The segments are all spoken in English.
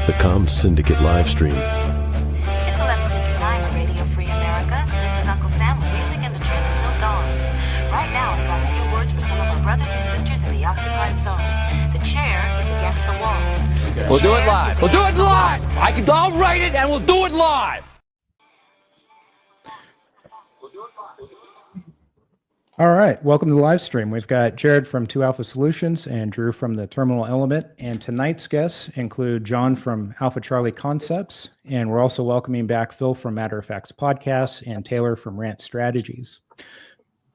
The Comm Syndicate live stream. It's 11:59 on Radio Free America. This is Uncle Sam with music and the truth until dawn. Right now, I've got a few words for some of our brothers and sisters in the occupied zone. The chair is against the wall. We'll do it live. We'll do it live. I'll write it and we'll do it live. All right, welcome to the live stream. We've got Jared from 2 Alpha Solutions and Drew from the Terminal Element. And tonight's guests include John from Alpha Charlie Concepts. And we're also welcoming back Phil from Matter of Facts Podcasts and Taylor from Rant Strategies.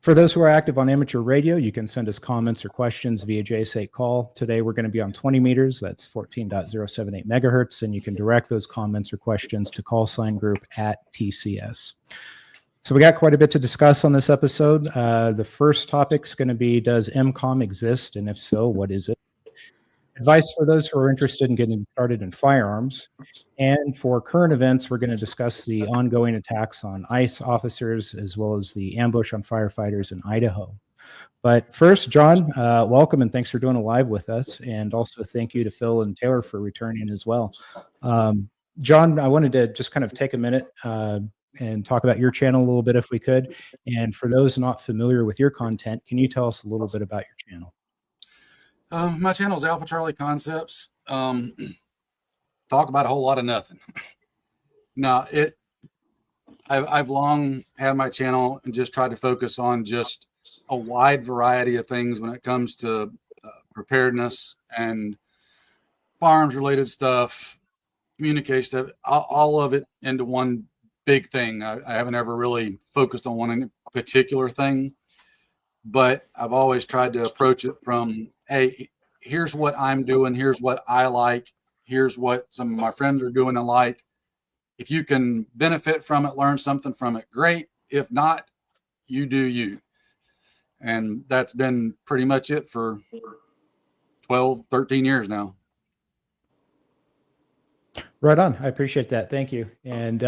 For those who are active on amateur radio, you can send us comments or questions via JSA call. Today, we're going to be on 20 meters. That's 14.078 megahertz. And you can direct those comments or questions to callsigngroup@TCS. So we got quite a bit to discuss on this episode. The first topic is going to be, does MCOM exist? And if so, what is it? Advice for those who are interested in getting started in firearms. And for current events, we're going to discuss the ongoing attacks on ICE officers, as well as the ambush on firefighters in Idaho. But first, John, welcome and thanks for doing a live with us. And also thank you to Phil and Taylor for returning as well. John, I wanted to just kind of take a minute and talk about your channel a little bit if we could. And for those not familiar with your content, can you tell us a little bit about your channel? My channel is Alpha Charlie Concepts. Talk about a whole lot of nothing. No, I've long had my channel and just tried to focus on just a wide variety of things when it comes to preparedness and firearms related stuff, communication stuff, all of it into one big thing. I haven't ever really focused on one particular thing, but I've always tried to approach it from, hey, here's what I'm doing. Here's what I like. Here's what some of my friends are doing and like. If you can benefit from it, learn something from it, great. If not, you do you. And that's been pretty much it for 12, 13 years now. Right on. I appreciate that. Thank you. And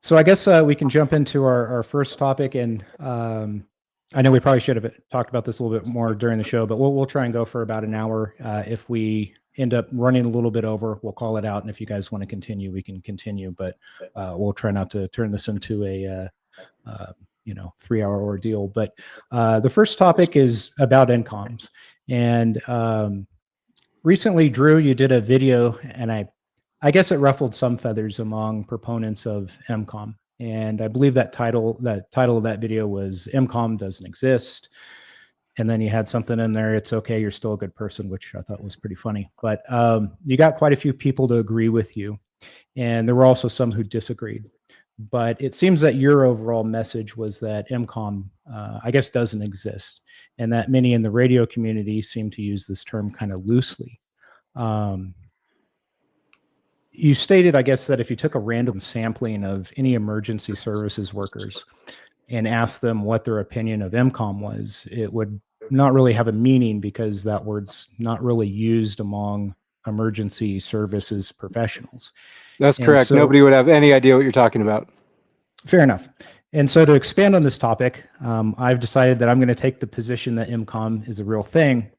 so I guess we can jump into our first topic. And I know we probably should have talked about this a little bit more during the show, but we'll try and go for about an hour. If we end up running a little bit over, we'll call it out. And if you guys want to continue, we can continue. But we'll try not to turn this into a 3-hour ordeal. But the first topic is about NCOMs. And recently, Drew, you did a video, and I guess it ruffled some feathers among proponents of MCOM. And I believe that title of that video was MCOM doesn't exist. And then you had something in there, it's okay, you're still a good person, which I thought was pretty funny. But you got quite a few people to agree with you. And there were also some who disagreed. But it seems that your overall message was that MCOM, I guess, doesn't exist. And that many in the radio community seem to use this term kind of loosely. You stated, I guess, that if you took a random sampling of any emergency services workers and asked them what their opinion of MCOM was, it would not really have a meaning because that word's not really used among emergency services professionals. That's correct. So, nobody would have any idea what you're talking about. Fair enough. And so to expand on this topic, I've decided that I'm going to take the position that MCOM is a real thing,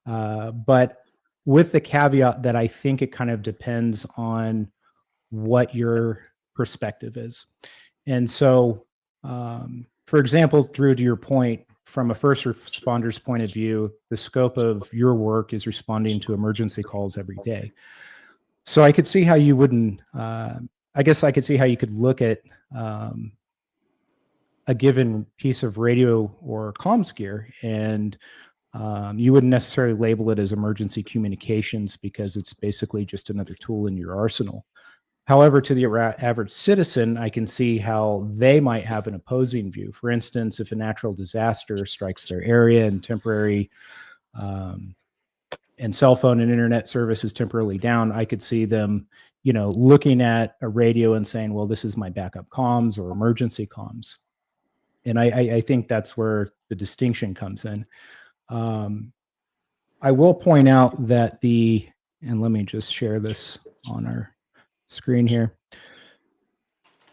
but with the caveat that I think it kind of depends on what your perspective is. And so, for example, Drew, to your point, from a first responder's point of view, the scope of your work is responding to emergency calls every day. So I could see how you wouldn't, I guess I could see how you could look at a given piece of radio or comms gear and you wouldn't necessarily label it as emergency communications because it's basically just another tool in your arsenal. However, to the average citizen, I can see how they might have an opposing view. For instance, if a natural disaster strikes their area and temporary and cell phone and internet service is temporarily down, I could see them, looking at a radio and saying, well, this is my backup comms or emergency comms. And I think that's where the distinction comes in. I will point out that and let me just share this on our screen here.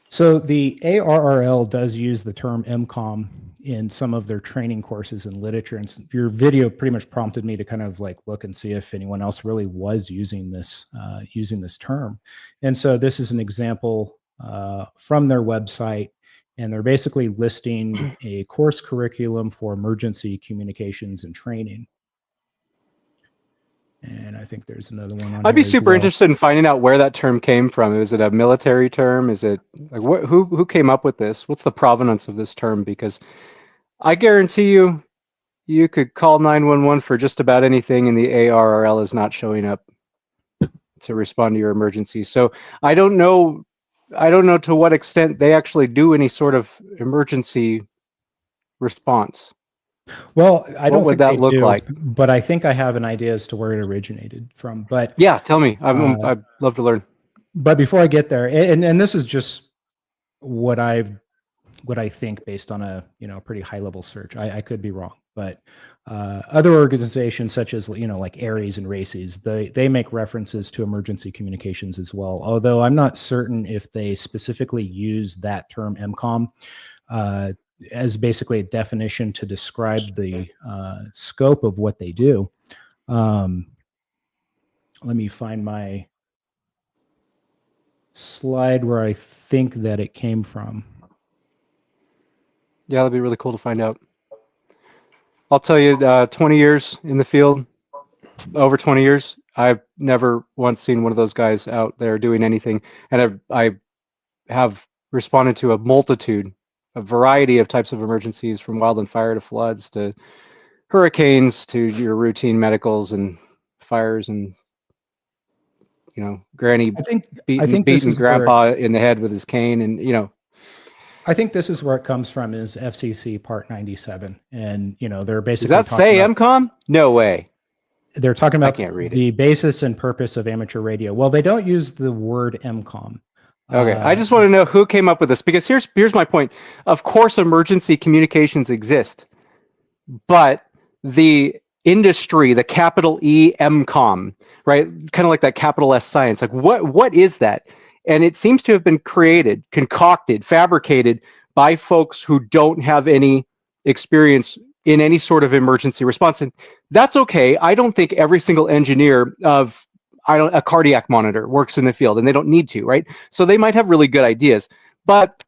So the ARRL does use the term MCOM in some of their training courses and literature. And your video pretty much prompted me to kind of like look and see if anyone else really was using this term. And so this is an example from their website, and they're basically listing a course curriculum for emergency communications and training. And I think there's another one on. I'd be super interested in finding out where that term came from. Is it a military term? Is it like who came up with this? What's the provenance of this term? Because I guarantee you could call 911 for just about anything, and the ARRL is not showing up to respond to your emergency. So I don't know to what extent they actually do any sort of emergency response. Well, I don't think that look like? But I think I have an idea as to where it originated from. But yeah, tell me. I'd love to learn. But before I get there, and this is just what I think based on a pretty high level search. I could be wrong, but other organizations such as like ARES and RACES, they make references to emergency communications as well. Although I'm not certain if they specifically use that term EMCOM as basically a definition to describe the scope of what they do. Let me find my slide where I think that it came from. Yeah, that'd be really cool to find out. I'll tell you, 20 years in the field, over 20 years, I've never once seen one of those guys out there doing anything. And I have responded to a variety of types of emergencies, from wildland fire to floods to hurricanes to your routine medicals and fires and granny beating grandpa in the head with his cane, and I think this is where it comes from, is FCC Part 97, and they're basically. Does that say EMCOM? No way. They're talking about the basis and purpose of amateur radio. Well, they don't use the word EMCOM. Okay, I just want to know who came up with this, because here's my point. Of course, emergency communications exist, but the industry, the capital E EMCOM, right? Kind of like that capital S science. Like what is that? And it seems to have been created, concocted, fabricated by folks who don't have any experience in any sort of emergency response. And that's okay. I don't think every single engineer of a cardiac monitor works in the field, and they don't need to, right? So they might have really good ideas. But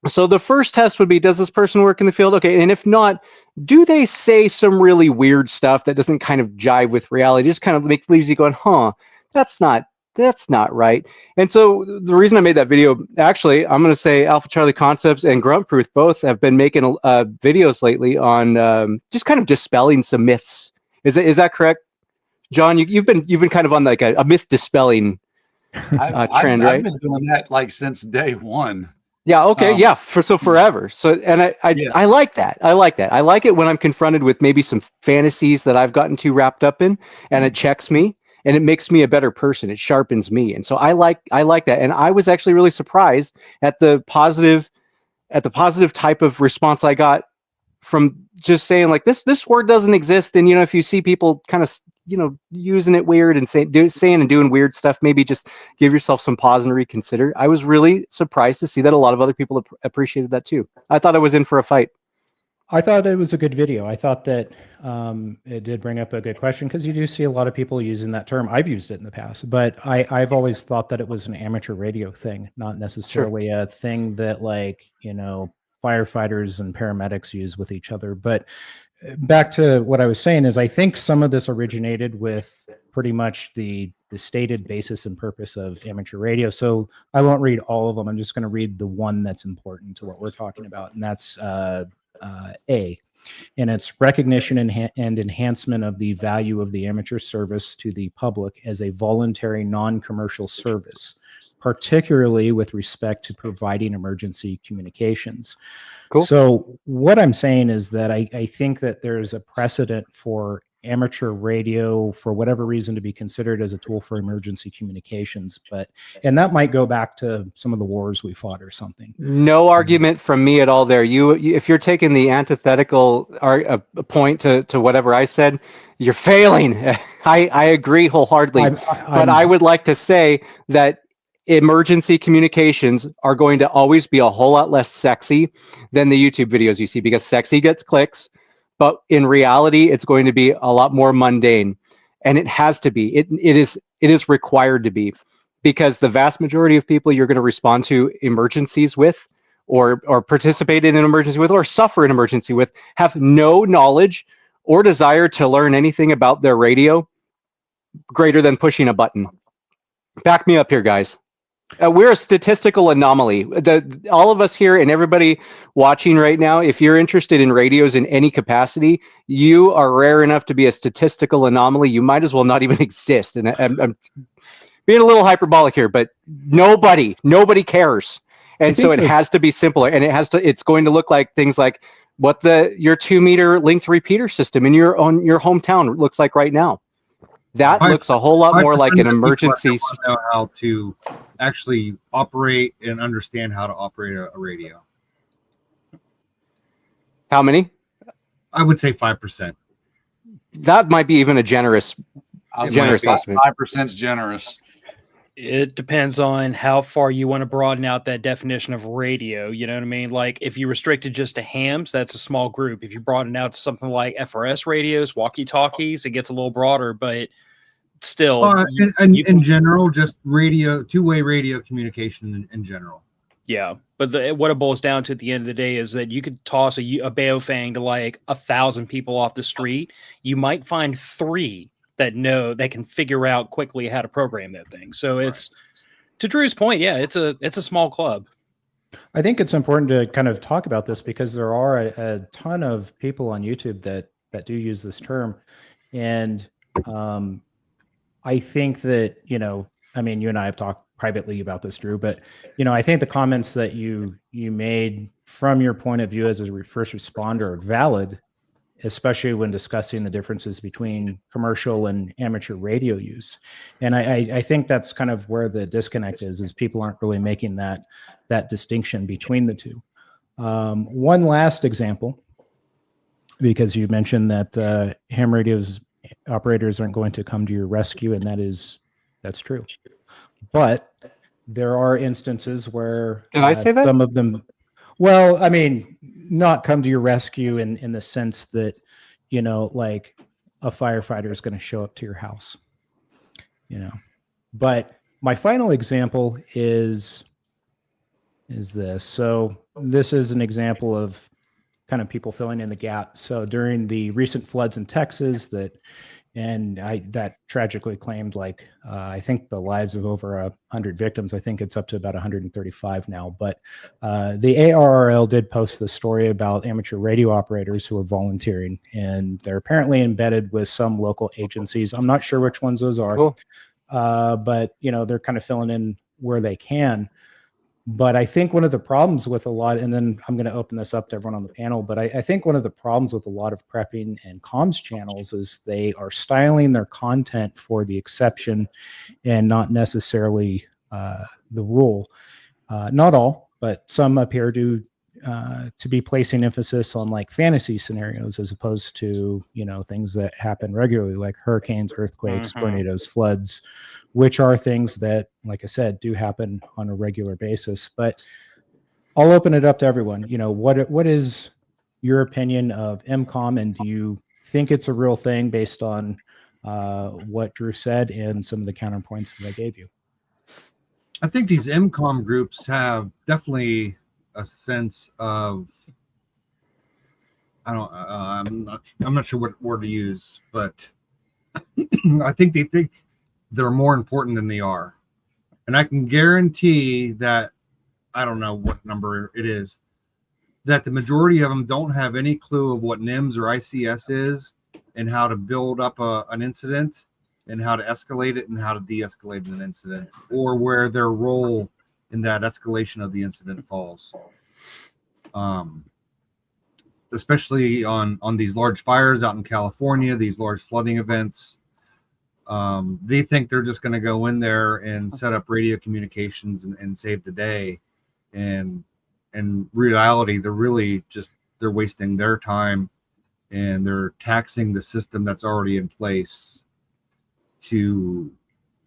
so the first test would be, does this person work in the field? Okay, and if not, do they say some really weird stuff that doesn't kind of jive with reality? Just kind of leaves you going, that's not right. And so the reason I made that video, actually, I'm going to say Alpha Charlie Concepts and Grunt Proof both have been making videos lately on just kind of dispelling some myths. Is that correct, John? You've been kind of on like a myth dispelling trend, right? I've been doing that like since day one. Yeah. Okay. Yeah. Forever. So, and I like that. I like that. I like it when I'm confronted with maybe some fantasies that I've gotten too wrapped up in, and it checks me. And it makes me a better person. It sharpens me. And so I like that. And I was actually really surprised at the positive type of response I got from just saying like, this word doesn't exist. And, if you see people kind of, using it weird and saying and doing weird stuff, maybe just give yourself some pause and reconsider. I was really surprised to see that a lot of other people appreciated that too. I thought I was in for a fight. I thought it was a good video. I thought that it did bring up a good question, because you do see a lot of people using that term. I've used it in the past, but I've always thought that it was an amateur radio thing, not necessarily a thing that firefighters and paramedics use with each other. But back to what I was saying is, I think some of this originated with pretty much the stated basis and purpose of amateur radio. So I won't read all of them. I'm just going to read the one that's important to what we're talking about, and that's A, and it's recognition and enhancement of the value of the amateur service to the public as a voluntary non-commercial service, particularly with respect to providing emergency communications. Cool. So what I'm saying is that I think that there's a precedent for amateur radio, for whatever reason, to be considered as a tool for emergency communications. And that might go back to some of the wars we fought or something. No argument from me at all there. You if you're taking the antithetical point to whatever I said, you're failing. I agree wholeheartedly. But I would like to say that emergency communications are going to always be a whole lot less sexy than the YouTube videos you see, because sexy gets clicks, but in reality, it's going to be a lot more mundane, and it has to be. It is required to be, because the vast majority of people you're going to respond to emergencies with, or participate in an emergency with, or suffer an emergency with, have no knowledge or desire to learn anything about their radio greater than pushing a button. Back me up here, guys. We're a statistical anomaly. All of us here and everybody watching right now, if you're interested in radios in any capacity, you are rare enough to be a statistical anomaly. You might as well not even exist. And I'm being a little hyperbolic here, but nobody cares. And so it has to be simpler, and it's going to look like things like what your 2-meter linked repeater system in your hometown looks like right now. That looks a whole lot more like an emergency. Know how to actually operate and understand how to operate a radio. How many? I would say 5%. That might be even a generous estimate. 5% is generous. It depends on how far you want to broaden out that definition of radio. You know what I mean? Like if you restrict it just to hams, that's a small group. If you broaden it out to something like FRS radios, walkie-talkies, it gets a little broader, but still. In general, just radio, two-way radio communication in general. Yeah, but what it boils down to at the end of the day is that you could toss a Baofeng to like 1,000 people off the street. You might find 3 that can figure out quickly how to program that thing. So it's, to Drew's point, yeah, it's a small club. I think it's important to kind of talk about this because there are a ton of people on YouTube that do use this term. And I think that, I mean, you and I have talked privately about this, Drew, but, I think the comments that you made from your point of view as a first responder are valid, especially when discussing the differences between commercial and amateur radio use. And I think that's kind of where the disconnect is people aren't really making that distinction between the two. One last example, because you mentioned that ham radios operators aren't going to come to your rescue, and that's true. But there are instances where Did I say that? Some of them, well, I mean, not come to your rescue in the sense that, like a firefighter is going to show up to your house, But my final example is this. So this is an example of kind of people filling in the gap. So during the recent floods in Texas that tragically claimed I think the lives of over 100 victims. I think it's up to about 135 now. But the ARRL did post this story about amateur radio operators who are volunteering, and they're apparently embedded with some local agencies. I'm not sure which ones those are, cool. But they're kind of filling in where they can. But I think one of the problems with a lot, and then I'm going to open this up to everyone on the panel, but I think one of the problems with a lot of prepping and comms channels is they are styling their content for the exception and not necessarily the rule. Not all, but some appear to be placing emphasis on like fantasy scenarios as opposed to, things that happen regularly, like hurricanes, earthquakes, tornadoes, floods, which are things that, like I said, do happen on a regular basis. But I'll open it up to everyone. What is your opinion of MCOM, and do you think it's a real thing based on what Drew said and some of the counterpoints that I gave you? I think these MCOM groups have definitely a sense of, I'm not sure what word to use, but I think they think they're more important than they are. And I can guarantee that, I don't know what number it is, that the majority of them don't have any clue of what NIMS or ICS is and how to build up an incident and how to escalate it and how to de-escalate an incident, or where their role in that escalation of the incident falls. Especially on these large fires out in California, these large flooding events, they think they're just going to go in there and set up radio communications and save the day. And in reality, they're wasting their time, and they're taxing the system that's already in place to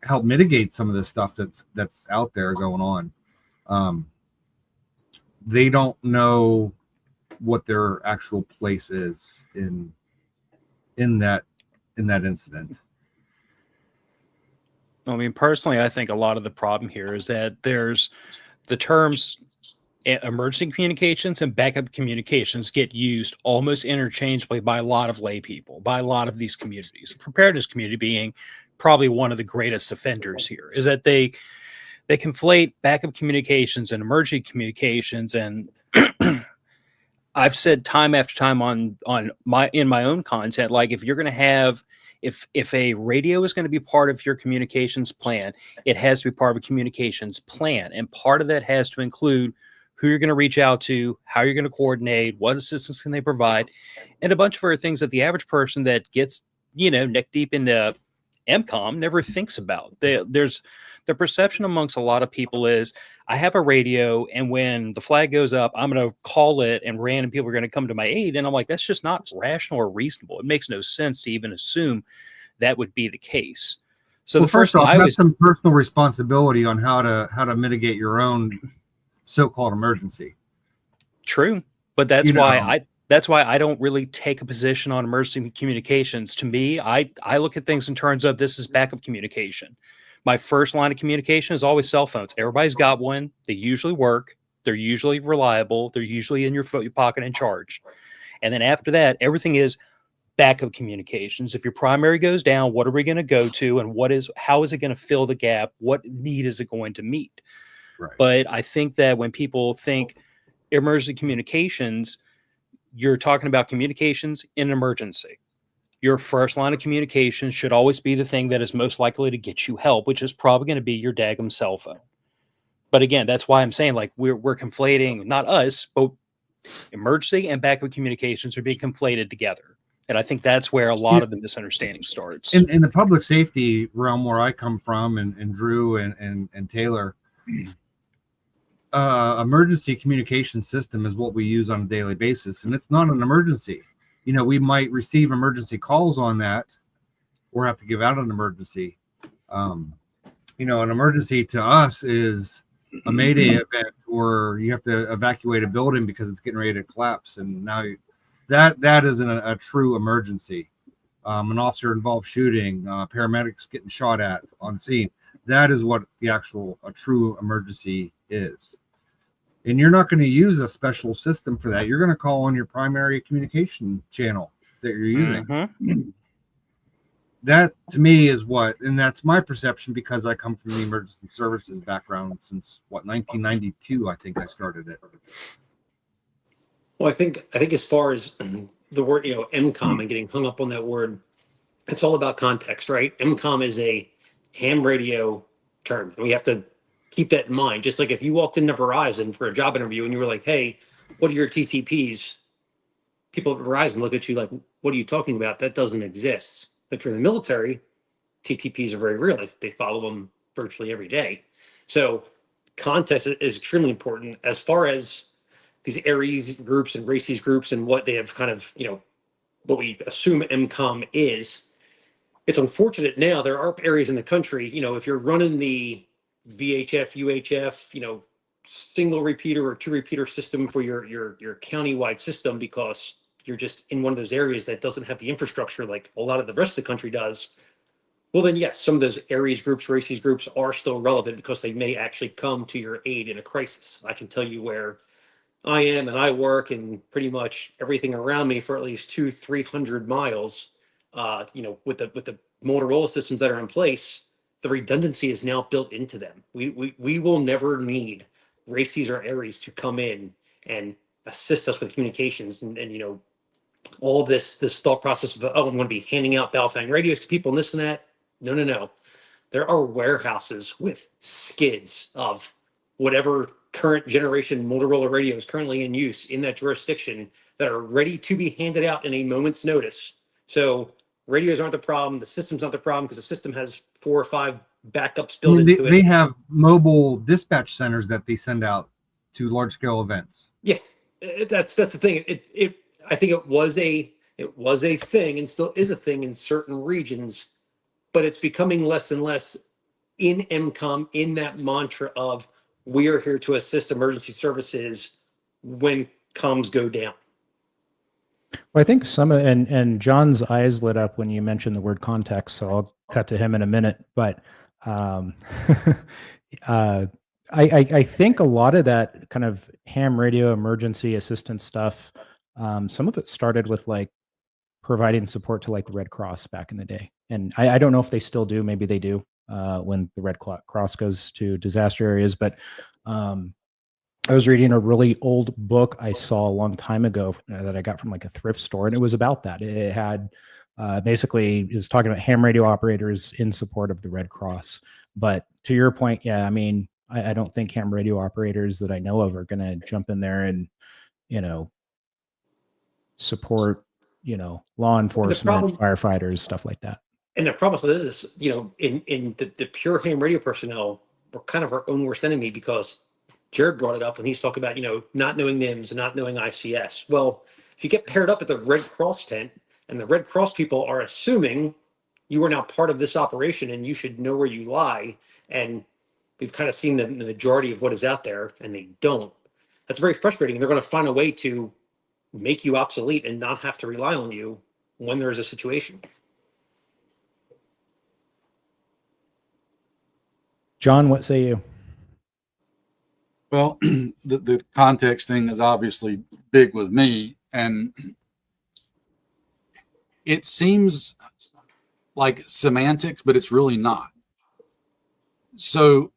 help mitigate some of the stuff that's out there going on. They don't know what their actual place is in that incident. I mean, personally, I think a lot of the problem here is that there's the terms emergency communications and backup communications get used almost interchangeably by a lot of lay people, by a lot of these communities. The preparedness community being probably one of the greatest offenders here, is that they conflate backup communications and emergency communications. And I've said time after time in my own content, like if you're going to have if a radio is going to be part of your communications plan, it has to be part of a communications plan, and part of that has to include who you're going to reach out to, how you're going to coordinate, what assistance can they provide, and a bunch of other things that the average person that gets, neck deep into MCOM never thinks about. There's the perception amongst a lot of people is I have a radio, and when the flag goes up, I'm going to call it and random people are going to come to my aid. And I'm like, that's just not rational or reasonable. It makes no sense to even assume that would be the case. So well, the first thing off, have some personal responsibility on how to mitigate your own so-called emergency. True, but that's why I don't really take a position on emergency communications. To me, I look at things in terms of this is backup communication. My first line of communication is always cell phones. Everybody's got one. They usually work. They're usually reliable. They're usually in your pocket and charged. And then after that, everything is backup communications. If your primary goes down, what are we going to go to, and how is it going to fill the gap? What need is it going to meet? Right. But I think that when people think emergency communications, you're talking about communications in an emergency. Your first line of communication should always be the thing that is most likely to get you help, which is probably going to be your daggum cell phone. But again, that's why I'm saying like we're conflating, not us, but emergency and backup communications are being conflated together. And I think that's where a lot of the misunderstanding starts. In the public safety realm where I come from, and Drew and Taylor, emergency communication system is what we use on a daily basis, and it's not an emergency. We might receive emergency calls on that or have to give out an emergency. An emergency to us is a Mayday event, or you have to evacuate a building because it's getting ready to collapse. And now that isn't a true emergency. An officer involved shooting, paramedics getting shot at on scene. That is what a true emergency is. And you're not going to use a special system for that. You're going to call on your primary communication channel that you're using. Mm-hmm. That to me is and that's my perception because I come from the emergency services background since 1992. I think I started it. Well, I think as far as the word, MCOM and getting hung up on that word, it's all about context, right? MCOM is a ham radio term, and we have to keep that in mind. Just like if you walked into Verizon for a job interview and you were like, hey, what are your TTPs? People at Verizon look at you like, what are you talking about? That doesn't exist. But for the military, TTPs are very real. They follow them virtually every day. So context is extremely important as far as these Aries groups and races groups and what they have kind of, what we assume MCOM is. It's unfortunate now there are areas in the country, if you're running the VHF, UHF, single repeater or two repeater system for your county-wide system because you're just in one of those areas that doesn't have the infrastructure like a lot of the rest of the country does. Well, then yes, some of those Aries groups, races groups are still relevant because they may actually come to your aid in a crisis. I can tell you where I am and I work and pretty much everything around me for at least 200-300 miles, with the Motorola systems that are in place, the redundancy is now built into them. We will never need races or Aries to come in and assist us with communications and all this thought process of, I'm going to be handing out Baofeng radios to people and this and that. No. There are warehouses with skids of whatever current generation Motorola radio is currently in use in that jurisdiction that are ready to be handed out in a moment's notice. So radios aren't the problem. The system's not the problem because the system has 4 or 5 backups built into it. They have mobile dispatch centers that they send out to large scale events. Yeah, that's the thing. I think it was a thing and still is a thing in certain regions, but it's becoming less and less in MCOM, in that mantra of we are here to assist emergency services when comms go down. Well, I think and John's eyes lit up when you mentioned the word context, so I'll cut to him in a minute. But um, I think a lot of that kind of ham radio emergency assistance stuff, some of it started with like providing support to like the Red Cross back in the day, and I don't know if they still do. Maybe they do when the Red Cross goes to disaster areas, but I was reading a really old book I saw a long time ago that I got from like a thrift store, and it was about that. It had basically, it was talking about ham radio operators in support of the Red Cross. But to your point, yeah, I mean, I don't think ham radio operators that I know of are going to jump in there and, support, law enforcement, firefighters, stuff like that. And the problem with it is, in the pure ham radio personnel, we're kind of our own worst enemy, because Jared brought it up when he's talking about, not knowing NIMS and not knowing ICS. Well, if you get paired up at the Red Cross tent and the Red Cross people are assuming you are now part of this operation and you should know where you lie, and we've kind of seen the majority of what is out there and they don't, that's very frustrating. They're going to find a way to make you obsolete and not have to rely on you when there is a situation. John, what say you? Well, the context thing is obviously big with me, and it seems like semantics, but it's really not. So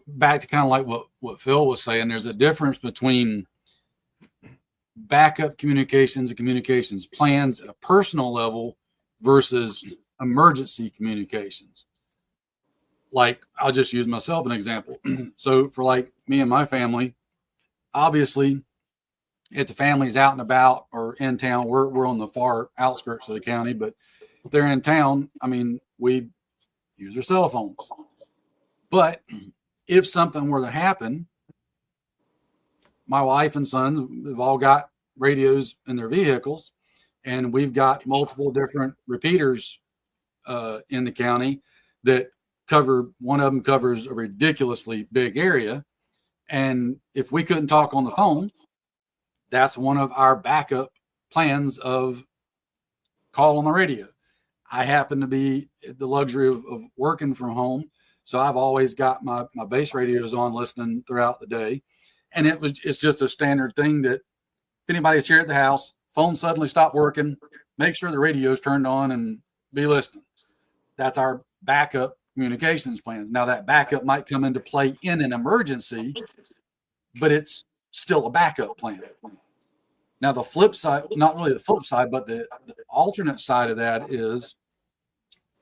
back to kind of like what Phil was saying, there's a difference between backup communications and communications plans at a personal level versus emergency communications. Like, I'll just use myself an example. So for like me and my family, obviously if the family's out and about or in town, we're on the far outskirts of the county, but if they're in town, I mean, we use our cell phones. But if something were to happen, my wife and sons have all got radios in their vehicles, and we've got multiple different repeaters in the county that one of them covers a ridiculously big area. And if we couldn't talk on the phone, that's one of our backup plans of call on the radio. I happen to be the luxury of working from home, so I've always got my base radios on listening throughout the day. And it's just a standard thing that if anybody's here at the house, phone suddenly stopped working, make sure the radio's turned on and be listening. That's our backup communications plans. Now that backup might come into play in an emergency, but it's still a backup plan. Now the flip side, not really the flip side, but the alternate side of that is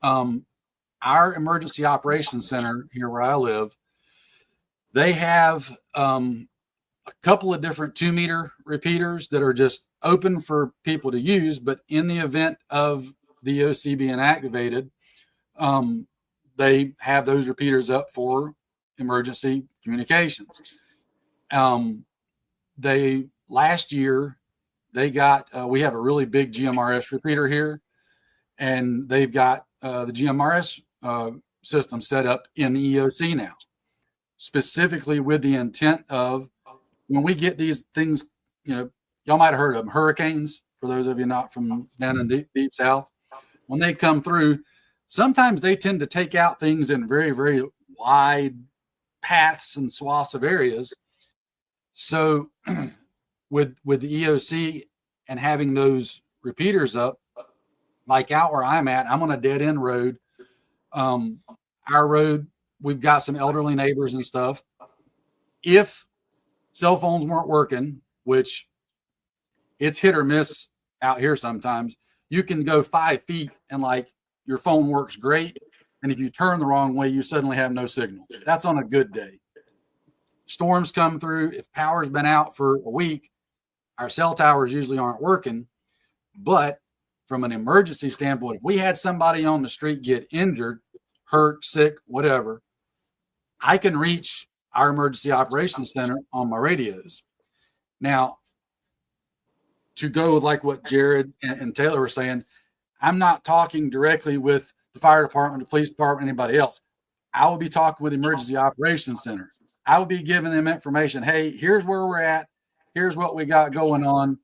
our emergency operations center here where I live, they have a couple of different 2-meter repeaters that are just open for people to use, but in the event of the OC being activated, they have those repeaters up for emergency communications. Last year they got, we have a really big GMRS repeater here, and they've got the GMRS system set up in the EOC now, specifically with the intent of when we get these things, y'all might have heard of them, hurricanes, for those of you not from down in deep south. When they come through, sometimes they tend to take out things in very, very wide paths and swaths of areas. So with the EOC and having those repeaters up, like out where I'm at, I'm on a dead end road. Our road, we've got some elderly neighbors and stuff. If cell phones weren't working, which it's hit or miss out here sometimes, you can go 5 feet and like your phone works great. And if you turn the wrong way, you suddenly have no signal. That's on a good day. Storms come through. If power's been out for a week, our cell towers usually aren't working. But from an emergency standpoint, if we had somebody on the street get injured, hurt, sick, whatever, I can reach our emergency operations center on my radios. Now, to go with like what Jared and Taylor were saying, I'm not talking directly with the fire department, the police department, anybody else. I will be talking with the Emergency Operations Center. I will be giving them information. Hey, here's where we're at. Here's what we got going on.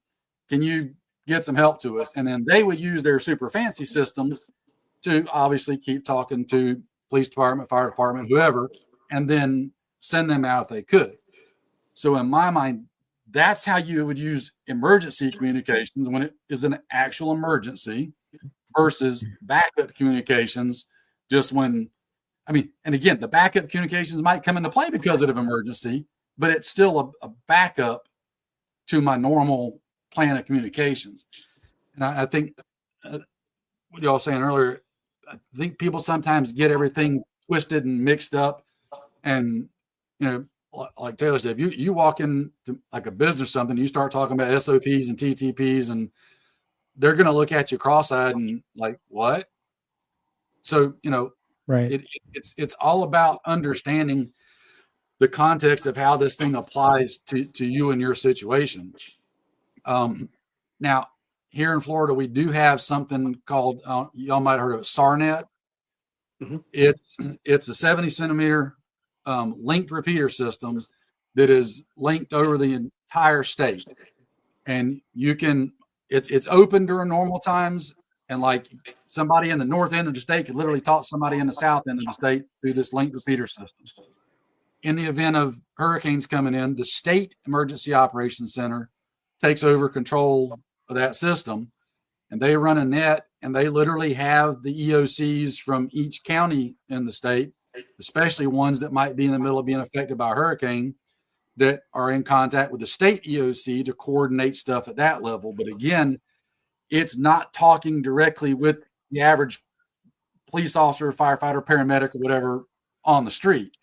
Can you get some help to us? And then they would use their super fancy systems to obviously keep talking to police department, fire department, whoever, and then send them out if they could. So in my mind, that's how you would use emergency communications when it is an actual emergency versus backup communications just when, and again, the backup communications might come into play because of an emergency, but it's still a backup to my normal plan of communications. And I think what y'all saying earlier, I think people sometimes get everything twisted and mixed up. And, like Taylor said, if you walk into like a business or something, you start talking about SOPs and TTPs, and they're going to look at you cross-eyed and like, what? So, right. It's all about understanding the context of how this thing applies to you and your situation. Now, here in Florida, we do have something called, y'all might have heard of it, SARnet. Mm-hmm. It's a 70 centimeter linked repeater system that is linked over the entire state. And it's open during normal times. And like somebody in the north end of the state could literally talk to somebody in the south end of the state through this linked repeater system. In the event of hurricanes coming in, the state emergency operations center takes over control of that system, and they run a net, and they literally have the EOCs from each county in the state, especially ones that might be in the middle of being affected by a hurricane, that are in contact with the state EOC to coordinate stuff at that level. But again, it's not talking directly with the average police officer, firefighter, paramedic, or whatever on the street.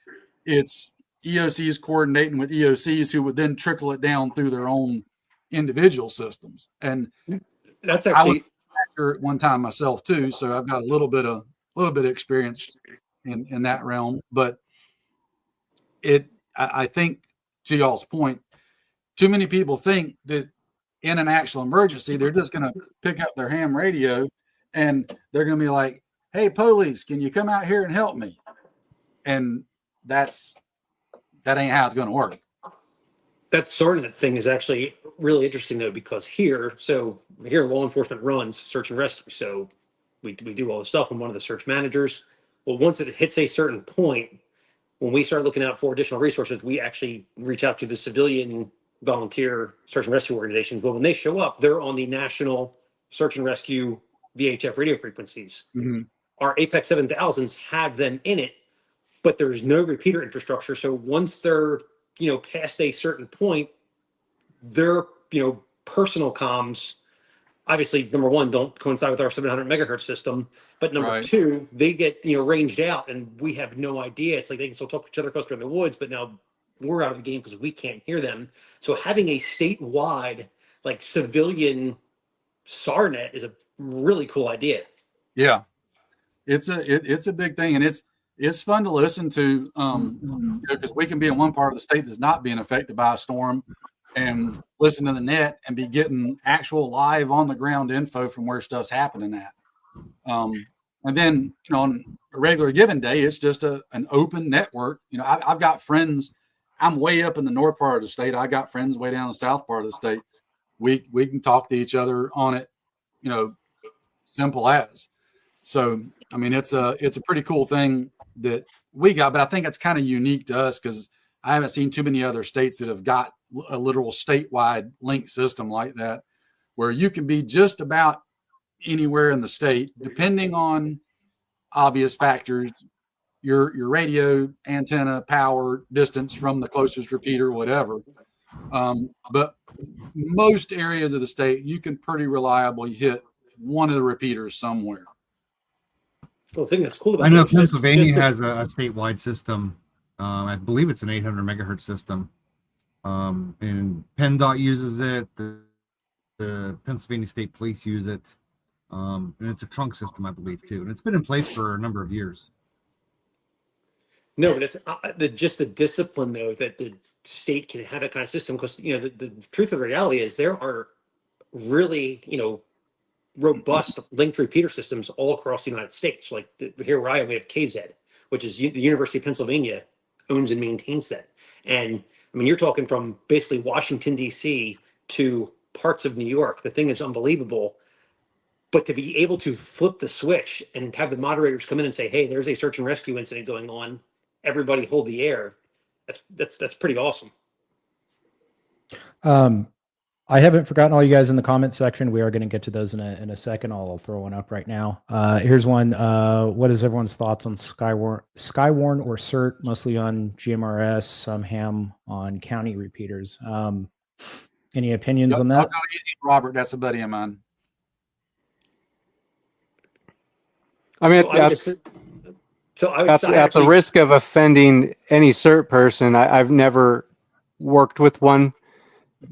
It's EOCs coordinating with EOCs who would then trickle it down through their own individual systems. And that's actually, I was at one time myself too, so I've got a little bit of experience in that realm. But I think, to y'all's point, too many people think that in an actual emergency, they're just going to pick up their ham radio and they're going to be like, "Hey, police, can you come out here and help me?" And that ain't how it's going to work. That SARnet thing is actually really interesting though, because here law enforcement runs search and rescue. So we do all this stuff. I'm one of the search managers. Well, once it hits a certain point, when we start looking out for additional resources, we actually reach out to the civilian volunteer search and rescue organizations. But when they show up, they're on the national search and rescue VHF radio frequencies. Mm-hmm. Our Apex 7000s have them in it, but there's no repeater infrastructure. So once they're, past a certain point, their, personal comms, obviously, number one, don't coincide with our 700 megahertz system. But number two, they get, ranged out, and we have no idea. It's like they can still talk to each other because they're in the woods, but now we're out of the game because we can't hear them. So having a statewide, like, civilian SARnet is a really cool idea. Yeah, it's a big thing, and it's fun to listen to, because we can be in one part of the state that's not being affected by a storm, and listen to the net and be getting actual live on the ground info from where stuff's happening at. And then, on a regular given day, it's just an open network. I've got friends. I'm way up in the north part of the state. I got friends way down the south part of the state. We can talk to each other on it, simple as. So, it's a pretty cool thing that we got, but I think it's kind of unique to us because I haven't seen too many other states that have got a literal statewide link system like that, where you can be just about anywhere in the state, depending on obvious factors, your radio antenna, power, distance from the closest repeater, whatever. But most areas of the state, you can pretty reliably hit one of the repeaters somewhere. Well, the thing that's cool about I know that is Pennsylvania has a statewide system. I believe it's an 800 megahertz system. And PennDOT uses it. The Pennsylvania State Police use it. And it's a trunk system, I believe, too. And it's been in place for a number of years. No, but it's just the discipline, though, that the state can have that kind of system. Because, the truth of the reality is there are really, robust linked repeater systems all across the United States. Like here where I am, we have KZ. which is the University of Pennsylvania owns and maintains that. And I mean, you're talking from basically Washington, D.C. to parts of New York. The thing is unbelievable. But to be able to flip the switch and have the moderators come in and say, hey, there's a search and rescue incident going on, everybody hold the air. That's pretty awesome. I haven't forgotten all you guys in the comment section. We are going to get to those in a second. I'll throw one up right now. Here's one. What is everyone's thoughts on Skywarn or CERT, mostly on GMRS, some ham on county repeaters? Any opinions on that? I'll go easy, Robert. That's a buddy of mine. I mean, at the risk of offending any CERT person, I've never worked with one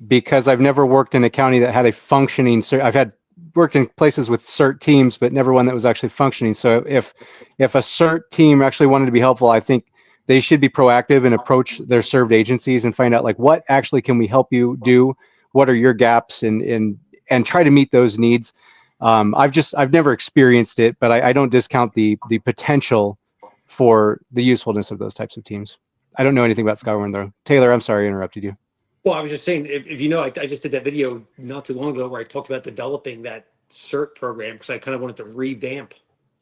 because I've never worked in a county that had a functioning CERT. I've worked in places with CERT teams, but never one that was actually functioning. So if a CERT team actually wanted to be helpful, I think they should be proactive and approach their served agencies and find out like what actually can we help you do, what are your gaps, and try to meet those needs. I've never experienced it, but I don't discount the potential for the usefulness of those types of teams. I don't know anything about Skywarn though. Taylor, I'm sorry I interrupted you. Well, I was just saying, if you know, I just did that video not too long ago where I talked about developing that CERT program because I kind of wanted to revamp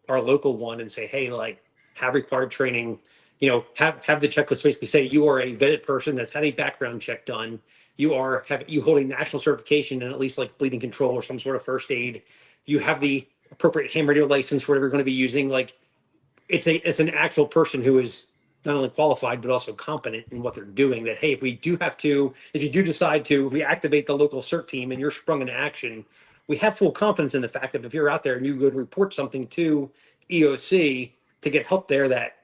our local one and say, hey, like have required training, you know, have the checklist basically say you are a vetted person that's had a background check done. You hold a national certification and at least like bleeding control or some sort of first aid. You have the appropriate ham radio license for whatever you're going to be using. Like it's an actual person who is not only qualified, but also competent in what they're doing. That, hey, if you do decide to reactivate the local CERT team and you're sprung into action, we have full confidence in the fact that if you're out there and you go to report something to EOC to get help there, that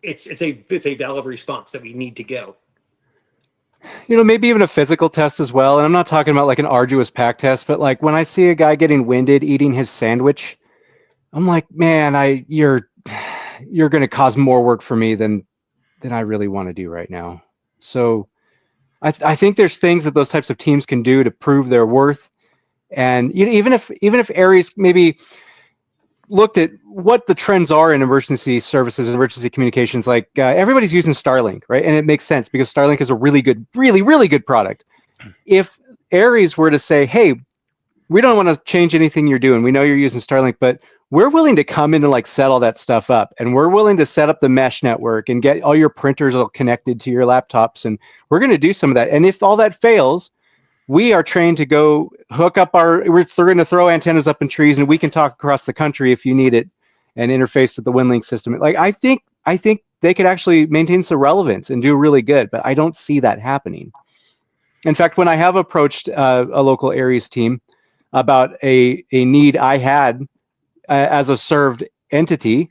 it's a valid response that we need to go. You know, maybe even a physical test as well. And I'm not talking about like an arduous pack test, but like when I see a guy getting winded eating his sandwich, I'm like, man, you're going to cause more work for me than I really want to do right now. So I think there's things that those types of teams can do to prove their worth. And even if areas maybe looked at what the trends are in emergency services and emergency communications, like everybody's using Starlink, right? And it makes sense because Starlink is a really good product. If Aries were to say, hey, we don't want to change anything you're doing. We know you're using Starlink, but we're willing to come in and like set all that stuff up. And we're willing to set up the mesh network and get all your printers all connected to your laptops. And we're going to do some of that. And if all that fails, we are trained to go hook up we're going to throw antennas up in trees and we can talk across the country if you need it and interface with the WinLink system. Like, I think they could actually maintain some relevance and do really good, but I don't see that happening. In fact, when I have approached a local Aries team about a need I had as a served entity,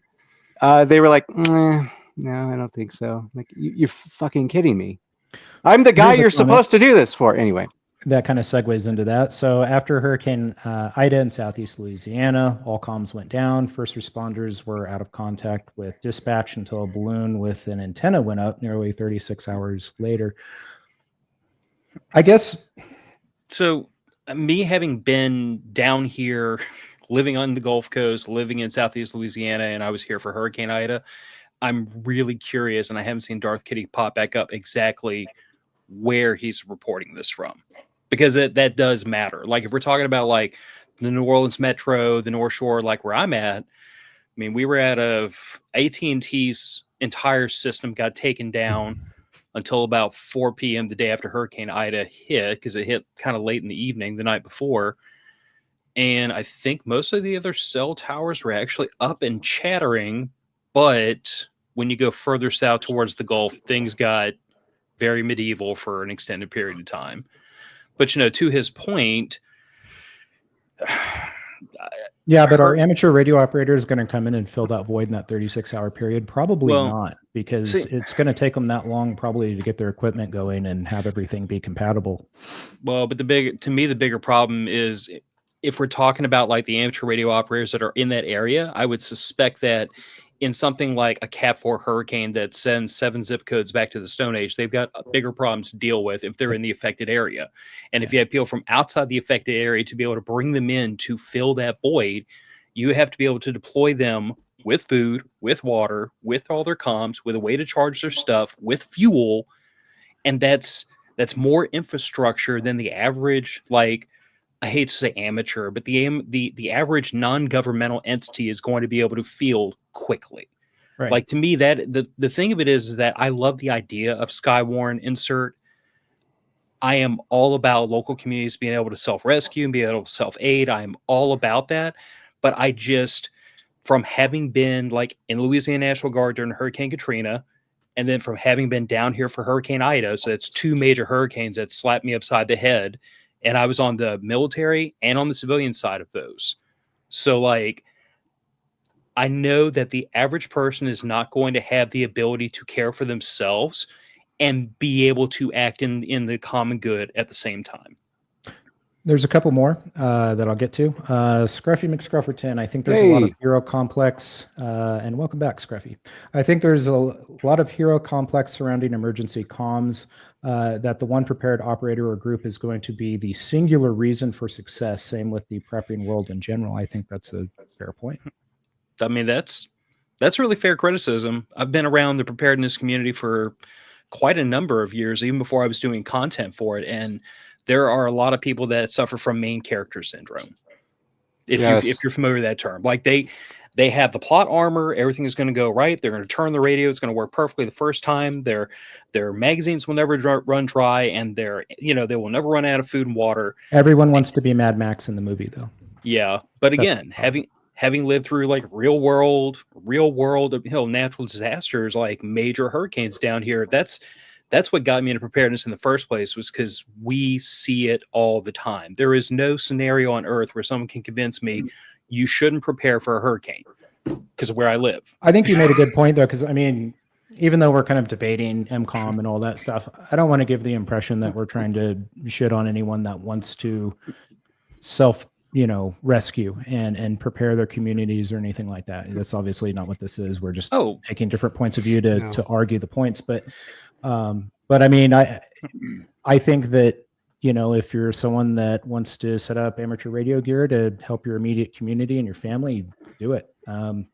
they were like, no, I don't think so. Like, you're fucking kidding me. I'm the guy you're supposed to do this for. Anyway. That kind of segues into that. So after Hurricane Ida in Southeast Louisiana, all comms went down. First responders were out of contact with dispatch until a balloon with an antenna went up nearly 36 hours later. I guess. So me having been down here, living on the Gulf Coast, living in Southeast Louisiana, and I was here for Hurricane Ida, I'm really curious, and I haven't seen Darth Kitty pop back up exactly where he's reporting this from. Because that does matter. Like if we're talking about like the New Orleans Metro, the North Shore, like where I'm at, I mean, we were out of AT&T's entire system got taken down until about 4 p.m. the day after Hurricane Ida hit, because it hit kind of late in the evening the night before. And I think most of the other cell towers were actually up and chattering. But when you go further south towards the Gulf, things got very medieval for an extended period of time. But, you know, to his point, yeah, but our amateur radio operator is going to come in and fill that void in that 36-hour period? Probably not, because it's going to take them that long probably to get their equipment going and have everything be compatible. Well, but the bigger problem is if we're talking about like the amateur radio operators that are in that area, I would suspect that in something like a Cat 4 hurricane that sends 7 zip codes back to the Stone Age, they've got bigger problems to deal with if they're in the affected area. And if you have people from outside the affected area to be able to bring them in to fill that void, you have to be able to deploy them with food, with water, with all their comms, with a way to charge their stuff, with fuel, and that's more infrastructure than the average, like, I hate to say amateur, but the average non-governmental entity is going to be able to field quickly. Right. Like, to me, that the thing of it is that I love the idea of Skywarn insert. I am all about local communities being able to self-rescue and be able to self-aid. I am all about that. But I just, from having been like in Louisiana National Guard during Hurricane Katrina, and then from having been down here for Hurricane Ida, so it's two major hurricanes that slapped me upside the head. And I was on the military and on the civilian side of those. So, like, I know that the average person is not going to have the ability to care for themselves and be able to act in the common good at the same time. There's a couple more that I'll get to. Scruffy McScrufferton, I think there's a lot of hero complex, and welcome back, Scruffy. I think there's a lot of hero complex surrounding emergency comms, that the one prepared operator or group is going to be the singular reason for success. Same with the prepping world in general. I think that's a fair point. I mean, that's really fair criticism. I've been around the preparedness community for quite a number of years, even before I was doing content for it. And there are a lot of people that suffer from main character syndrome. If you're familiar with that term, like they have the plot armor, everything is going to go right. They're going to turn the radio. It's going to work perfectly the first time. Their magazines will never run dry, and they will never run out of food and water. Everyone wants to be Mad Max in the movie, though. Yeah. But again, having lived through like real world natural disasters, like major hurricanes down here, that's what got me into preparedness in the first place, was because we see it all the time. There is no scenario on earth where someone can convince me you shouldn't prepare for a hurricane because of where I live. I think you made a good point, though, because I mean, even though we're kind of debating MCOM and all that stuff, I don't want to give the impression that we're trying to shit on anyone that wants to rescue and prepare their communities or anything like that. That's obviously not what this is. We're just taking different points of view to argue the points. But I mean, I think that, if you're someone that wants to set up amateur radio gear to help your immediate community and your family, do it.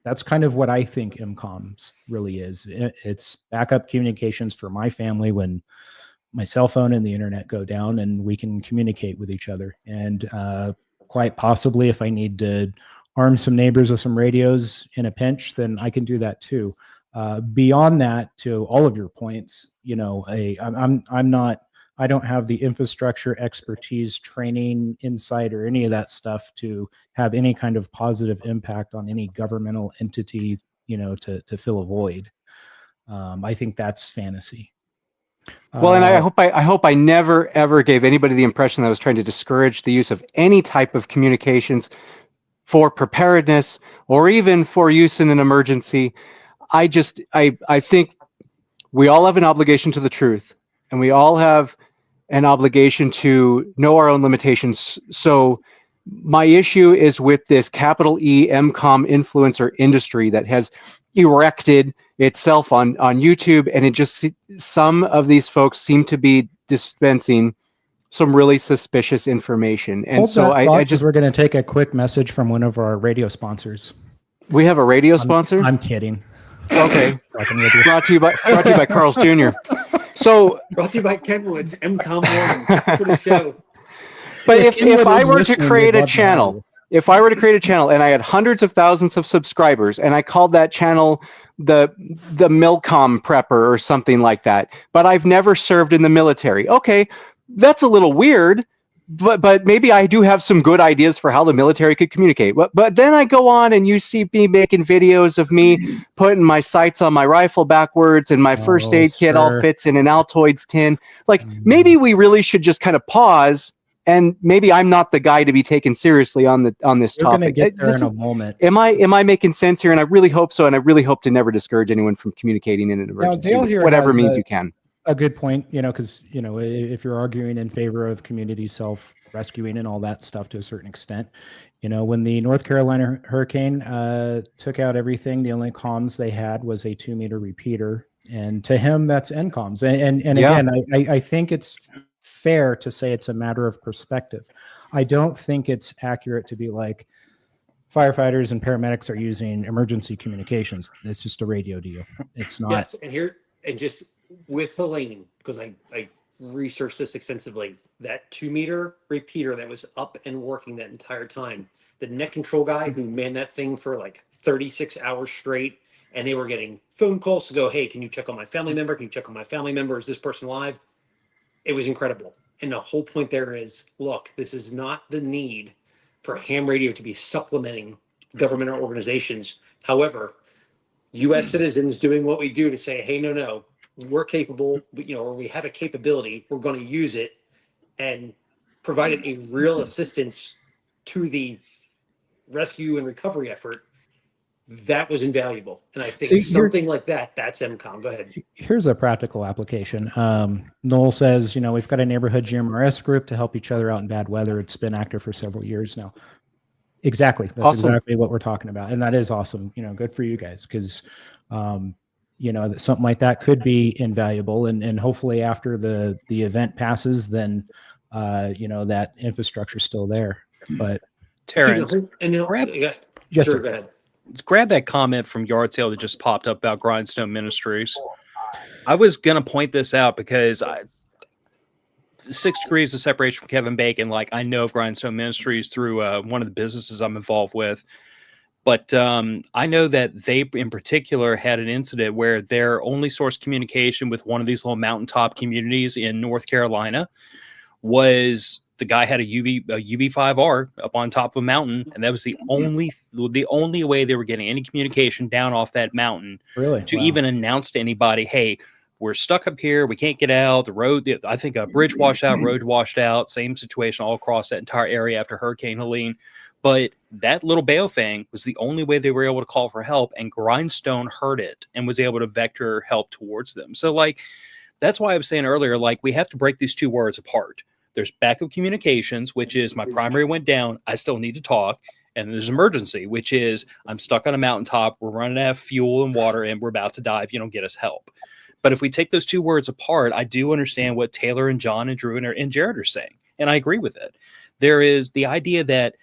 That's kind of what I think MCOMs really is. It's backup communications for my family when my cell phone and the internet go down, and we can communicate with each other. And quite possibly, if I need to arm some neighbors with some radios in a pinch, then I can do that too. Beyond that, to all of your points, I don't have the infrastructure, expertise, training, insight, or any of that stuff to have any kind of positive impact on any governmental entity, to fill a void. I think that's fantasy. Well, and I hope I never ever gave anybody the impression that I was trying to discourage the use of any type of communications for preparedness or even for use in an emergency. I think we all have an obligation to the truth, and we all have an obligation to know our own limitations. So my issue is with this capital E MCOM influencer industry that has erected itself on YouTube, and it just, some of these folks seem to be dispensing some really suspicious information. And Hold so I just, we're going to take a quick message from one of our radio sponsors. We have a radio sponsor? I'm kidding. Okay. Brought to you by Carl's Jr. So brought to you by Kenwood's MCOM 1 for the show. But if I were to create a channel, and I had hundreds of thousands of subscribers, and I called that channel the Milcom Prepper or something like that, but I've never served in the military. Okay, that's a little weird, but maybe I do have some good ideas for how the military could communicate. But then I go on and you see me making videos of me putting my sights on my rifle backwards, and my first aid kit all fits in an Altoids tin. Like, maybe we really should just kind of pause. And maybe I'm not the guy to be taken seriously on this topic. We're going to get there in a moment. Am I making sense here? And I really hope so. And I really hope to never discourage anyone from communicating in an emergency, whatever means you can. A good point, because if you're arguing in favor of community self-rescuing and all that stuff to a certain extent, when the North Carolina hurricane took out everything, the only comms they had was a 2-meter repeater, and to him that's NCOMs. And again, I think it's fair to say it's a matter of perspective. I don't think it's accurate to be like, firefighters and paramedics are using emergency communications. It's just a radio deal. It's not. Yes, and just with Helene, because I researched this extensively, that 2-meter repeater that was up and working that entire time, the net control guy who manned that thing for like 36 hours straight, and they were getting phone calls to go, hey, can you check on my family member? Can you check on my family member? Is this person alive? It was incredible. And the whole point there is, look, this is not the need for ham radio to be supplementing government organizations. However, U.S. citizens doing what we do to say, hey, no, we're capable, or we have a capability, we're going to use it, and provided a real assistance to the rescue and recovery effort. That was invaluable. And I think something like that's MCOM. Go ahead. Here's a practical application. Noel says, we've got a neighborhood GMRS group to help each other out in bad weather. It's been active for several years now. Exactly. That's awesome. Exactly what we're talking about. And that is awesome. Good for you guys, because, that something like that could be invaluable. And hopefully after the event passes, then, that infrastructure is still there. But Terrence, yes, sure, sir. go ahead. Grab that comment from Yard Sale that just popped up about Grindstone Ministries. I was going to point this out because 6 degrees of separation from Kevin Bacon. Like, I know of Grindstone Ministries through one of the businesses I'm involved with. But I know that they, in particular, had an incident where their only source communication with one of these little mountaintop communities in North Carolina was the guy had a UB5R up on top of a mountain, and that was the only way they were getting any communication down off that mountain. Really? To even announce to anybody, hey, we're stuck up here, we can't get out. The road, I think a bridge washed out, road washed out. Same situation all across that entire area after Hurricane Helene. But that little Baofeng was the only way they were able to call for help, and Grindstone heard it and was able to vector help towards them. So, like, that's why I was saying earlier, like, we have to break these two words apart. There's backup communications, which is my primary went down, I still need to talk. And there's emergency, which is I'm stuck on a mountaintop, we're running out of fuel and water, and we're about to die if you don't get us help. But if we take those two words apart, I do understand what Taylor and John and Drew and Jared are saying. And I agree with it. There is the idea that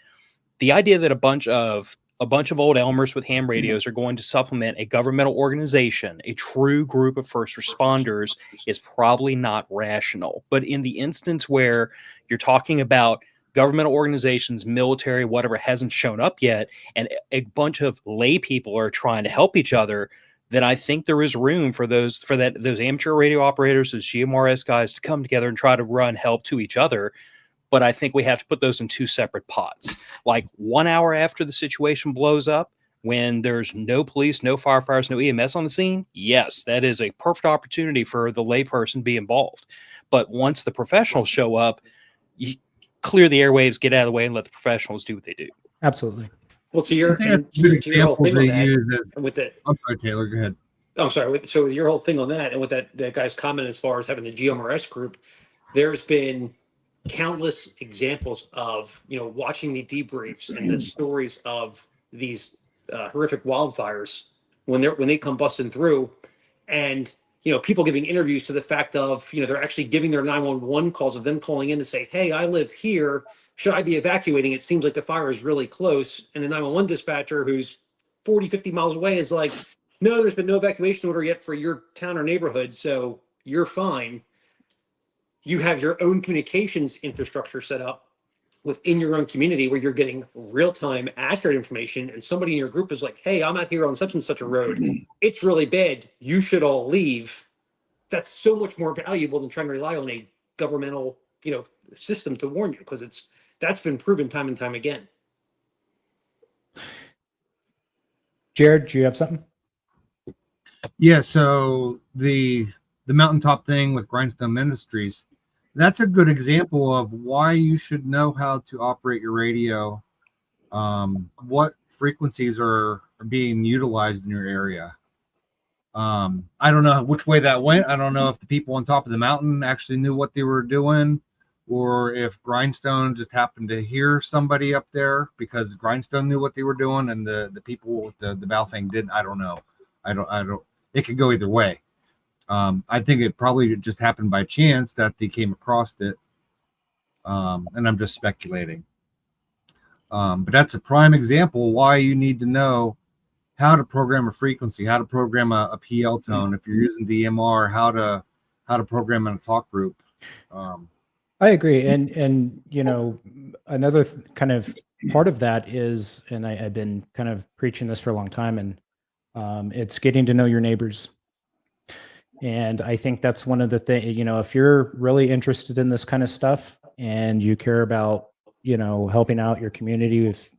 a bunch of old Elmers with ham radios are going to supplement a governmental organization, a true group of first responders, is probably not rational. But in the instance where you're talking about governmental organizations, military, whatever hasn't shown up yet, and a bunch of lay people are trying to help each other, then I think there is room for those amateur radio operators, those GMRS guys, to come together and try to run help to each other. But I think we have to put those in two separate pots. Like 1 hour after the situation blows up, when there's no police, no firefighters, no EMS on the scene, yes, that is a perfect opportunity for the layperson to be involved. But once the professionals show up, you clear the airwaves, get out of the way, and let the professionals do what they do. Absolutely. Well, to your whole thing on that, and with that, I'm sorry, Taylor, go ahead. I'm sorry. So with your whole thing on that, and with that guy's comment as far as having the GMRS group, there's been countless examples of watching the debriefs and the stories of these horrific wildfires when they come busting through, and people giving interviews to the fact of they're actually giving their 911 calls of them calling in to say, hey, I live here, should I be evacuating? It seems like the fire is really close. And the 911 dispatcher, who's 40-50 miles away, is like, no, there's been no evacuation order yet for your town or neighborhood, so you're fine. You have your own communications infrastructure set up within your own community where you're getting real-time accurate information, and somebody in your group is like, hey, I'm out here on such and such a road, it's really bad, you should all leave. That's so much more valuable than trying to rely on a governmental system to warn you, because that's been proven time and time again. Jared, do you have something? Yeah, so the mountaintop thing with Grindstone Ministries, that's a good example of why you should know how to operate your radio, what frequencies are being utilized in your area. I don't know which way that went. I don't know if the people on top of the mountain actually knew what they were doing, or if Grindstone just happened to hear somebody up there because Grindstone knew what they were doing and the people with the Baofeng didn't. I don't know. I don't. It could go either way. I think it probably just happened by chance that they came across it, and I'm just speculating. But that's a prime example why you need to know how to program a frequency, how to program a PL tone. If you're using DMR, how to program in a talk group. I agree, and another kind of part of that is, and I've been kind of preaching this for a long time, and it's getting to know your neighbors. And I think that's one of the things, if you're really interested in this kind of stuff and you care about, helping out your community if,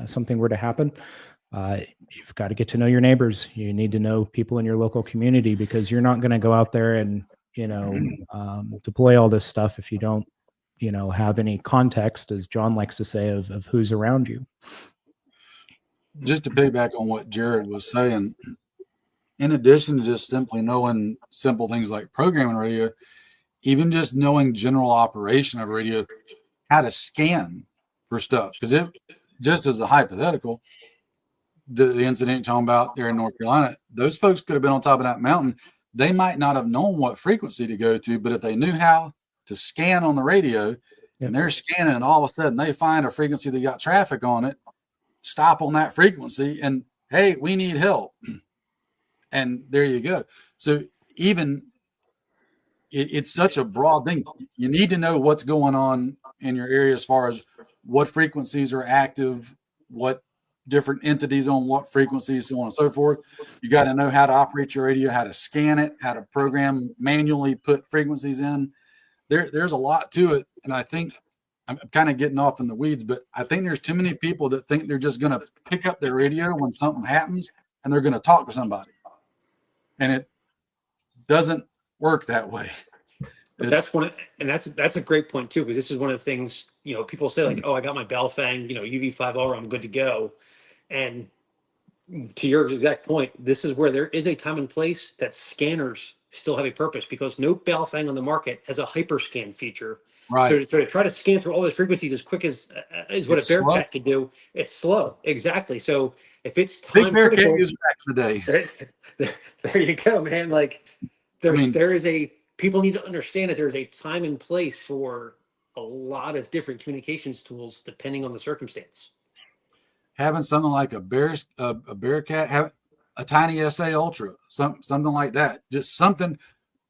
something were to happen, you've got to get to know your neighbors. You need to know people in your local community, because you're not going to go out there and, deploy all this stuff if you don't, have any context, as John likes to say, of who's around you. Just to piggyback on what Jared was saying, in addition to just simply knowing simple things like programming radio, even just knowing general operation of radio, how to scan for stuff. Because it, just as a hypothetical, the incident you're talking about there in North Carolina, those folks could have been on top of that mountain. They might not have known what frequency to go to, but if they knew how to scan on the radio, and they're scanning, and all of a sudden they find a frequency that got traffic on it, stop on that frequency, and hey, we need help. And there you go. So even it's such a broad thing. You need to know what's going on in your area as far as what frequencies are active, what different entities on what frequencies, so on and so forth. You got to know how to operate your radio, how to scan it, how to program, manually put frequencies in. There's a lot to it. And I think I'm kind of getting off in the weeds, but I think there's too many people that think they're just going to pick up their radio when something happens and they're going to talk to somebody. And it doesn't work that way. But that's a great point too, because this is one of the things, people say like, oh, I got my Belfang, UV5R, I'm good to go. And to your exact point, this is where there is a time and place that scanners still have a purpose, because no Belfang on the market has a hyperscan feature. Right. So to try to scan through all those frequencies as quick as what a Bearcat could do, it's slow. Exactly. So if it's time Big Bearcat used back in the day. There you go, man. Like people need to understand that there's a time and place for a lot of different communications tools depending on the circumstance. Having something like a Bearcat, have a tiny SA Ultra, something like that, just something.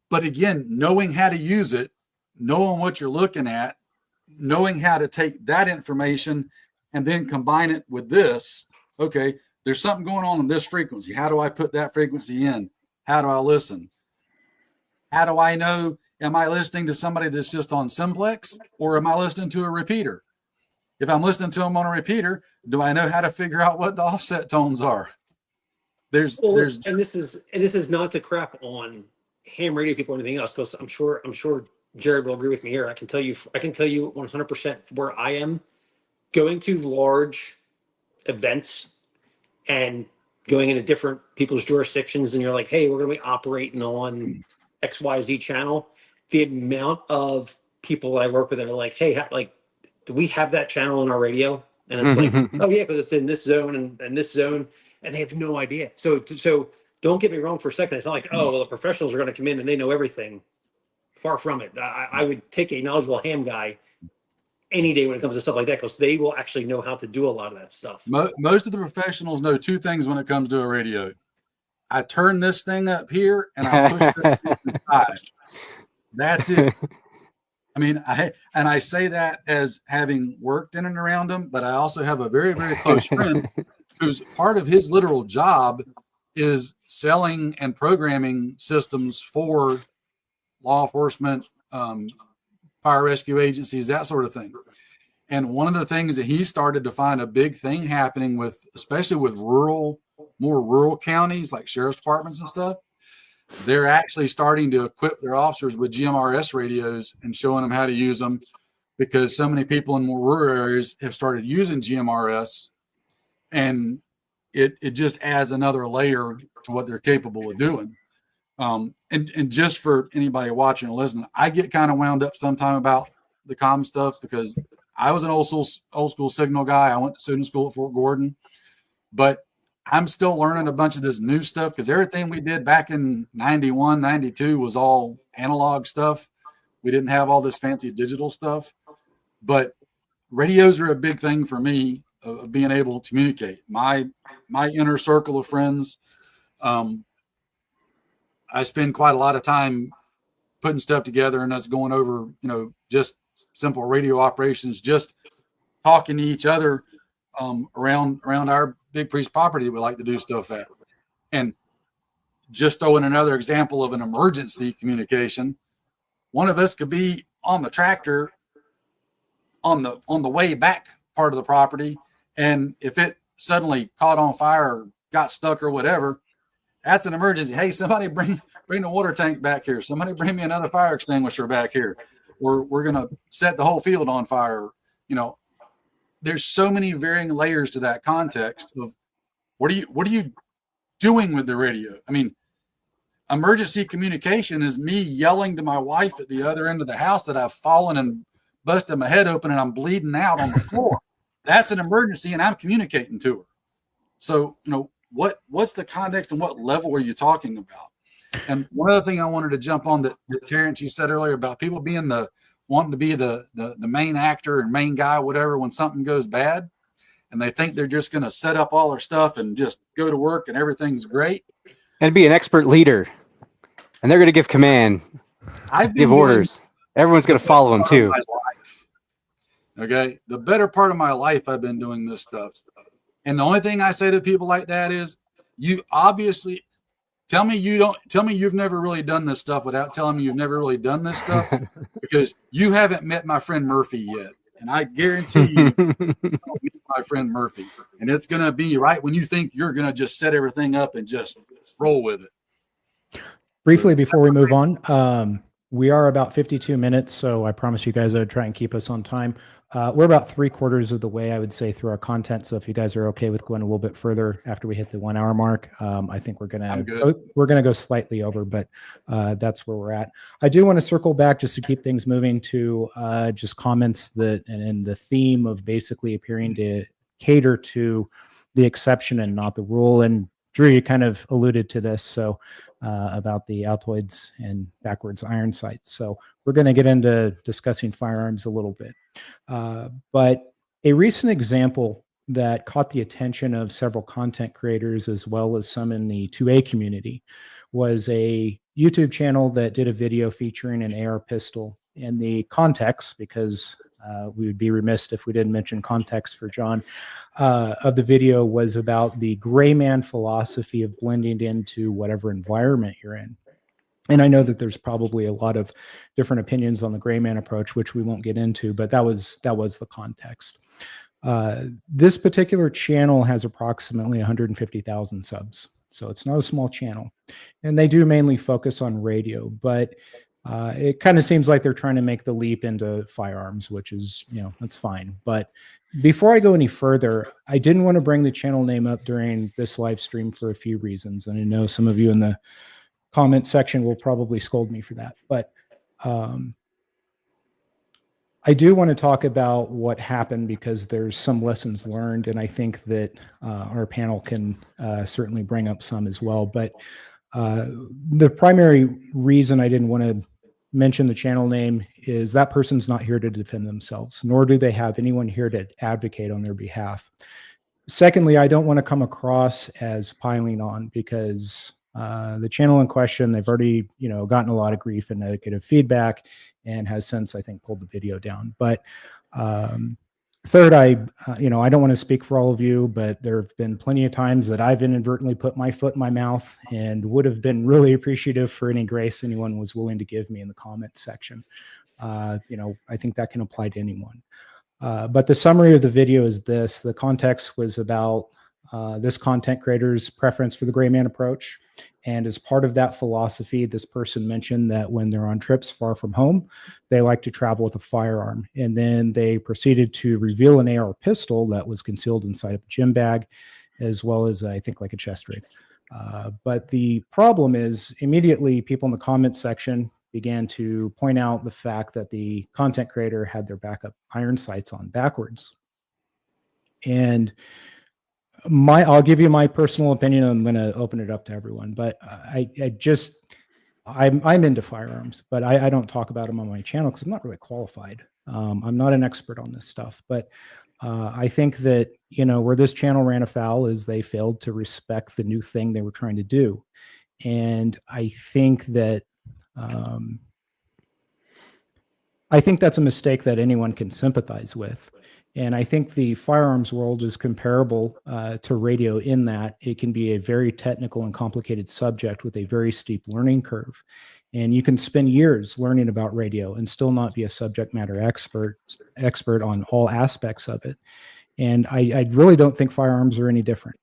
But again, knowing how to use it, knowing what you're looking at, knowing how to take that information and then combine it with this. Okay, there's something going on in this frequency. How do I put that frequency in? How do I listen? How do I know, am I listening to somebody that's just on simplex, or am I listening to a repeater? If I'm listening to them on a repeater, do I know how to figure out what the offset tones are? And this is not to crap on ham radio people or anything else, because I'm sure Jared will agree with me here. I can tell you 100% where I am going to large events and going into different people's jurisdictions, and you're like, hey, we're going to be operating on XYZ channel. The amount of people that I work with that are like, hey, do we have that channel in our radio? And it's like, oh yeah, because it's in this zone and this zone, and they have no idea. So don't get me wrong for a second. It's not like, oh, well, the professionals are going to come in and they know everything. Far from it. I would take a knowledgeable ham guy any day when it comes to stuff like that, because they will actually know how to do a lot of that stuff. Most of the professionals know two things when it comes to a radio. I turn this thing up here and I push this inside. That's it. I mean, I say that as having worked in and around them, but I also have a very, very close friend whose part of his literal job is selling and programming systems for law enforcement, fire rescue agencies, that sort of thing. And one of the things that he started to find a big thing happening with, especially with more rural counties like sheriff's departments and stuff, they're actually starting to equip their officers with GMRS radios and showing them how to use them, because so many people in more rural areas have started using GMRS, and it just adds another layer to what they're capable of doing. And just for anybody watching or listening, I get kind of wound up sometime about the comm stuff, because I was an old school signal guy. I went to student school at Fort Gordon, but I'm still learning a bunch of this new stuff, because everything we did back in 91, 92 was all analog stuff. We didn't have all this fancy digital stuff. But radios are a big thing for me of being able to communicate. My inner circle of friends, I spend quite a lot of time putting stuff together and us going over, just simple radio operations, just talking to each other around our big piece property we like to do stuff at. And just throwing another example of an emergency communication, one of us could be on the tractor on the way back part of the property, and if it suddenly caught on fire or got stuck or whatever, that's an emergency. Hey, somebody bring the water tank back here. Somebody bring me another fire extinguisher back here. We're gonna set the whole field on fire. There's so many varying layers to that context of what are you doing with the radio? I mean, emergency communication is me yelling to my wife at the other end of the house that I've fallen and busted my head open and I'm bleeding out on the floor. That's an emergency, and I'm communicating to her. So, what's the context and what level are you talking about? And one other thing I wanted to jump on that Terrence, you said earlier about people being wanting to be the main actor and main guy, whatever, when something goes bad, and they think they're just going to set up all their stuff and just go to work and everything's great. And be an expert leader. And they're going to give command, give orders. Everyone's going to follow them too. Okay. The better part of my life, I've been doing this stuff. And the only thing I say to people like that is, you obviously tell me you've never really done this stuff without telling me you've never really done this stuff, because you haven't met my friend Murphy yet. And I guarantee you meet my friend Murphy. And it's going to be right when you think you're going to just set everything up and just roll with it. Briefly, before we move on, we are about 52 minutes, so I promise you guys I would try and keep us on time. We're about 3/4 of the way, I would say, through our content. So if you guys are okay with going a little bit further after we hit the 1 hour mark, I think we're gonna go slightly over, but that's where we're at. I do want to circle back just to keep things moving to just comments that and the theme of basically appearing to cater to the exception and not the rule. And Drew, you kind of alluded to this, so about the Altoids and backwards iron sights. So we're going to get into discussing firearms a little bit. But a recent example that caught the attention of several content creators as well as some in the 2A community was a YouTube channel that did a video featuring an AR pistol. And the context, because we would be remiss if we didn't mention context for John, of the video was about the gray man philosophy of blending into whatever environment you're in. And I know that there's probably a lot of different opinions on the gray man approach, which we won't get into, but that was the context. This particular channel has approximately 150,000 subs. So it's not a small channel. And they do mainly focus on radio, but it kind of seems like they're trying to make the leap into firearms, which is, that's fine. But before I go any further, I didn't want to bring the channel name up during this live stream for a few reasons. And I know some of you in the comment section will probably scold me for that. But I do want to talk about what happened because there's some lessons learned. And I think that our panel can certainly bring up some as well. But the primary reason I didn't want to mention the channel name is that person's not here to defend themselves, nor do they have anyone here to advocate on their behalf. Secondly, I don't want to come across as piling on because the channel in question, they've already, gotten a lot of grief and negative feedback and has since, I think, pulled the video down. But third, I don't want to speak for all of you, but there have been plenty of times that I've inadvertently put my foot in my mouth and would have been really appreciative for any grace anyone was willing to give me in the comments section. I think that can apply to anyone. But the summary of the video is this. The context was about this content creator's preference for the gray man approach. And as part of that philosophy, this person mentioned that when they're on trips far from home, they like to travel with a firearm. And then they proceeded to reveal an AR pistol that was concealed inside of a gym bag, as well as, I think, like a chest rig. But the problem is immediately people in the comment section began to point out the fact that the content creator had their backup iron sights on backwards. And I'll give you my personal opinion. I'm going to open it up to everyone, but I'm into firearms, but I don't talk about them on my channel because I'm not really qualified. I'm not an expert on this stuff, but I think that, where this channel ran afoul is they failed to respect the new thing they were trying to do. And I think that that's a mistake that anyone can sympathize with. And I think the firearms world is comparable to radio in that it can be a very technical and complicated subject with a very steep learning curve. And you can spend years learning about radio and still not be a subject matter expert on all aspects of it. And I really don't think firearms are any different.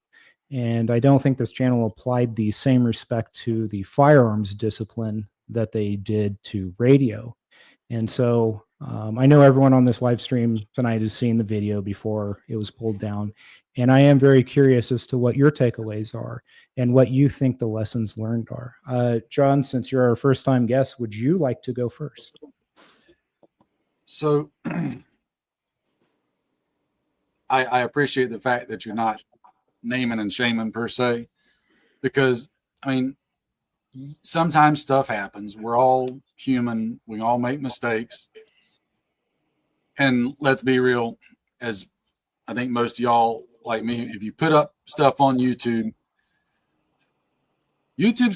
And I don't think this channel applied the same respect to the firearms discipline that they did to radio. And so I know everyone on this live stream tonight has seen the video before it was pulled down. And I am very curious as to what your takeaways are and what you think the lessons learned are. John, since you're our first time guest, would you like to go first? So I appreciate the fact that you're not naming and shaming per se, because I mean, sometimes stuff happens. We're all human. We all make mistakes. And let's be real, as I think most of y'all like me, if you put up stuff on YouTube's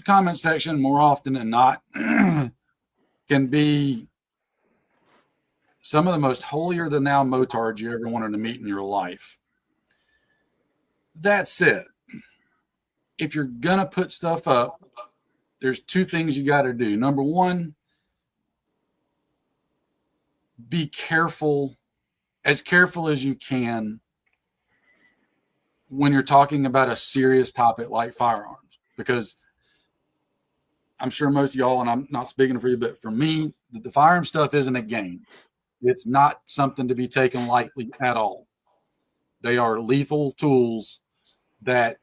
comment section more often than not can be some of the most holier than thou motards you ever wanted to meet in your life. That said, if you're going to put stuff up, there's two things you got to do. Number one, be careful as you can when you're talking about a serious topic like firearms, because I'm sure most of y'all, and I'm not speaking for you, but for me, the firearm stuff isn't a game. It's not something to be taken lightly at all. They are lethal tools that,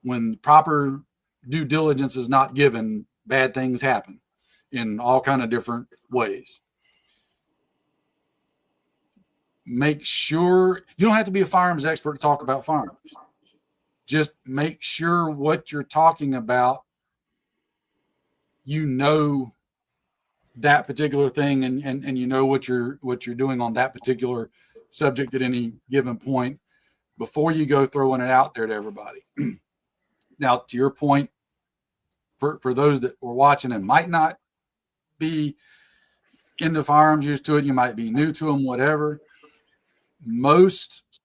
when proper due diligence is not given, bad things happen in all kind of different ways. Make sure you don't have to be a firearms expert to talk about firearms. Just make sure what you're talking about, that particular thing, and you know what you're doing on that particular subject at any given point before you go throwing it out there to everybody. Now, to your point, for those that were watching and might not be into firearms, used to it, you might be new to them, whatever. Most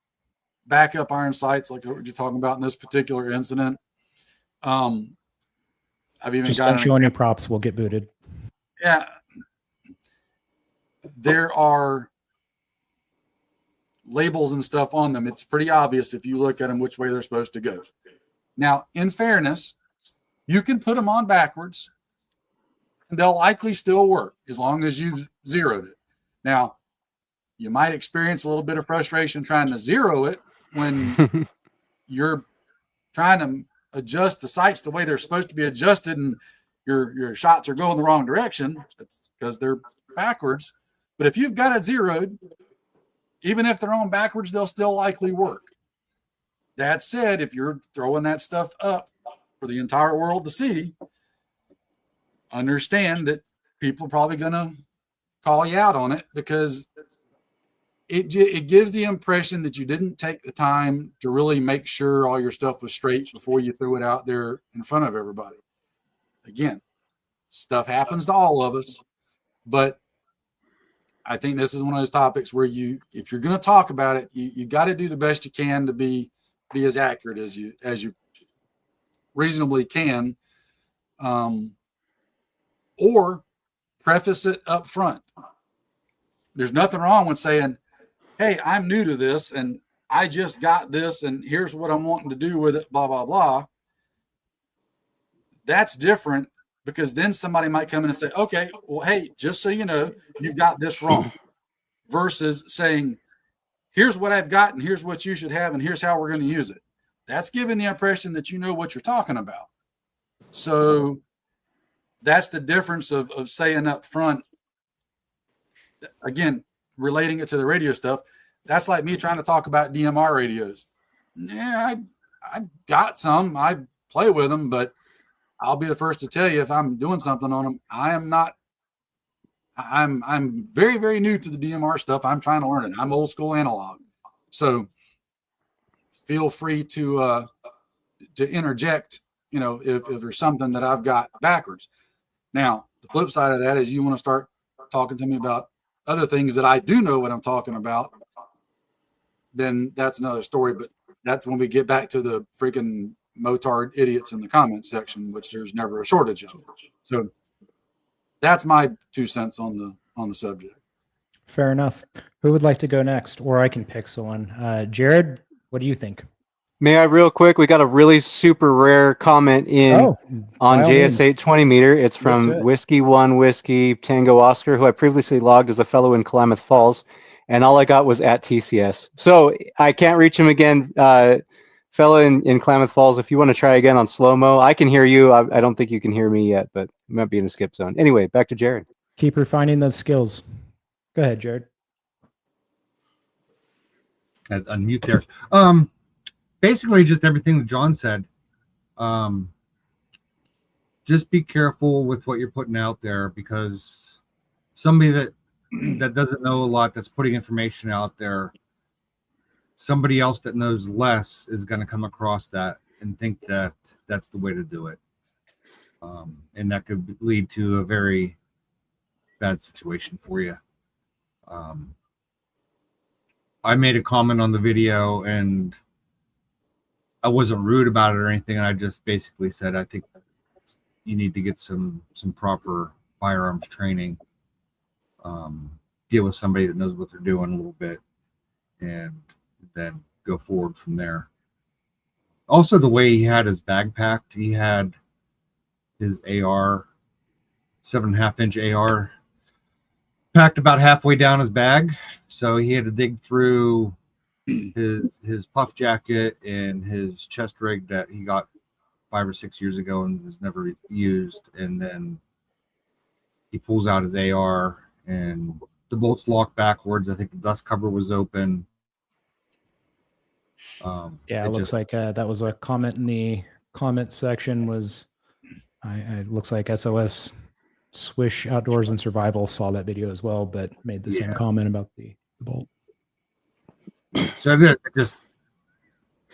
backup iron sights, like what you're talking about in this particular incident, I've even just got don't show any props, we'll get booted. Yeah, there are labels and stuff on them. It's pretty obvious if you look at them which way they're supposed to go. Now, in fairness, you can put them on backwards and they'll likely still work as long as you zeroed it. Now, you might experience a little bit of frustration trying to zero it when you're trying to adjust the sights the way they're supposed to be adjusted and your shots are going the wrong direction. It's because they're backwards. But if you've got it zeroed, even if they're on backwards, they'll still likely work. That said, if you're throwing that stuff up for the entire world to see, understand that people are probably going to call you out on it, because it gives the impression that you didn't take the time to really make sure all your stuff was straight before you threw it out there in front of everybody. Again, stuff happens to all of us, but I think this is one of those topics where if you're going to talk about it, you got to do the best you can to be as accurate as you reasonably can, or preface it up front. There's nothing wrong with saying, hey, I'm new to this and I just got this and here's what I'm wanting to do with it, blah, blah, blah. That's different, because then somebody might come in and say, okay, well, hey, just so you know, you've got this wrong, versus saying, here's what I've got and here's what you should have and here's how we're going to use it. That's giving the impression that you know what you're talking about. So that's the difference of saying up front. Again, relating it to the radio stuff, that's like me trying to talk about DMR radios. Yeah, I've got some. I play with them, but I'll be the first to tell you if I'm doing something on them, I am not I'm very, very new to the DMR stuff. I'm trying to learn it. I'm old school analog. So feel free to interject, if there's something that I've got backwards. Now, the flip side of that is you want to start talking to me about other things that I do know what I'm talking about, then that's another story. But that's when we get back to the freaking motard idiots in the comments section, which there's never a shortage of. So that's my 2 cents on the subject. Fair enough. Who would like to go next? Or I can pick someone. Jared, what do you think? May I real quick? We got a really super rare comment in on JS8 20 meter. It's from Whiskey 1 Whiskey Tango Oscar, who I previously logged as a fellow in Klamath Falls, and all I got was at TCS. So I can't reach him again. Fellow in Klamath Falls, if you want to try again on slow-mo, I can hear you. I don't think you can hear me yet, but you might be in a skip zone. Anyway, back to Jared. Keep refining those skills. Go ahead, Jared. I'd unmute there. Basically, just everything that John said. Just be careful with what you're putting out there, because somebody that doesn't know a lot, that's putting information out there, somebody else that knows less is going to come across that and think that that's the way to do it. And that could lead to a very bad situation for you. I made a comment on the video, and I wasn't rude about it or anything. I just basically said, I think you need to get some proper firearms training, get with somebody that knows what they're doing a little bit, and then go forward from there. Also, the way he had his bag packed, he had his AR, 7.5-inch AR, packed about halfway down his bag. So he had to dig through his puff jacket and his chest rig that he got 5 or 6 years ago and has never used. And then he pulls out his AR and the bolts lock backwards. I think the dust cover was open. Yeah, it looks like that was a comment in the comment section. Was it looks like SOS Swish Outdoors and Survival saw that video as well, but made the same comment about the bolt. So just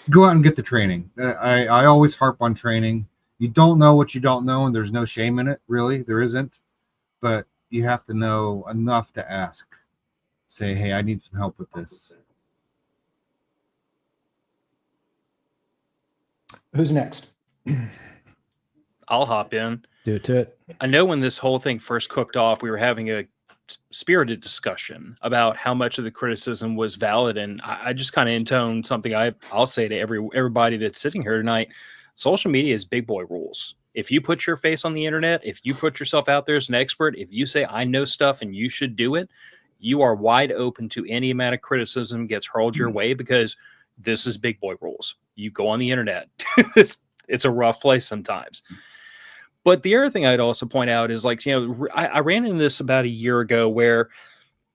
go out and get the training. I always harp on training. You don't know what you don't know, and there's no shame in it, really. There isn't. But you have to know enough to ask. Say, hey, I need some help with this. Who's next? I'll hop in. Do it to it. I know when this whole thing first cooked off, we were having a spirited discussion about how much of the criticism was valid, and I just kind of intoned something I'll say to everybody that's sitting here tonight. Social media is big boy rules. If you put your face on the internet, if you put yourself out there as an expert, if you say I know stuff and you should do it, you are wide open to any amount of criticism gets hurled your way, because this is big boy rules. You go on the internet. It's a rough place sometimes. But the other thing I'd also point out is, like, I ran into this about a year ago where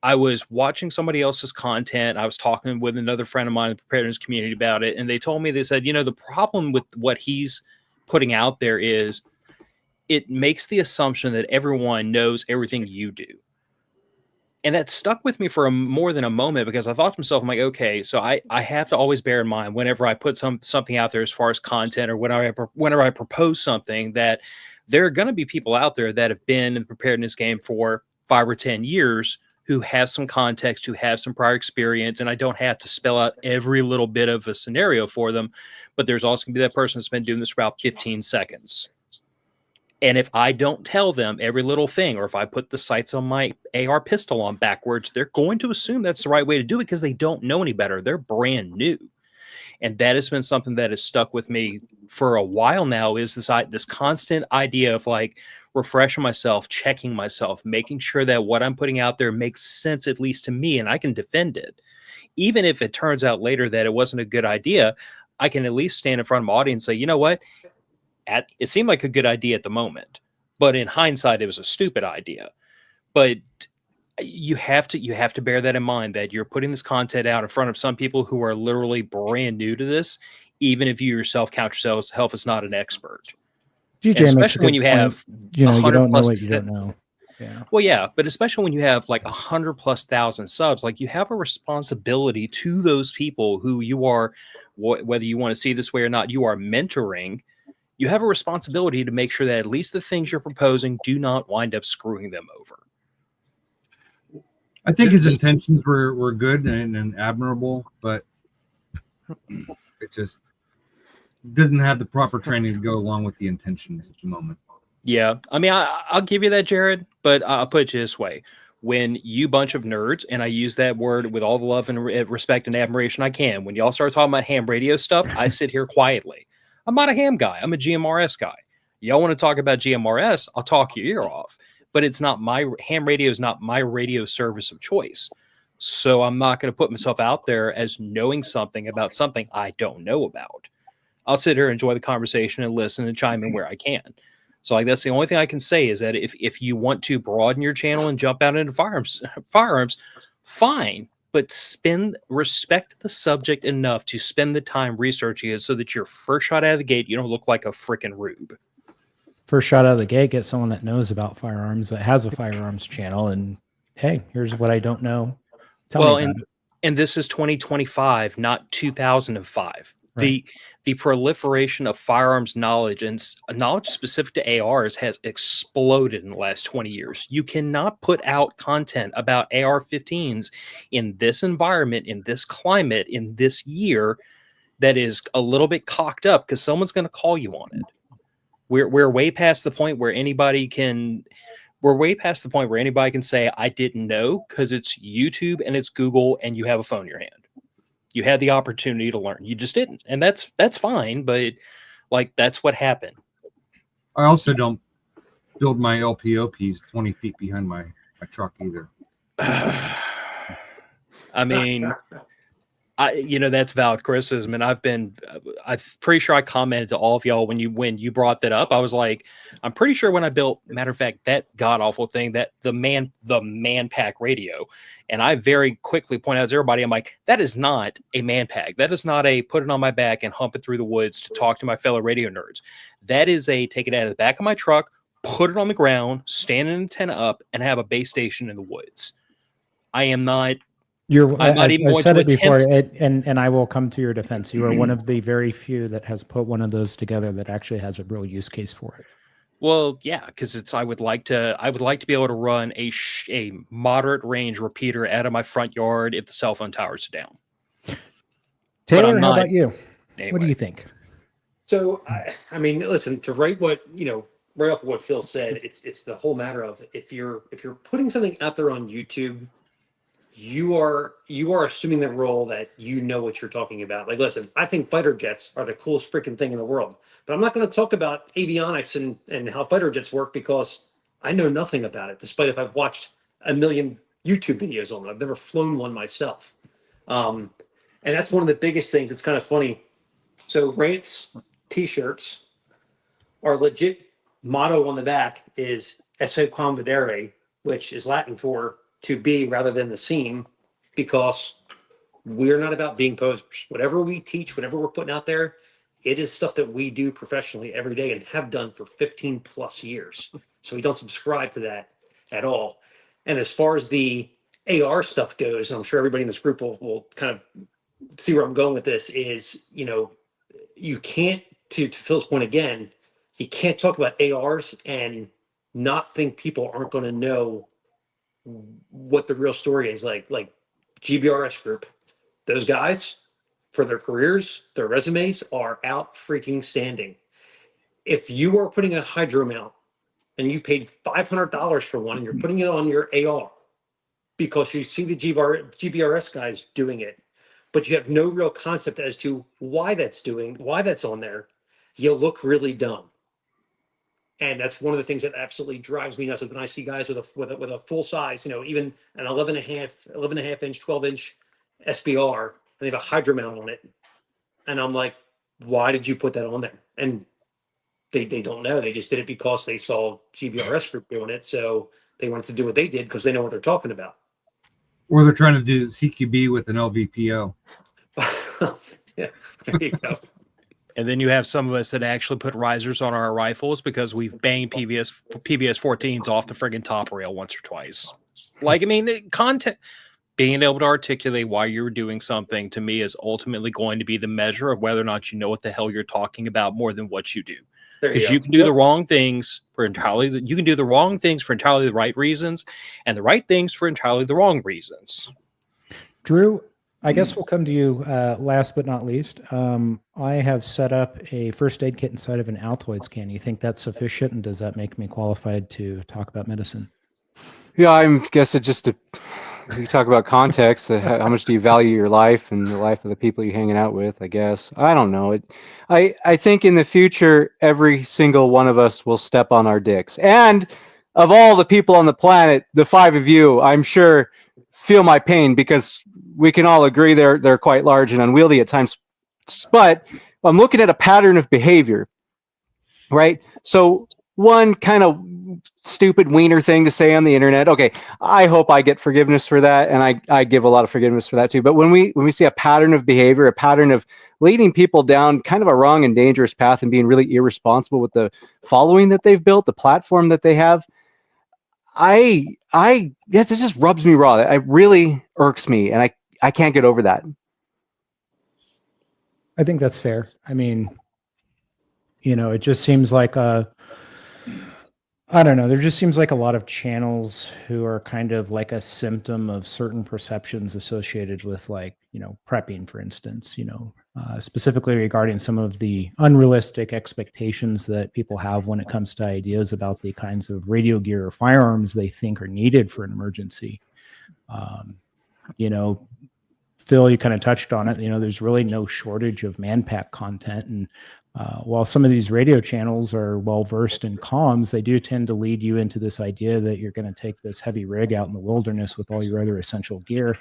I was watching somebody else's content. I was talking with another friend of mine in the preparedness community about it. And they told me, they said, the problem with what he's putting out there is it makes the assumption that everyone knows everything you do. And that stuck with me for more than a moment, because I thought to myself, I'm like, okay, so I have to always bear in mind whenever I put something out there as far as content, or whenever I propose something, that there are going to be people out there that have been in the preparedness game for 5 or 10 years who have some context, who have some prior experience, and I don't have to spell out every little bit of a scenario for them. But there's also going to be that person that's been doing this for about 15 seconds. And if I don't tell them every little thing, or if I put the sights on my AR pistol on backwards, they're going to assume that's the right way to do it, because they don't know any better. They're brand new. And that has been something that has stuck with me for a while now, is this constant idea of, like, refreshing myself, checking myself, making sure that what I'm putting out there makes sense, at least to me, and I can defend it. Even if it turns out later that it wasn't a good idea, I can at least stand in front of my audience and say, you know what? It seemed like a good idea at the moment, but in hindsight, it was a stupid idea. But you have to bear that in mind, that you're putting this content out in front of some people who are literally brand new to this, even if you yourself count yourself as not an expert. DJ, especially when you have you don't know what you don't know. Yeah. Well, yeah, but especially when you have like 100,000+ subs, like you have a responsibility to those people who you are, whether you want to see this way or not, you are mentoring. You have a responsibility to make sure that at least the things you're proposing do not wind up screwing them over. I think his intentions were good and admirable, but it just doesn't have the proper training to go along with the intentions at the moment. Yeah, I mean, I'll give you that, Jared, but I'll put it this way. When you bunch of nerds, and I use that word with all the love and respect and admiration I can, when y'all start talking about ham radio stuff, I sit here quietly. I'm not a ham guy. I'm a GMRS guy. Y'all want to talk about GMRS, I'll talk your ear off. But it's not ham radio is not my radio service of choice. So I'm not going to put myself out there as knowing something about something I don't know about. I'll sit here, enjoy the conversation, and listen and chime in where I can. So like that's the only thing I can say is that if you want to broaden your channel and jump out into firearms, fine, but respect the subject enough to spend the time researching it so that your first shot out of the gate, you don't look like a freaking rube. First shot out of the gate, get someone that knows about firearms, that has a firearms channel, and hey, here's what I don't know. Tell me about it. And this is 2025, not 2005. Right. The proliferation of firearms knowledge and knowledge specific to ARs has exploded in the last 20 years. You cannot put out content about AR-15s in this environment, in this climate, in this year that is a little bit cocked up because someone's going to call you on it. We're way past the point where anybody can. We're way past the point where anybody can say I didn't know because it's YouTube and it's Google and you have a phone in your hand. You had the opportunity to learn. You just didn't. And that's fine, but like that's what happened. I also don't build my LPOPs 20 feet behind my truck either. I mean, that's valid criticism. And I'm pretty sure I commented to all of y'all when you brought that up. I was like, I'm pretty sure when I built, matter of fact, that god awful thing, that the man pack radio. And I very quickly point out to everybody, I'm like, that is not a man pack. That is not a put it on my back and hump it through the woods to talk to my fellow radio nerds. That is a take it out of the back of my truck, put it on the ground, stand an antenna up, and have a base station in the woods. I am not. I've said it before, and I will come to your defense. You are one of the very few that has put one of those together that actually has a real use case for it. Well, yeah, because I would like to be able to run a moderate range repeater out of my front yard if the cell phone towers are down. Taylor, how about you? Anyway. What do you think? So, I mean, listen, to write right off of what Phil said, it's the whole matter of if you're putting something out there on YouTube, you are assuming the role that you know what you're talking about. Like, listen, I think fighter jets are the coolest freaking thing in the world, but I'm not going to talk about avionics and how fighter jets work because I know nothing about it, despite if I've watched a million YouTube videos on it. I've never flown one myself. And that's one of the biggest things. It's kind of funny. So Rant's t-shirts are legit motto on the back is Esse quam videre, which is Latin for to be rather than the seem, because we're not about being posers. Whatever we teach, whatever we're putting out there, it is stuff that we do professionally every day and have done for 15 plus years. So we don't subscribe to that at all. And as far as the AR stuff goes, and I'm sure everybody in this group will kind of see where I'm going with this is, you can't, to Phil's point again, you can't talk about ARs and not think people aren't going to know what the real story is. Like GBRS group, those guys for their careers, their resumes are out freaking standing. If you are putting a hydro mount and you paid $500 for one and you're putting it on your AR because you see the GBRS guys doing it, but you have no real concept as to why that's on there, you look really dumb. And that's one of the things that absolutely drives me nuts when I see guys with a full size, even an 11 and a half inch, 12 inch SBR, and they have a hydro mount on it. And I'm like, why did you put that on there? And they don't know. They just did it because they saw GBRS group doing it. So they wanted to do what they did because they know what they're talking about. Or they're trying to do CQB with an LVPO. Yeah, there you go. And then you have some of us that actually put risers on our rifles because we've banged PBS 14s off the friggin' top rail once or twice. Like, I mean, the content, being able to articulate why you're doing something to me is ultimately going to be the measure of whether or not you know what the hell you're talking about more than what you do. Because you can do the wrong things for entirely the right reasons, and the right things for entirely the wrong reasons. Drew, I guess we'll come to you last but not least. I have set up a first aid kit inside of an Altoids can. You think that's sufficient, and does that make me qualified to talk about medicine? Yeah, I guess it just you talk about context. How much do you value your life and the life of the people you're hanging out with? I guess I don't know. I think in the future, every single one of us will step on our dicks. And of all the people on the planet, the 5 of you, I'm sure, feel my pain because we can all agree they're quite large and unwieldy at times. But I'm looking at a pattern of behavior, right? So one kind of stupid wiener thing to say on the internet. Okay, I hope I get forgiveness for that, and I give a lot of forgiveness for that too. But when we see a pattern of behavior, a pattern of leading people down kind of a wrong and dangerous path and being really irresponsible with the following that they've built, the platform that they have, this just rubs me raw. It really irks me, and I can't get over that. I think that's fair. I mean, it just seems like I don't know. There just seems like a lot of channels who are kind of like a symptom of certain perceptions associated with, like, prepping, for instance, specifically regarding some of the unrealistic expectations that people have when it comes to ideas about the kinds of radio gear or firearms they think are needed for an emergency. Phil, you kind of touched on it. There's really no shortage of manpack content. And while some of these radio channels are well-versed in comms, they do tend to lead you into this idea that you're going to take this heavy rig out in the wilderness with all your other essential gear.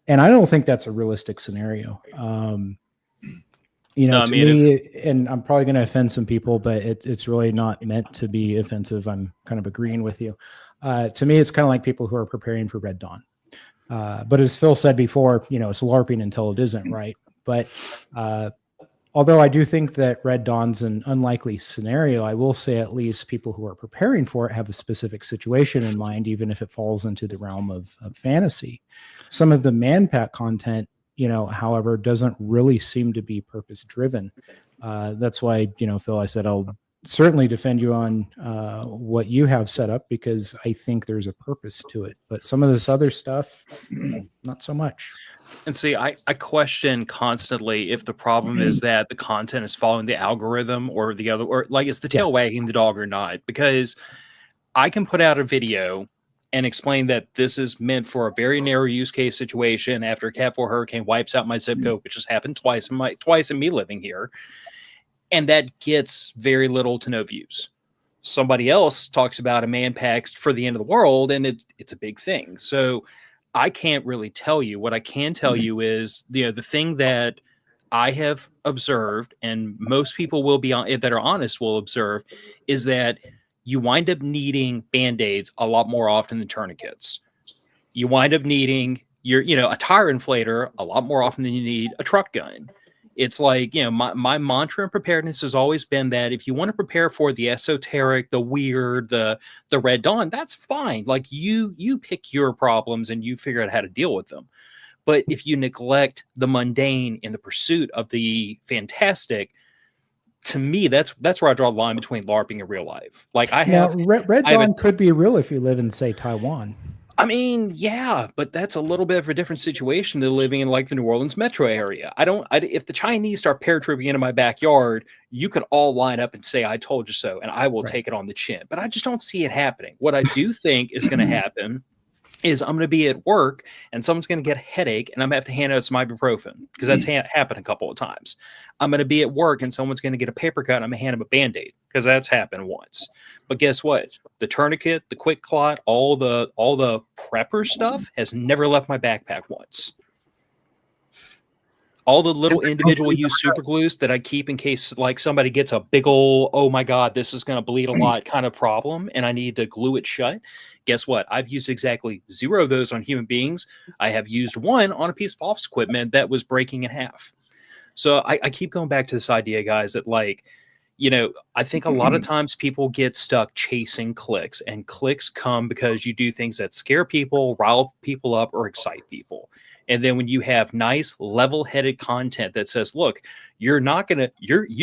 And I don't think that's a realistic scenario. To me, and I'm probably going to offend some people, but it's really not meant to be offensive. I'm kind of agreeing with you. To me, it's kind of like people who are preparing for Red Dawn. But as Phil said before, it's LARPing until it isn't, right? But although I do think that Red Dawn's an unlikely scenario, I will say at least people who are preparing for it have a specific situation in mind, even if it falls into the realm of fantasy. Some of the manpack content, however, doesn't really seem to be purpose driven. That's why, Phil, I said I'll certainly defend you on what you have set up, because I think there's a purpose to it. But some of this other stuff, not so much. And see, I question constantly if the problem is that the content is following the algorithm or the other, or like, it's the tail wagging the dog or not. Because I can put out a video and explain that this is meant for a very narrow use case situation after a Cat 4 hurricane wipes out my zip code, which has happened twice in me living here. And that gets very little to no views. Somebody else talks about a manpack for the end of the world, and it's a big thing. So I can't really tell you. What I can tell you is the thing that I have observed, and most people will be that are honest will observe, is that you wind up needing Band-Aids a lot more often than tourniquets. You wind up needing a tire inflator a lot more often than you need a truck gun. It's like, my mantra in preparedness has always been that if you want to prepare for the esoteric, the weird, the Red Dawn, that's fine. Like, you pick your problems and you figure out how to deal with them. But if you neglect the mundane in the pursuit of the fantastic, to me, that's where I draw the line between LARPing and real life. Like, Red Dawn could be real if you live in, say, Taiwan. I mean, yeah, but that's a little bit of a different situation than living in, like, the New Orleans metro area. If the Chinese start paratrooping into my backyard, you could all line up and say, "I told you so," and I will take it on the chin. But I just don't see it happening. What I do think is going to happen is I'm going to be at work and someone's going to get a headache and I'm going to have to hand out some ibuprofen, because that's happened a couple of times. I'm going to be at work and someone's going to get a paper cut and I'm going to hand them a Band-Aid, because that's happened once. But guess what? The tourniquet, the quick clot, all the prepper stuff has never left my backpack once. All the little individual use super glues that I keep in case, like, somebody gets a big old, oh my God, this is going to bleed a lot kind of problem and I need to glue it shut. Guess what? I've used exactly 0 of those on human beings. I have used 1 on a piece of office equipment that was breaking in half. So I keep going back to this idea, guys, that like, I think a lot of times people get stuck chasing clicks, and clicks come because you do things that scare people, rile people up, or excite people. And then when you have nice level-headed content that says, look, you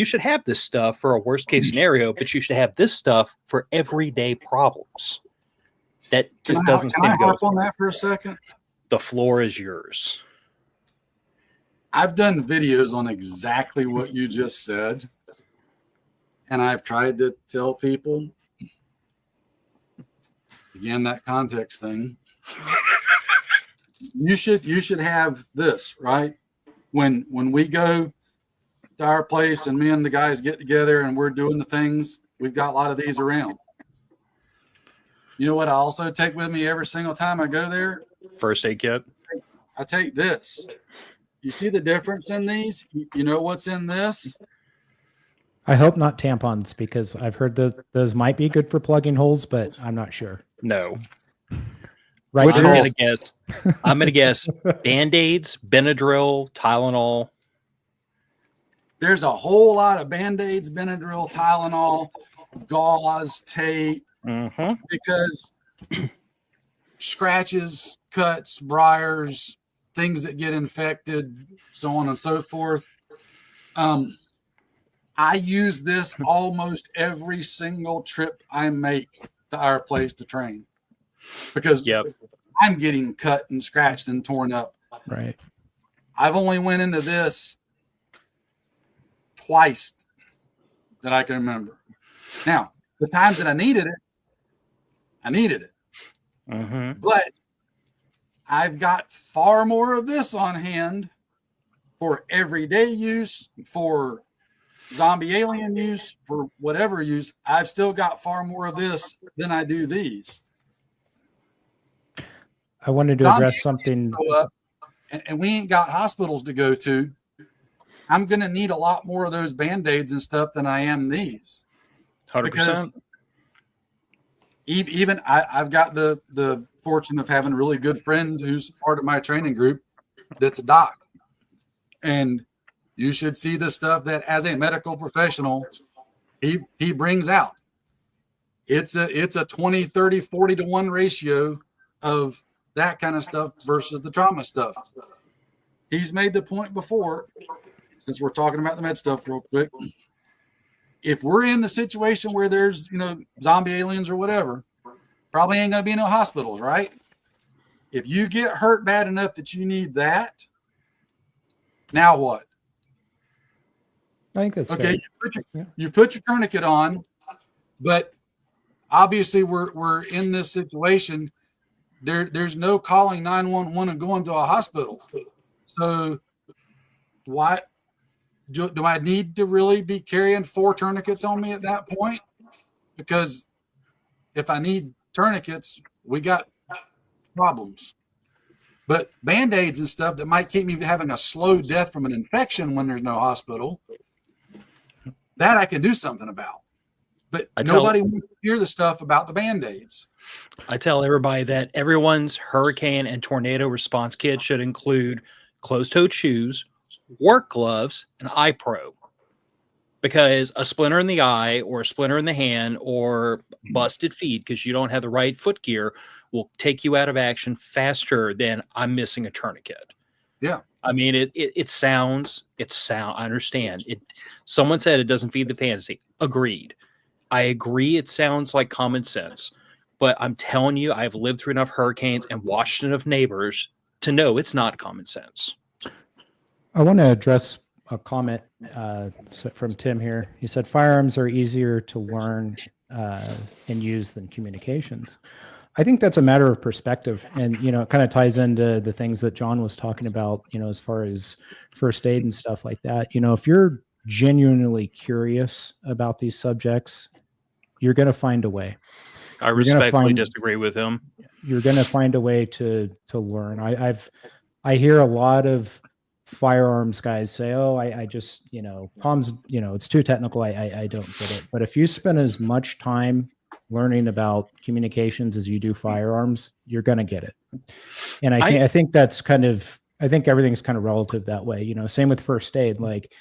should have this stuff for a worst case scenario, but you should have this stuff for everyday problems. That just doesn't seem to go. Can I harp on that for a second? The floor is yours. I've done videos on exactly what you just said. And I've tried to tell people, again, that context thing. You should have this, right? When we go to our place and me and the guys get together and we're doing the things, we've got a lot of these around. You know what I also take with me every single time I go there? First aid kit. I take this. You see the difference in these? You know what's in this? I hope not tampons, because I've heard that those might be good for plugging holes, but I'm not sure. No. Right. I'm gonna guess Band-Aids, Benadryl, Tylenol. There's a whole lot of Band-Aids, Benadryl, Tylenol, gauze, tape, because scratches, cuts, briars, things that get infected, so on and so forth. I use this almost every single trip I make to our place to train, because I'm getting cut and scratched and torn up. Right. I've only went into this twice that I can remember. Now, the times that I needed it. But I've got far more of this on hand for everyday use, for zombie alien use, for whatever use. I've still got far more of this than I do these. I wanted to address something. And we ain't got hospitals to go to. I'm going to need a lot more of those Band-Aids and stuff than I am these. 100%. Because even I've got the fortune of having a really good friend who's part of my training group that's a doc. And you should see the stuff that, as a medical professional, he brings out. It's a 20, 30, 40 to 1 ratio of that kind of stuff versus the trauma stuff. He's made the point before, since we're talking about the med stuff real quick. If we're in the situation where there's, zombie aliens or whatever, probably ain't going to be no hospitals, right? If you get hurt bad enough that you need that, now what? I think that's okay. You put your tourniquet on, but obviously we're in this situation. There's no calling 911 and going to a hospital. So why do I need to really be carrying 4 tourniquets on me at that point? Because if I need tourniquets, we got problems. But Band-Aids and stuff that might keep me having a slow death from an infection when there's no hospital, that I can do something about. But nobody wants to hear the stuff about the Band-Aids. I tell everybody that everyone's hurricane and tornado response kit should include closed-toed shoes, work gloves, and eye probe. Because a splinter in the eye or a splinter in the hand or busted feet because you don't have the right foot gear will take you out of action faster than I'm missing a tourniquet. Yeah. I mean, it sounds, I understand. Someone said it doesn't feed the fantasy. Agreed. I agree. It sounds like common sense, but I'm telling you, I've lived through enough hurricanes and watched enough neighbors to know it's not common sense. I want to address a comment from Tim here. He said firearms are easier to learn and use than communications. I think that's a matter of perspective, and it kind of ties into the things that John was talking about, as far as first aid and stuff like that. If you're genuinely curious about these subjects, you're going to find a way. I respectfully disagree with him. You're going to find a way to learn. I hear a lot of firearms guys say, "Oh, I just, Tom's, it's too technical. I don't get it." But if you spend as much time learning about communications as you do firearms, you're going to get it. And I think that's kind of I think everything's kind of relative that way. You know, same with first aid. Like,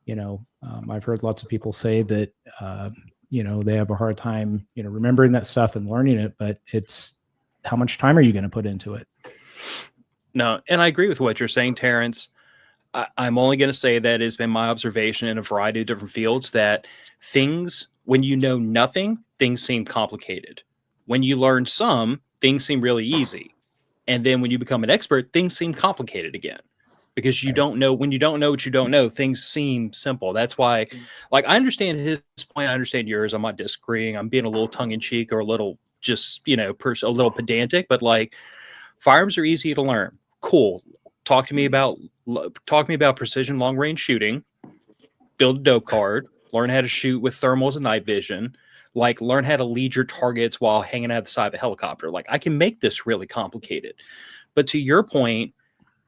you know, I've heard lots of people say that, you know, they have a hard time, you know, remembering that stuff and learning it, but it's how much time are you going to put into it? No, and I agree with what you're saying, Terrence. I'm only going to say that it's been my observation in a variety of different fields that things, when you know nothing, things seem complicated. When you learn some, things seem really easy. And then when you become an expert, things seem complicated again because you don't know. When you don't know what you don't know, things seem simple. That's why, like, I understand his point. I understand yours. I'm not disagreeing. I'm being a little tongue in cheek or a little just, you know, a little pedantic, but like, firearms are easy to learn. Cool. Talk to me about precision long range shooting, build a dope card, learn how to shoot with thermals and night vision, like learn how to lead your targets while hanging out the side of a helicopter. Like, I can make this really complicated. But to your point,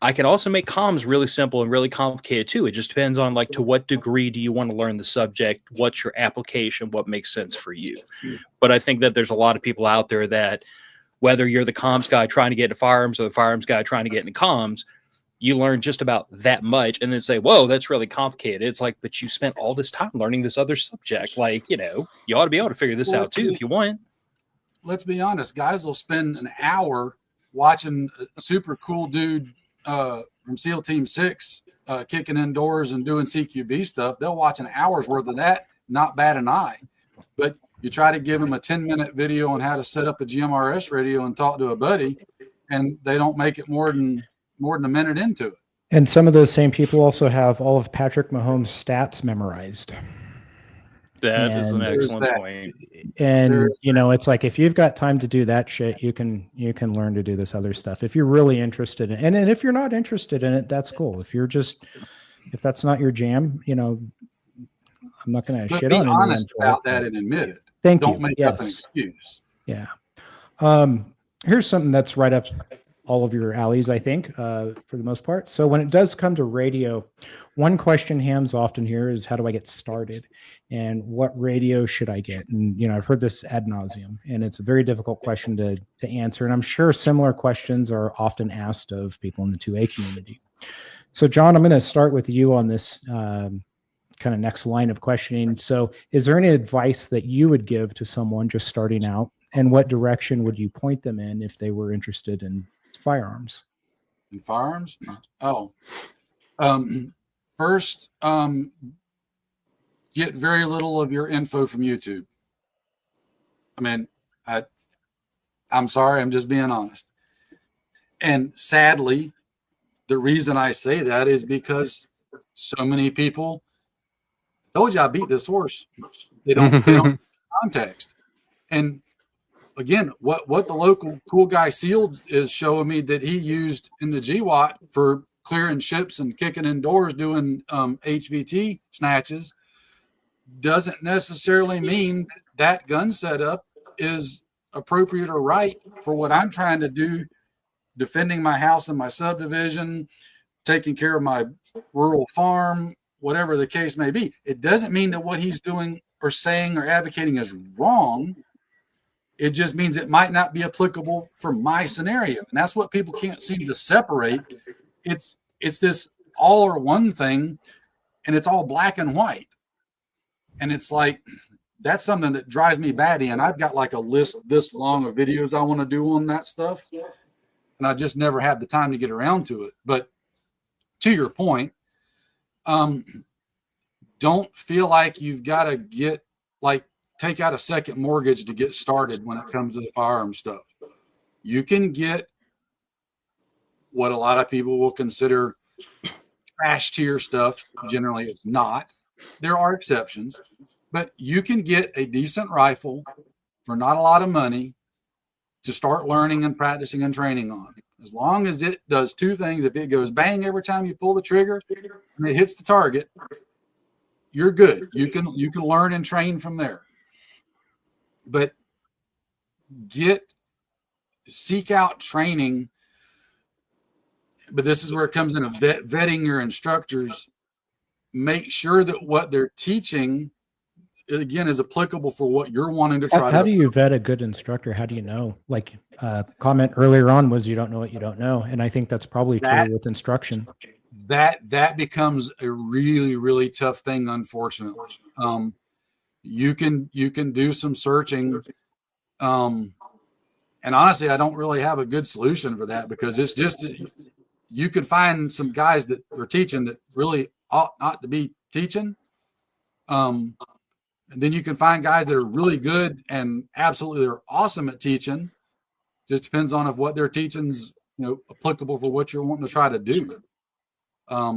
I can also make comms really simple and really complicated too. It just depends on, like, to what degree do you want to learn the subject? What's your application? What makes sense for you? But I think that there's a lot of people out there that, whether you're the comms guy trying to get into firearms or the firearms guy trying to get into comms, you learn just about that much and then say, whoa, that's really complicated. It's like, but you spent all this time learning this other subject. Like, you know, you ought to be able to figure this out too if you want. Let's be honest. Guys will spend an hour watching a super cool dude from SEAL Team 6 kicking indoors and doing CQB stuff. They'll watch an hour's worth of that, not bat an eye. But you try to give them a 10-minute video on how to set up a GMRS radio and talk to a buddy, and they don't make it more than a minute into it. And some of those same people also have all of Patrick Mahomes' stats memorized. That is an excellent point. And you know, it's like, if you've got time to do that shit, you can learn to do this other stuff if you're really interested in it. And if you're not interested in it, that's cool. If that's not your jam, you know, I'm not going to shit on you. Be honest about that and admit it. Thank you. Don't make up an excuse. Yeah. Here's something that's right up all of your alleys, I think, for the most part. So when it does come to radio, one question hams often hear is, how do I get started? And what radio should I get? And, you know, I've heard this ad nauseum, and it's a very difficult question to answer. And I'm sure similar questions are often asked of people in the 2A community. So, John, I'm going to start with you on this kind of next line of questioning. So is there any advice that you would give to someone just starting out, and what direction would you point them in if they were interested in firearms? In firearms? First, get very little of your info from YouTube. I mean, I'm sorry, I'm just being honest. And sadly, the reason I say that is because so many people, told you I beat this horse. They don't context. And again, what the local cool guy SEAL is showing me that he used in the GWAT for clearing ships and kicking indoors, doing HVT snatches, doesn't necessarily mean that gun setup is appropriate or right for what I'm trying to do, defending my house and my subdivision, taking care of my rural farm, whatever the case may be. It doesn't mean that what he's doing or saying or advocating is wrong. It just means it might not be applicable for my scenario. And that's what people can't seem to separate. It's this all or one thing, and it's all black and white. And it's like, that's something that drives me batty. And I've got like a list this long of videos I want to do on that stuff. And I just never had the time to get around to it. But to your point, don't feel like you've got to take out a second mortgage to get started when it comes to the firearm stuff. You can get what a lot of people will consider trash tier stuff. Generally, it's not. There are exceptions, but you can get a decent rifle for not a lot of money to start learning and practicing and training on. As long as it does two things, if it goes bang every time you pull the trigger and it hits the target, you're good. You can learn and train from there. But seek out training. But this is where it comes into vetting your instructors. Make sure that what they're teaching again, is applicable for what you're wanting to try How to do you vet a good instructor? How do you know? Like comment earlier on was you don't know what you don't know. And I think that's probably That- true with instruction. that becomes a really, really tough thing, unfortunately. You can do some searching. And honestly, I don't really have a good solution for that, because it's just, you can find some guys that are teaching that really ought not to be teaching. And then you can find guys that are really good and absolutely they're awesome at teaching. Just depends on if what they're teaching is, applicable for what you're wanting to try to do. I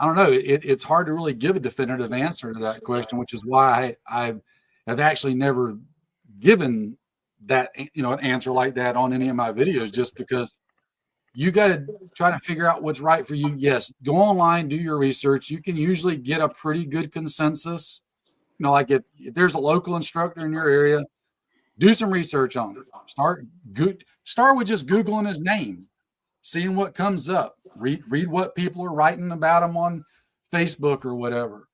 don't know. It's hard to really give a definitive answer to that question, which is why I have actually never given that, an answer like that on any of my videos, just because you got to try to figure out what's right for you. Yes, go online, do your research. You can usually get a pretty good consensus. Like if there's a local instructor in your area, do some research on it. Start with just Googling his name, seeing what comes up. Read what people are writing about him on Facebook or whatever.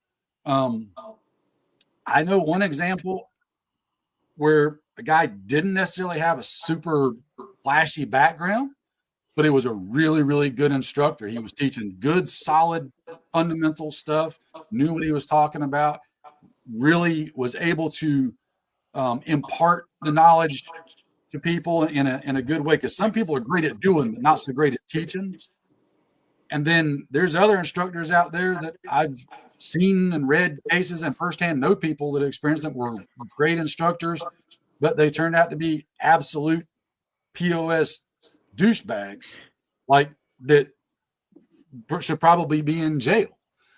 I know one example where a guy didn't necessarily have a super flashy background, but it was a really, really good instructor. He was teaching good, solid, fundamental stuff, knew what he was talking about, really was able to impart the knowledge to people in a good way. Because some people are great at doing, but not so great at teaching. And then there's other instructors out there that I've seen and read cases and firsthand know people that experienced it, were great instructors, but they turned out to be absolute POS douchebags, like that should probably be in jail.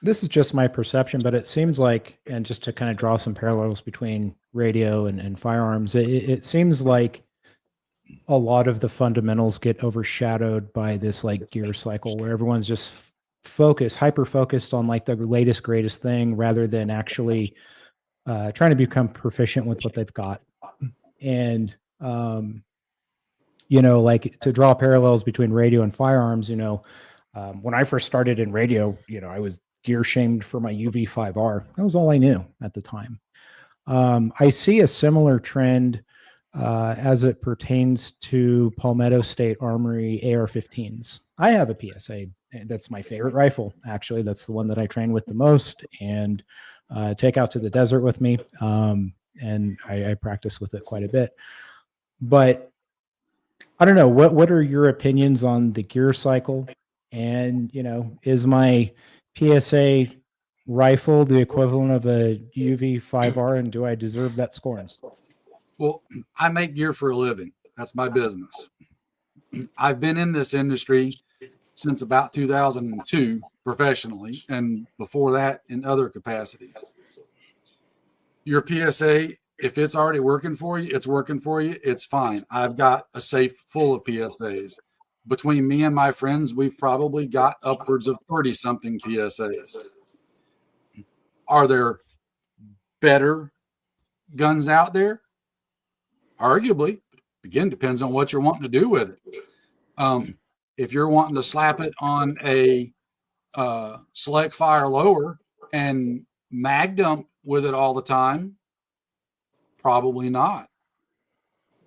This is just my perception, but it seems like, and just to kind of draw some parallels between radio and firearms, it seems like a lot of the fundamentals get overshadowed by this like gear cycle where everyone's just hyper focused on like the latest, greatest thing, rather than actually trying to become proficient with what they've got. And, like to draw parallels between radio and firearms, when I first started in radio, I was gear shamed for my UV5R. That was all I knew at the time. I see a similar trend as it pertains to Palmetto State Armory AR-15s. I have a PSA. That's my favorite rifle, actually. That's the one that I train with the most and take out to the desert with me. And I practice with it quite a bit. But I don't know, what are your opinions on the gear cycle? And, is my PSA rifle the equivalent of a UV5R, and do I deserve that scoring? Well, I make gear for a living. That's my business. I've been in this industry since about 2002 professionally, and before that in other capacities. Your PSA, if it's already working for you, it's working for you. It's fine. I've got a safe full of PSAs. Between me and my friends, we've probably got upwards of 30-something PSAs. Are there better guns out there? Arguably. Again, depends on what you're wanting to do with it. If you're wanting to slap it on a select fire lower and mag dump with it all the time, probably not.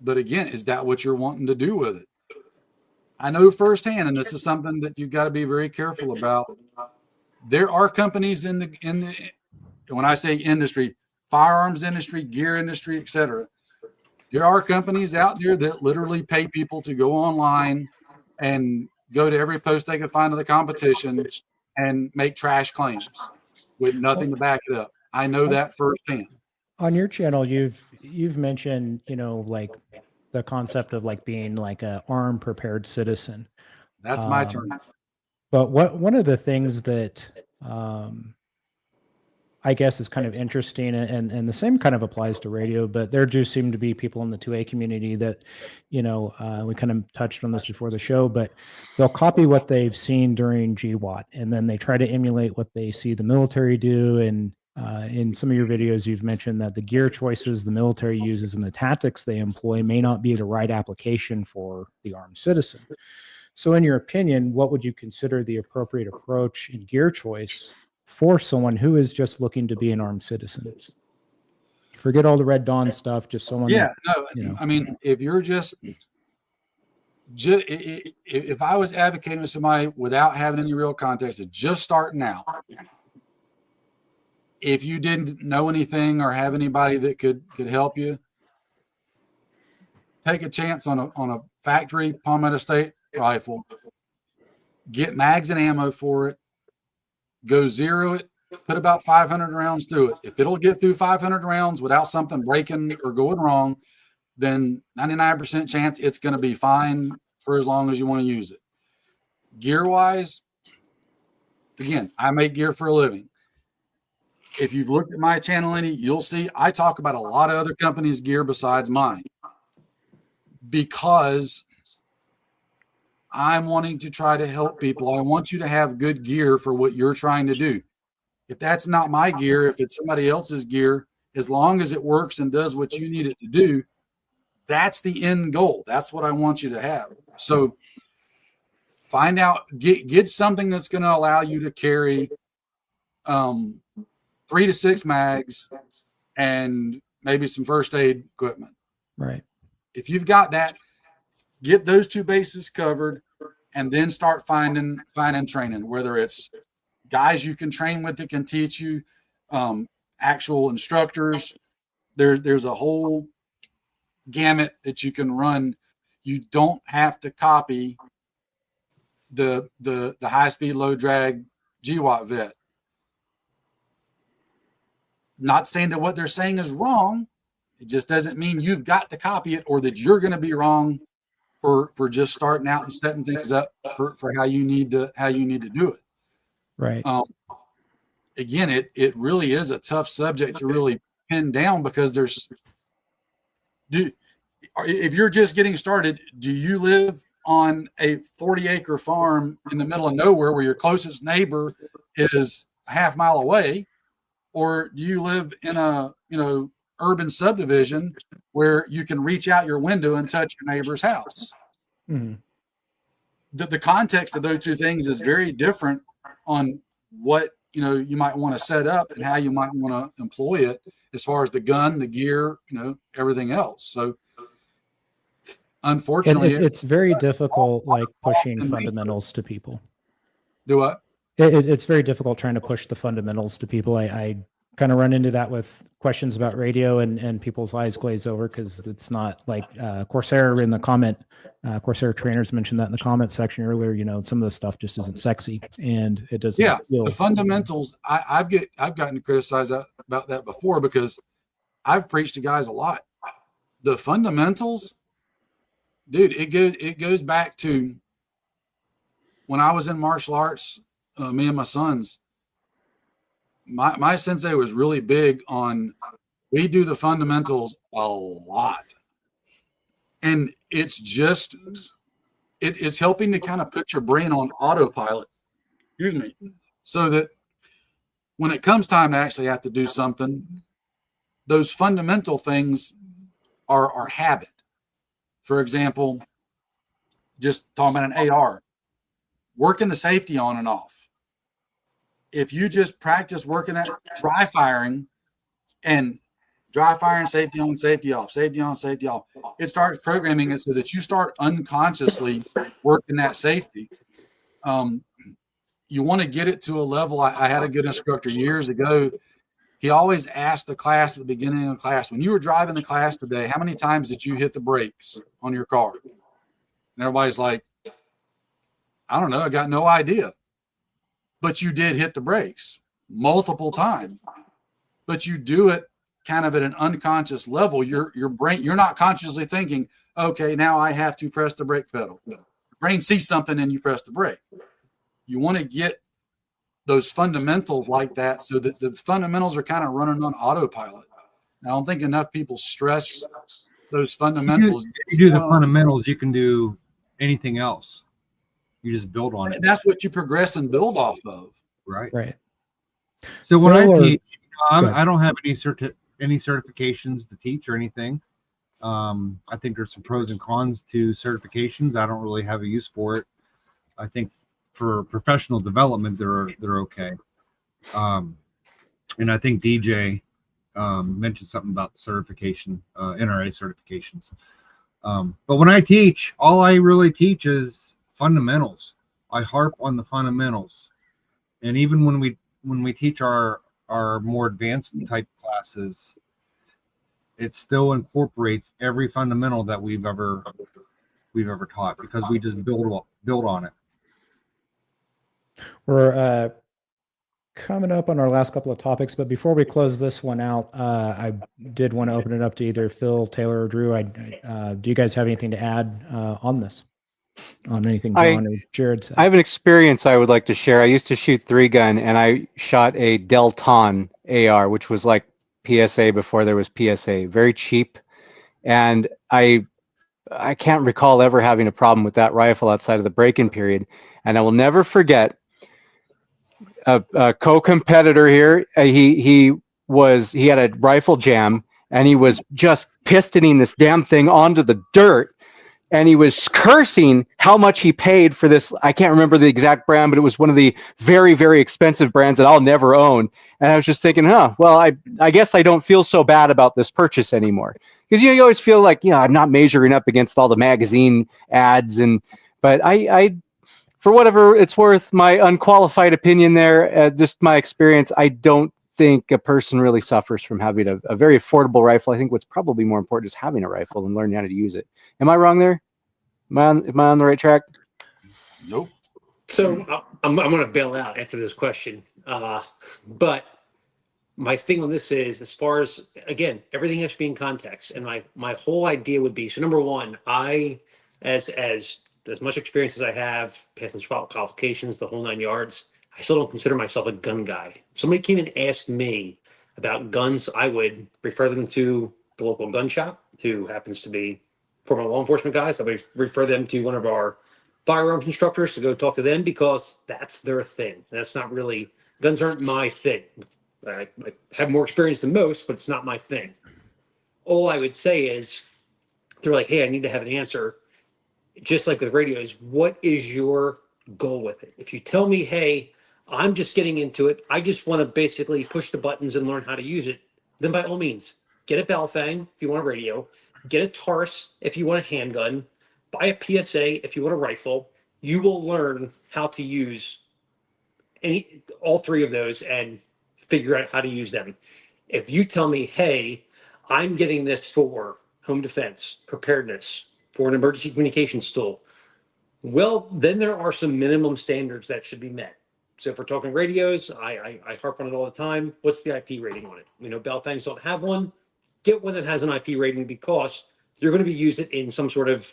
But again, is that what you're wanting to do with it? I know firsthand, and this is something that you've got to be very careful about. There are companies in the when I say industry, firearms industry, gear industry, etc. There are companies out there that literally pay people to go online and go to every post they can find of the competition and make trash claims with nothing to back it up. I know that firsthand. On your channel, you've mentioned, like the concept of like being like a armed, prepared citizen. That's my turn. But one of the things that I guess is kind of interesting, and the same kind of applies to radio, but there do seem to be people in the 2A community that, we kind of touched on this before the show, but they'll copy what they've seen during GWAT, and then they try to emulate what they see the military do. And in some of your videos, you've mentioned that the gear choices the military uses and the tactics they employ may not be the right application for the armed citizen. So in your opinion, what would you consider the appropriate approach in gear choice for someone who is just looking to be an armed citizen. Forget all the Red Dawn stuff. Just someone. Yeah, that, no, I mean, if you're if I was advocating with somebody without having any real context, just starting out, if you didn't know anything or have anybody that could help you, take a chance on a factory Palmetto State rifle, get mags and ammo for it, go zero it, put about 500 rounds through it. If it'll get through 500 rounds without something breaking or going wrong, then 99% chance it's going to be fine for as long as you want to use it. Gear-wise, again, I make gear for a living. If you've looked at my channel any, you'll see I talk about a lot of other companies' gear besides mine, because I'm wanting to try to help people. I want you to have good gear for what you're trying to do. If that's not my gear, if it's somebody else's gear, as long as it works and does what you need it to do, that's the end goal. That's what I want you to have. So find out, get something that's going to allow you to carry 3 to 6 mags and maybe some first aid equipment. Right. If you've got that, get those 2 bases covered, and then start finding training, whether it's guys you can train with that can teach you, actual instructors. There's a whole gamut that you can run. You don't have to copy the high speed, low drag GWAT vet. Not saying that what they're saying is wrong. It just doesn't mean you've got to copy it, or that you're going to be wrong for just starting out and setting things up for how you need to do it. Right. Again, it really is a tough subject to really pin down, because if you're just getting started, do you live on a 40-acre farm in the middle of nowhere where your closest neighbor is a half mile away, or do you live in a urban subdivision where you can reach out your window and touch your neighbor's house? Mm-hmm. The context of those two things is very different on what you might want to set up and how you might want to employ it, as far as the gun, the gear, everything else. So unfortunately, it's very difficult, like pushing fundamentals to people. Do what? It's very difficult trying to push the fundamentals to people. I kind of run into that with questions about radio, and people's eyes glaze over because it's not like Corsair in the comment. Corsair trainers mentioned that in the comment section earlier. Some of the stuff just isn't sexy, and it doesn't. Yeah, the fundamentals. I've gotten criticized about that before, because I've preached to guys a lot. The fundamentals, dude. It goes back to when I was in martial arts. Me and my sons. My sensei was really big on, we do the fundamentals a lot. And it is helping to kind of put your brain on autopilot, so that when it comes time to actually have to do something, those fundamental things are habit. For example, just talking about an AR, working the safety on and off. If you just practice working that dry firing, safety on, safety off, safety on, safety off, it starts programming it so that you start unconsciously working that safety. You want to get it to a level. I had a good instructor years ago. He always asked the class at the beginning of the class, when you were driving the class today, how many times did you hit the brakes on your car? And everybody's like, I don't know. I got no idea. But you did hit the brakes multiple times. But you do it kind of at an unconscious level. Your brain, you're not consciously thinking, okay, now I have to press the brake pedal. Your brain sees something and you press the brake. You want to get those fundamentals like that, so that the fundamentals are kind of running on autopilot. I don't think enough people stress those fundamentals. If you do the fundamentals, you can do anything else. You just build on it. That's what you progress and build off of. Right. So when I teach, I don't have any certifications to teach or anything. I think there's some pros and cons to certifications. I don't really have a use for it. I think for professional development, they're okay. And I think DJ mentioned something about the certification, NRA certifications. But when I teach, all I really teach is fundamentals. I harp on the fundamentals. And even when we teach our more advanced type classes, it still incorporates every fundamental that we've ever taught, because we just build on it. We're coming up on our last couple of topics, but before we close this one out, I did want to open it up to either Phil, Taylor, or Drew. Do you guys have anything to add on this? On anything John or Jared said? I have an experience I would like to share. I used to shoot 3-gun, and I shot a Delton AR, which was like PSA before there was PSA. Very cheap, and I can't recall ever having a problem with that rifle outside of the break-in period. And I will never forget a co-competitor here. He had a rifle jam, and he was just pistoning this damn thing onto the dirt, and he was cursing how much he paid for this. I can't remember the exact brand, but it was one of the very, very expensive brands that I'll never own. And I was just thinking, well, I guess I don't feel so bad about this purchase anymore. Because you always feel like, I'm not measuring up against all the magazine ads, but I for whatever it's worth, my unqualified opinion there, just my experience, I don't think a person really suffers from having a very affordable rifle. I think what's probably more important is having a rifle and learning how to use it. Am I wrong there? Am I on the right track? Nope. So I'm going to bail out after this question. But my thing on this is, as far as, again, everything has to be in context. And my whole idea would be, so number one, I, as much experience as I have, passing qualifications, the whole 9 yards, I still don't consider myself a gun guy. If somebody came and asked me about guns, I would refer them to the local gun shop, who happens to be former law enforcement guys. I would refer them to one of our firearms instructors to go talk to them, because that's their thing. That's not really, guns aren't my thing. I have more experience than most, but it's not my thing. All I would say is, they're like, hey, I need to have an answer. Just like with radios, what is your goal with it? If you tell me, hey, I'm just getting into it, I just want to basically push the buttons and learn how to use it, then by all means, get a Belfang if you want a radio, get a Tars if you want a handgun, buy a PSA if you want a rifle. You will learn how to use all three of those and figure out how to use them. If you tell me, hey, I'm getting this for home defense, preparedness, for an emergency communications tool, well, then there are some minimum standards that should be met. So if we're talking radios, I harp on it all the time. What's the IP rating on it? We know Belfangs don't have one. Get one that has an IP rating, because you're going to be used it in some sort of,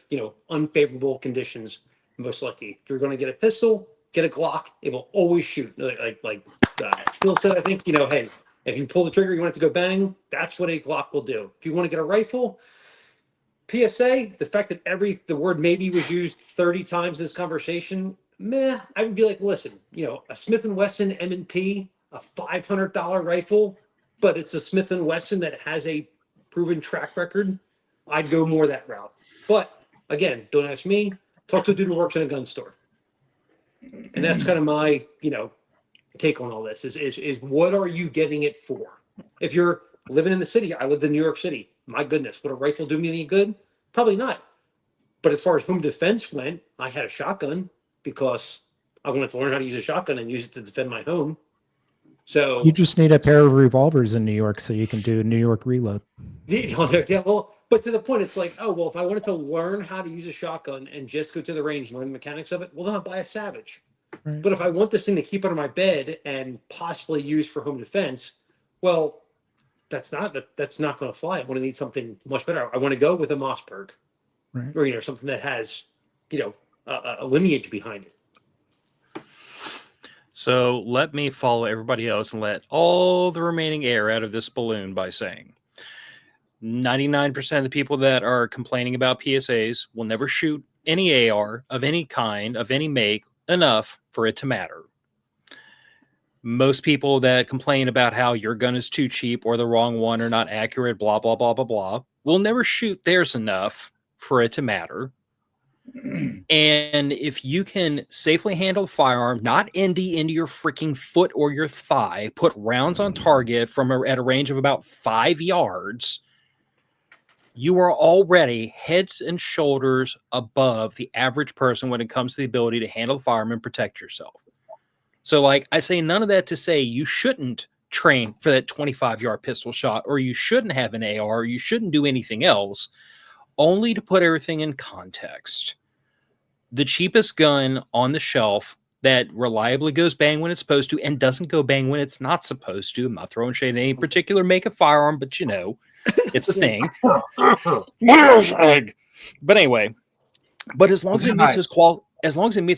unfavorable conditions, most likely. If you're going to get a pistol, get a Glock. It will always shoot. Like Phil said, I think, hey, if you pull the trigger, you want it to go bang, that's what a Glock will do. If you want to get a rifle, PSA, the fact that the word maybe was used 30 times in this conversation, I would be like, listen, a Smith & Wesson M&P, a $500 rifle, but it's a Smith & Wesson that has a proven track record, I'd go more that route. But again, don't ask me, talk to a dude who works in a gun store. And that's kind of my, take on all this is what are you getting it for? If you're living in the city, I lived in New York City. My goodness, would a rifle do me any good? Probably not. But as far as home defense went, I had a shotgun because I wanted to learn how to use a shotgun and use it to defend my home. So you just need a pair of revolvers in New York so you can do New York reload. Yeah, well, but to the point, it's like, oh, well, if I wanted to learn how to use a shotgun and just go to the range and learn the mechanics of it, well, then I'll buy a Savage. Right. But if I want this thing to keep under my bed and possibly use for home defense, well, that's not going to fly. I want to need something much better. I want to go with a Mossberg, right? Or something that has a lineage behind it. So let me follow everybody else and let all the remaining air out of this balloon by saying 99% of the people that are complaining about PSAs will never shoot any AR of any kind, of any make, enough for it to matter. Most people that complain about how your gun is too cheap or the wrong one or not accurate, blah, blah, blah, blah, blah, will never shoot theirs enough for it to matter. And if you can safely handle the firearm, not into your freaking foot or your thigh, put rounds on target at a range of about 5 yards, you are already heads and shoulders above the average person when it comes to the ability to handle the firearm and protect yourself. So, like, I say none of that to say you shouldn't train for that 25-yard pistol shot, or you shouldn't have an AR, or you shouldn't do anything else, only to put everything in context. The cheapest gun on the shelf that reliably goes bang when it's supposed to and doesn't go bang when it's not supposed to. I'm not throwing shade at any particular make of firearm, but you know, it's a thing. But anyway, but as long as it meets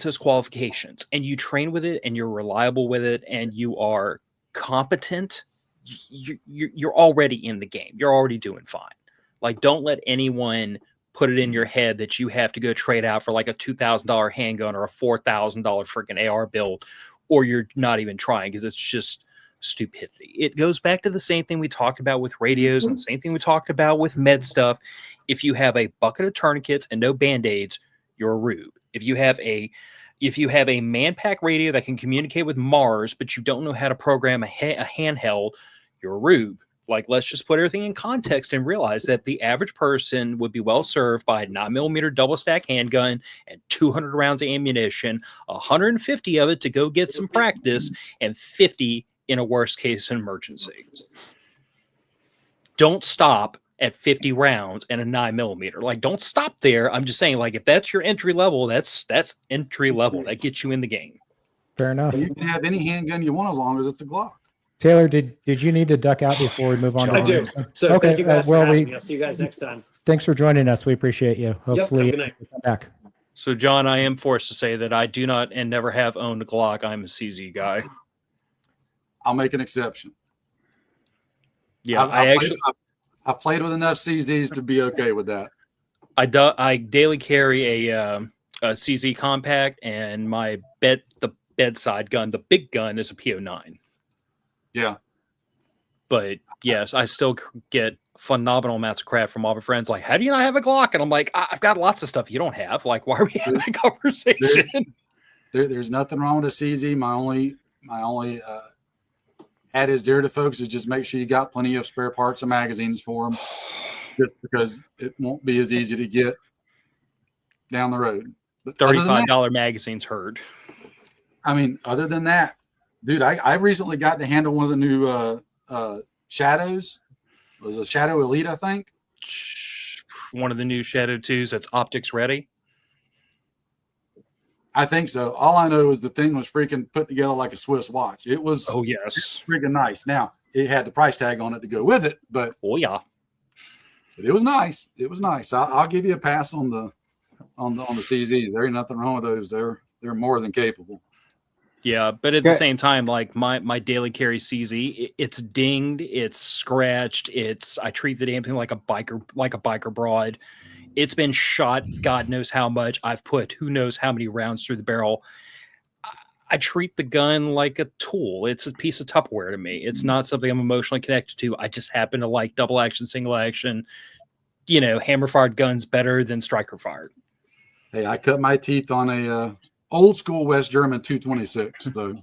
those qualifications and you train with it and you're reliable with it and you are competent, you're already in the game. You're already doing fine. Like, don't let anyone put it in your head that you have to go trade out for like a $2,000 handgun or a $4,000 freaking AR build, or you're not even trying, because it's just stupidity. It goes back to the same thing we talked about with radios and the same thing we talked about with med stuff. If you have a bucket of tourniquets and no band-aids, you're a rube. If you have a man-pack radio that can communicate with Mars, but you don't know how to program a handheld, you're a rube. Like, let's just put everything in context and realize that the average person would be well served by a 9mm double stack handgun and 200 rounds of ammunition, 150 of it to go get some practice, and 50 in a worst case emergency. Don't stop at 50 rounds and a 9mm. Like, don't stop there. I'm just saying, like, if that's your entry level, that's entry level. That gets you in the game. Fair enough. You can have any handgun you want as long as it's a Glock. Taylor, did you need to duck out before we move on? I do. So okay. thank you guys for having me. I'll see you guys next time. Thanks for joining us. We appreciate you. Hopefully, good night. come back. So, John, I am forced to say that I do not and never have owned a Glock. I'm a CZ guy. I'll make an exception. Yeah, I've played with enough CZs to be okay with that. I daily carry a CZ compact, and the bedside gun, the big gun, is a PO9. Yeah. But yes, I still get phenomenal amounts of crap from all my friends. Like, how do you not have a Glock? And I'm like, I've got lots of stuff you don't have. Like, why are we having a conversation? There's nothing wrong with a CZ. My only ad is there to folks is just make sure you got plenty of spare parts and magazines for them, just because it won't be as easy to get down the road. But $35 magazines hurt. I mean, other than that, dude, I recently got to handle one of the new Shadows. It was a Shadow Elite, I think. One of the new Shadow 2s that's optics ready. I think so. All I know is the thing was freaking put together like a Swiss watch. It was freaking nice. Now, it had the price tag on it to go with it, but yeah, it was nice. It was nice. I'll give you a pass on the CZs. There ain't nothing wrong with those. They're more than capable. Yeah, but at the same time, like my daily carry CZ, it's dinged, it's scratched, I treat the damn thing like a biker broad. It's been shot, God knows how much. I've put who knows how many rounds through the barrel. I treat the gun like a tool. It's a piece of Tupperware to me. It's not something I'm emotionally connected to. I just happen to like double action, single action, hammer fired guns better than striker fired. Hey, I cut my teeth on a old school West German 226. So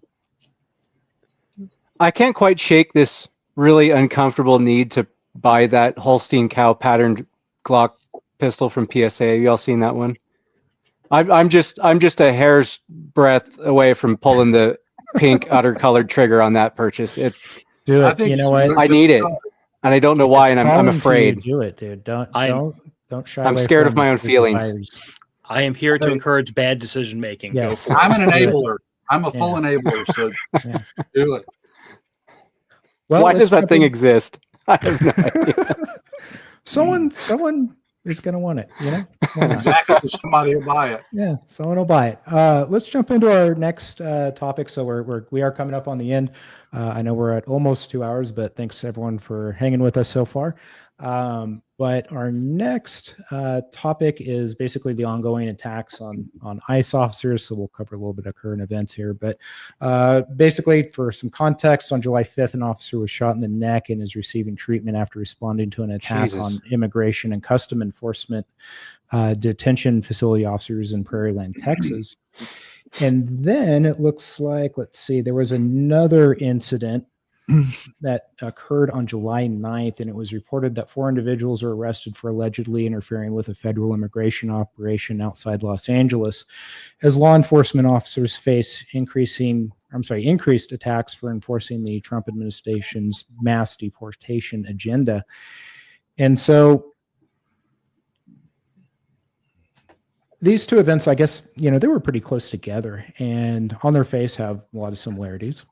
I can't quite shake this really uncomfortable need to buy that Holstein cow patterned Glock pistol from PSA. Have y'all seen that one? I'm just a hair's breadth away from pulling the pink udder colored trigger on that purchase. Do it. You know what? I need it, and I don't know why, and I'm afraid. Do it, dude. Don't shy away. I'm scared of my own feelings. I am here to encourage bad decision making. Yes. I'm an enabler. I'm a full enabler. So do it. Well, why does that thing exist? I have no idea. Someone is going to want it, Exactly. Somebody will buy it. Yeah, someone will buy it. Let's jump into our next topic. So we are coming up on the end. I know we're at almost 2 hours, but thanks everyone for hanging with us so far. But our next topic is basically the ongoing attacks on ICE officers. So we'll cover a little bit of current events here. But basically, for some context, on July 5th, an officer was shot in the neck and is receiving treatment after responding to an attack on immigration and custom enforcement detention facility officers in Prairieland, Texas. And then it looks like, let's see, there was another incident that occurred on July 9th, and it was reported that 4 individuals were arrested for allegedly interfering with a federal immigration operation outside Los Angeles, as law enforcement officers face increased attacks for enforcing the Trump administration's mass deportation agenda. And so these two events, I guess, they were pretty close together and on their face have a lot of similarities.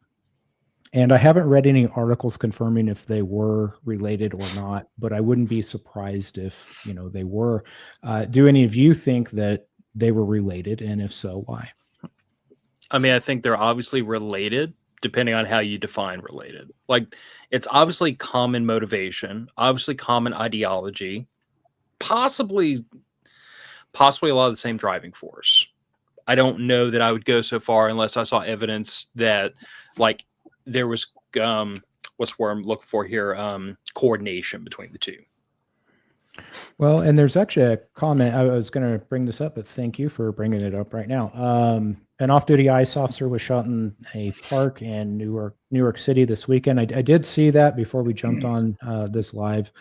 And I haven't read any articles confirming if they were related or not, but I wouldn't be surprised if, they were. Do any of you think that they were related? And if so, why? I mean, I think they're obviously related, depending on how you define related. Like, it's obviously common motivation, obviously common ideology, possibly a lot of the same driving force. I don't know that I would go so far unless I saw evidence that, like, there was what's the word I'm looking for here? Coordination between the two. Well, and there's actually a comment. I was going to bring this up, but thank you for bringing it up right now. An off-duty ICE officer was shot in a park in New York City this weekend. I did see that before we jumped on this live.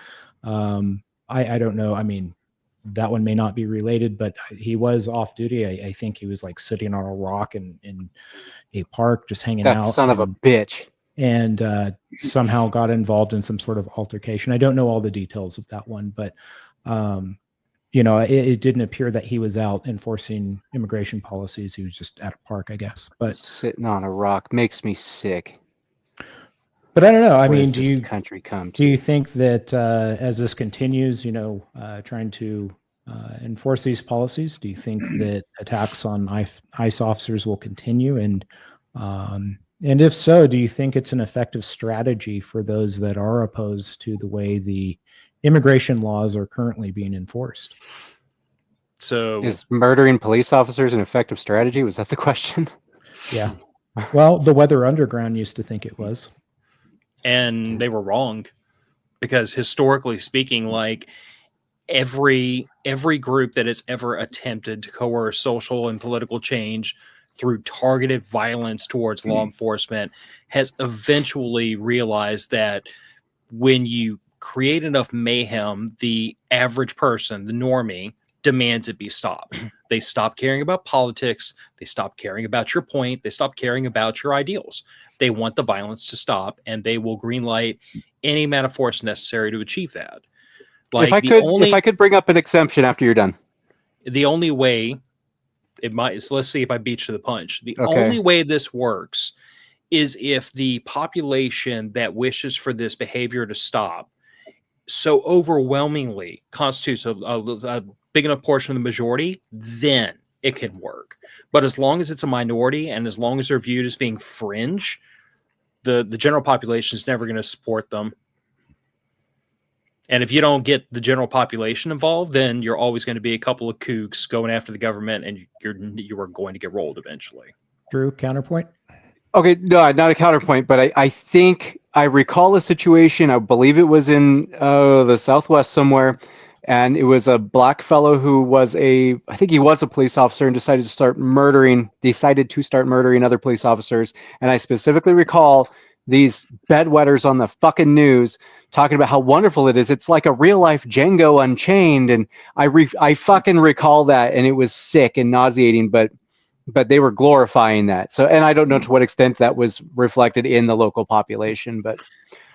I don't know. I mean, that one may not be related, but he was off duty. I think he was like sitting on a rock in a park, just hanging out. That son of a bitch. And somehow got involved in some sort of altercation. I don't know all the details of that one, but it didn't appear that he was out enforcing immigration policies. He was just at a park, I guess. But sitting on a rock makes me sick. But I don't know. I mean, do you think that as this continues, trying to enforce these policies, do you think that attacks on ICE officers will continue? And if so, do you think it's an effective strategy for those that are opposed to the way the immigration laws are currently being enforced? So, is murdering police officers an effective strategy? Was that the question? Yeah. Well, the Weather Underground used to think it was. And they were wrong, because historically speaking, like every group that has ever attempted to coerce social and political change through targeted violence towards law enforcement has eventually realized that when you create enough mayhem, the average person, the normie, demands it be stopped. They stop caring about politics. They stop caring about your point. They stop caring about your ideals. They want the violence to stop, and they will greenlight any amount of force necessary to achieve that. Like, if I could bring up an exemption after you're done. The only way it might, so let's see if I beat you to the punch. The only way this works is if the population that wishes for this behavior to stop so overwhelmingly constitutes a big enough portion of the majority, then it can work. But as long as it's a minority and as long as they're viewed as being fringe, the general population is never going to support them. And if you don't get the general population involved, then you're always going to be a couple of kooks going after the government, and you are going to get rolled eventually. Drew, counterpoint? Okay, no, not a counterpoint, but I think I recall a situation, I believe it was in the Southwest somewhere, and it was a black fellow who was I think he was a police officer and decided to start murdering other police officers. And I specifically recall these bedwetters on the fucking news talking about how wonderful it is. It's like a real life Django Unchained. And I fucking recall that, and it was sick and nauseating, but they were glorifying that. So, and I don't know to what extent that was reflected in the local population, but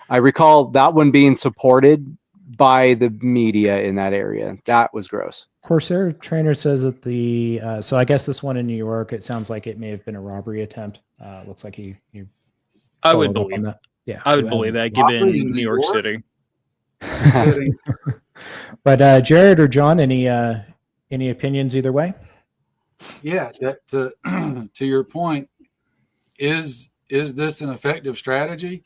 I recall that one being supported by the media in that area. That was gross. Corsair Trainer says that so I guess this one in New York, it sounds like it may have been a robbery attempt. Looks like you I would believe that. Yeah, I would believe that, given New York City. But Jared or John, any opinions either way? Yeah, to your point, is this an effective strategy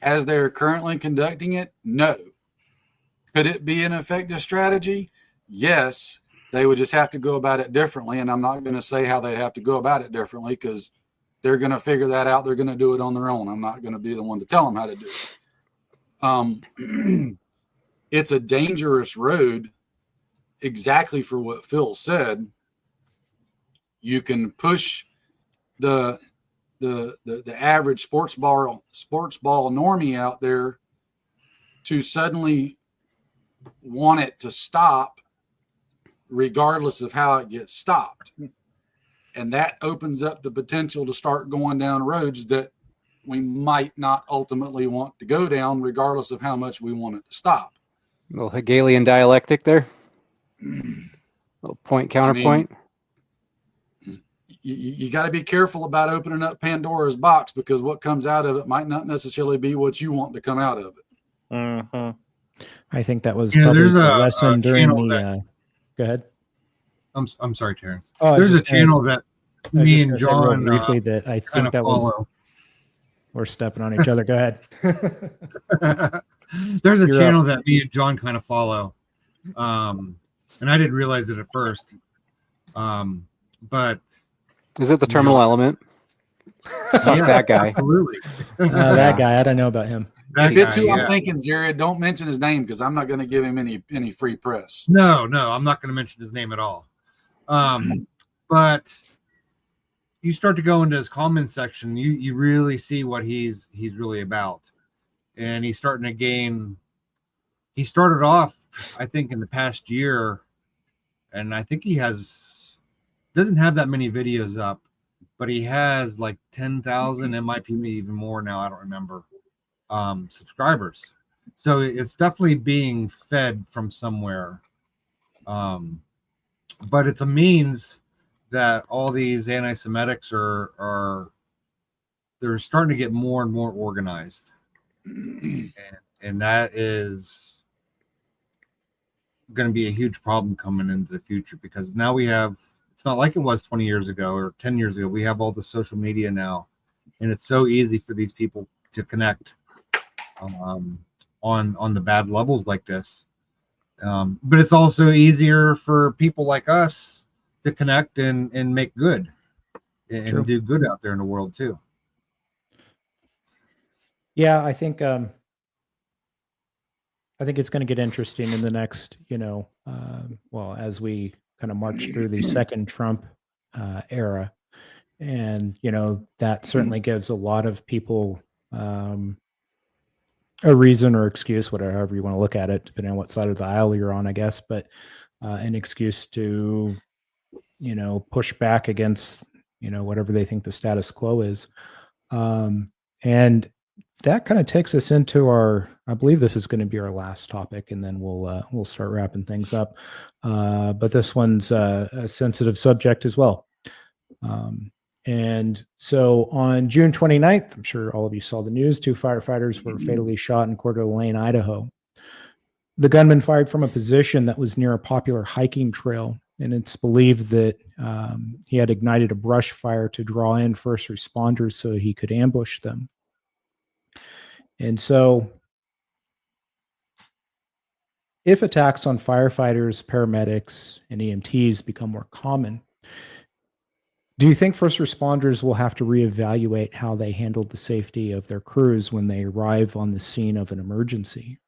as they're currently conducting it? No. Could it be an effective strategy? Yes. They would just have to go about it differently, and I'm not going to say how they have to go about it differently, because they're going to figure that out. They're going to do it on their own. I'm not going to be the one to tell them how to do it. It's a dangerous road exactly for what Phil said. You can push the average sports ball normie out there to suddenly want it to stop, regardless of how it gets stopped. And that opens up the potential to start going down roads that we might not ultimately want to go down, regardless of how much we want it to stop. A little Hegelian dialectic there. Little point counterpoint. I mean, you got to be careful about opening up Pandora's box, because what comes out of it might not necessarily be what you want to come out of it. Mm-hmm. I think that was probably the lesson during the. Go ahead. I'm sorry, Terrence. Oh, there's a channel that me and John briefly that I think that follow. We're stepping on each other. Go ahead. There's a channel that me and John kind of follow, and I didn't realize it at first. But is it the Terminal Element? Fuck that guy. Absolutely. That guy. I don't know about him. That's who I'm thinking, Jared. Don't mention his name, because I'm not going to give him any free press. No, I'm not going to mention his name at all. But you start to go into his comment section, you really see what he's really about, and he's starting to gain. He started off, I think, in the past year, and I think he doesn't have that many videos up, but he has like 10,000. It might be even more now. I don't remember. Subscribers. So it's definitely being fed from somewhere. But it's a means that all these anti-Semitics are they're starting to get more and more organized. And that is going to be a huge problem coming into the future, because now we have, it's not like it was 20 years ago or 10 years ago. We have all the social media now, and it's so easy for these people to connect on the bad levels like this. But it's also easier for people like us to connect and make good and do good out there in the world too. Yeah, I think it's going to get interesting in the next, as we kind of march through the second Trump era, and that certainly gives a lot of people a reason or excuse, whatever you want to look at it, depending on what side of the aisle you're on, I guess, but an excuse to, push back against, whatever they think the status quo is. And that kind of takes us into I believe this is going to be our last topic, and then we'll start wrapping things up. But this one's a sensitive subject as well. And so on June 29th, I'm sure all of you saw the news, 2 firefighters were fatally shot in Coeur d'Alene, Idaho. The gunman fired from a position that was near a popular hiking trail, and it's believed that he had ignited a brush fire to draw in first responders so he could ambush them. And so if attacks on firefighters, paramedics, and EMTs become more common, do you think first responders will have to reevaluate how they handled the safety of their crews when they arrive on the scene of an emergency?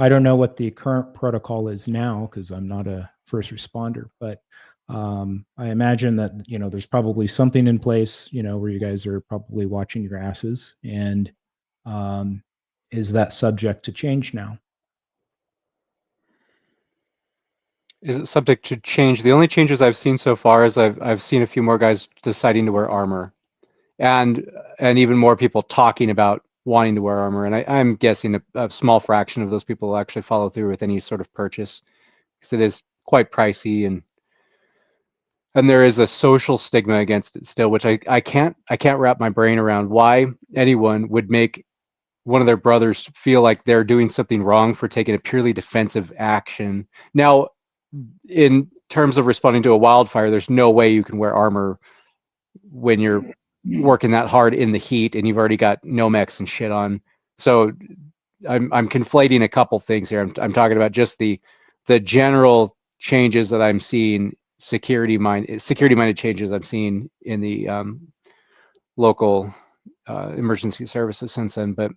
I don't know what the current protocol is now, because I'm not a first responder, but I imagine that, there's probably something in place, where you guys are probably watching your asses, and is that subject to change now? Is it subject to change? The only changes I've seen so far is I've seen a few more guys deciding to wear armor, and even more people talking about wanting to wear armor. And I'm guessing a small fraction of those people will actually follow through with any sort of purchase, because it is quite pricey, and there is a social stigma against it still, which I can't wrap my brain around why anyone would make one of their brothers feel like they're doing something wrong for taking a purely defensive action. Now, in terms of responding to a wildfire, there's no way you can wear armor when you're working that hard in the heat and you've already got Nomex and shit on. So I'm conflating a couple things here. I'm talking about just the general changes that I'm seeing, security-minded changes I'm seeing in the local emergency services since then. But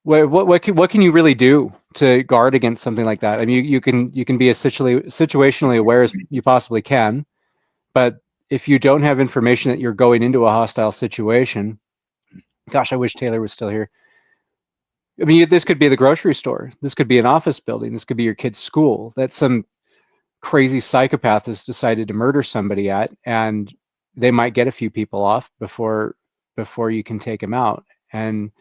what can you really do to guard against something like that? I mean, you can be as situationally aware as you possibly can, but if you don't have information that you're going into a hostile situation, gosh, I wish Taylor was still here. I mean, this could be the grocery store. This could be an office building. This could be your kid's school that some crazy psychopath has decided to murder somebody at, and they might get a few people off before you can take them out. And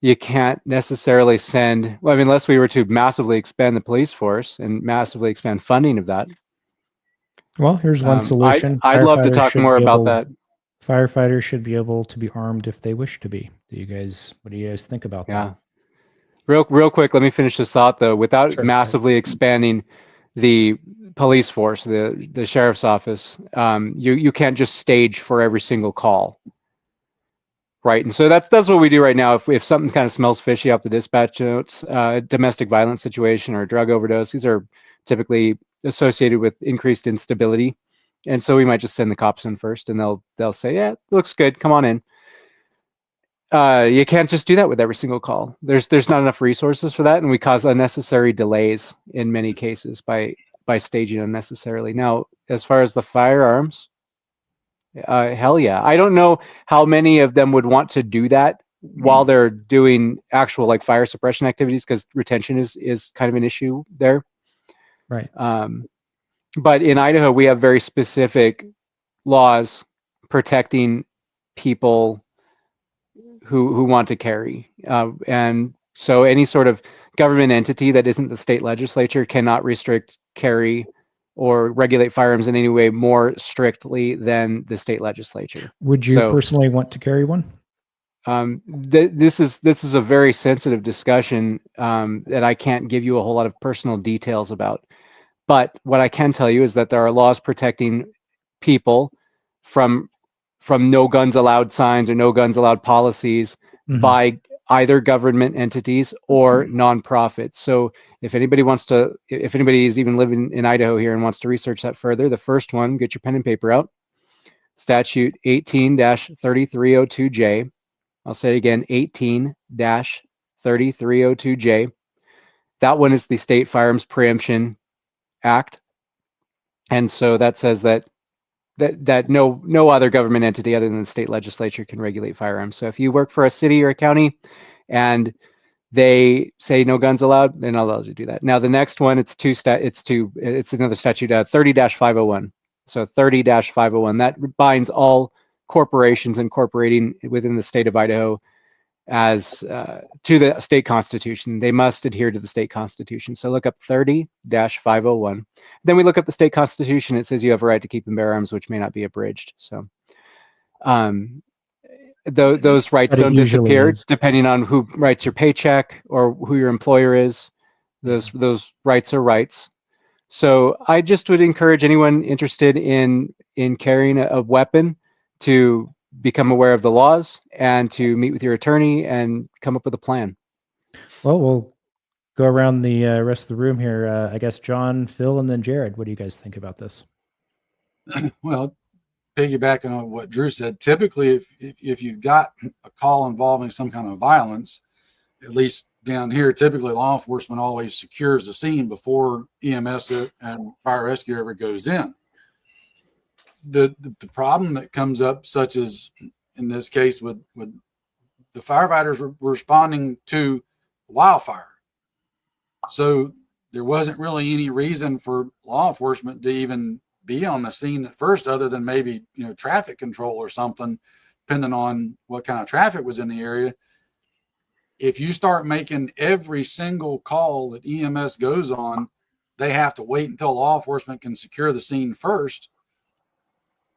you can't necessarily send, well, I mean, unless we were to massively expand the police force and massively expand funding of that. Well, here's one solution. I'd love to talk more about that. Firefighters should be able to be armed if they wish to be. What do you guys think about that? Real quick, let me finish this thought though. Without massively expanding the police force, the sheriff's office, you can't just stage for every single call. Right, and so that's what we do right now. If something kind of smells fishy off the dispatch notes, domestic violence situation or drug overdose, these are typically associated with increased instability, and so we might just send the cops in first, and they'll say, "Yeah, looks good, come on in." You can't just do that with every single call. There's not enough resources for that, and we cause unnecessary delays in many cases by staging unnecessarily. Now, as far as the firearms. Hell yeah. I don't know how many of them would want to do that while they're doing actual like fire suppression activities, because retention is kind of an issue there. Right. But in Idaho, we have very specific laws protecting people who want to carry. And so any sort of government entity that isn't the state legislature cannot restrict carry or regulate firearms in any way more strictly than the state legislature. Would you personally want to carry one? This is a very sensitive discussion that I can't give you a whole lot of personal details about. But what I can tell you is that there are laws protecting people from no guns allowed signs or no guns allowed policies by either government entities or nonprofits. So if anybody is even living in Idaho here and wants to research that further, the first one, get your pen and paper out. Statute 18-3302J. I'll say it again, 18-3302J. That one is the State Firearms Preemption Act. And so that says that no other government entity other than the state legislature can regulate firearms. So if you work for a city or a county and they say no guns allowed, they're not allowed to do that. Now the next one, it's another statute, 30-501. So 30-501, that binds all corporations incorporating within the state of Idaho as to the state constitution. They must adhere to the state constitution. So look up 30-501. Then we look up the state constitution. It says you have a right to keep and bear arms, which may not be abridged. So those rights don't disappear depending on who writes your paycheck or who your employer is. Those rights are rights. So I just would encourage anyone interested in carrying a weapon to become aware of the laws and to meet with your attorney and come up with a plan. Well, we'll go around the rest of the room here. I guess John, Phil, and then Jared. What do you guys think about this? Well, piggybacking on what Drew said, typically if you've got a call involving some kind of violence, at least down here, typically law enforcement always secures the scene before EMS and fire rescue ever goes in. The problem that comes up, such as in this case with the firefighters responding to wildfire. So there wasn't really any reason for law enforcement to even be on the scene at first, other than maybe, traffic control or something, depending on what kind of traffic was in the area. If you start making every single call that EMS goes on, they have to wait until law enforcement can secure the scene first.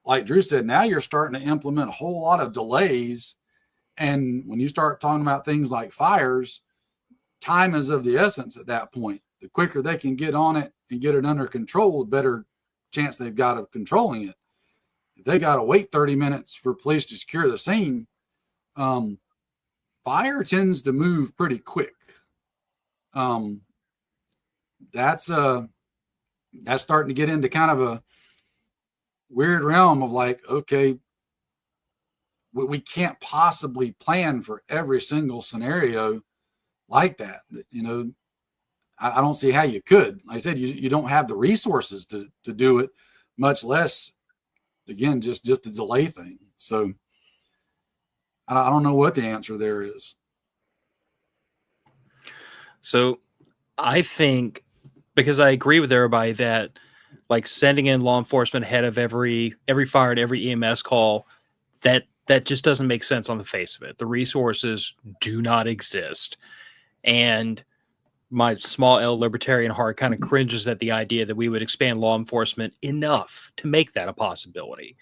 Like Drew said, now you're starting to implement a whole lot of delays. And when you start talking about things like fires, time is of the essence at that point. The quicker they can get on it and get it under control, the better chance they've got of controlling it. If they got to wait 30 minutes for police to secure the scene, fire tends to move pretty quick. That's starting to get into kind of a weird realm of like, okay, we can't possibly plan for every single scenario like that. You know, I don't see how you could. Like I said, you don't have the resources to do it, much less, again, just the delay thing. So I don't know what the answer there is. So I think, because I agree with everybody that like sending in law enforcement ahead of every fire and every EMS call, that just doesn't make sense on the face of it. The resources do not exist. And my small L libertarian heart kind of cringes at the idea that we would expand law enforcement enough to make that a possibility.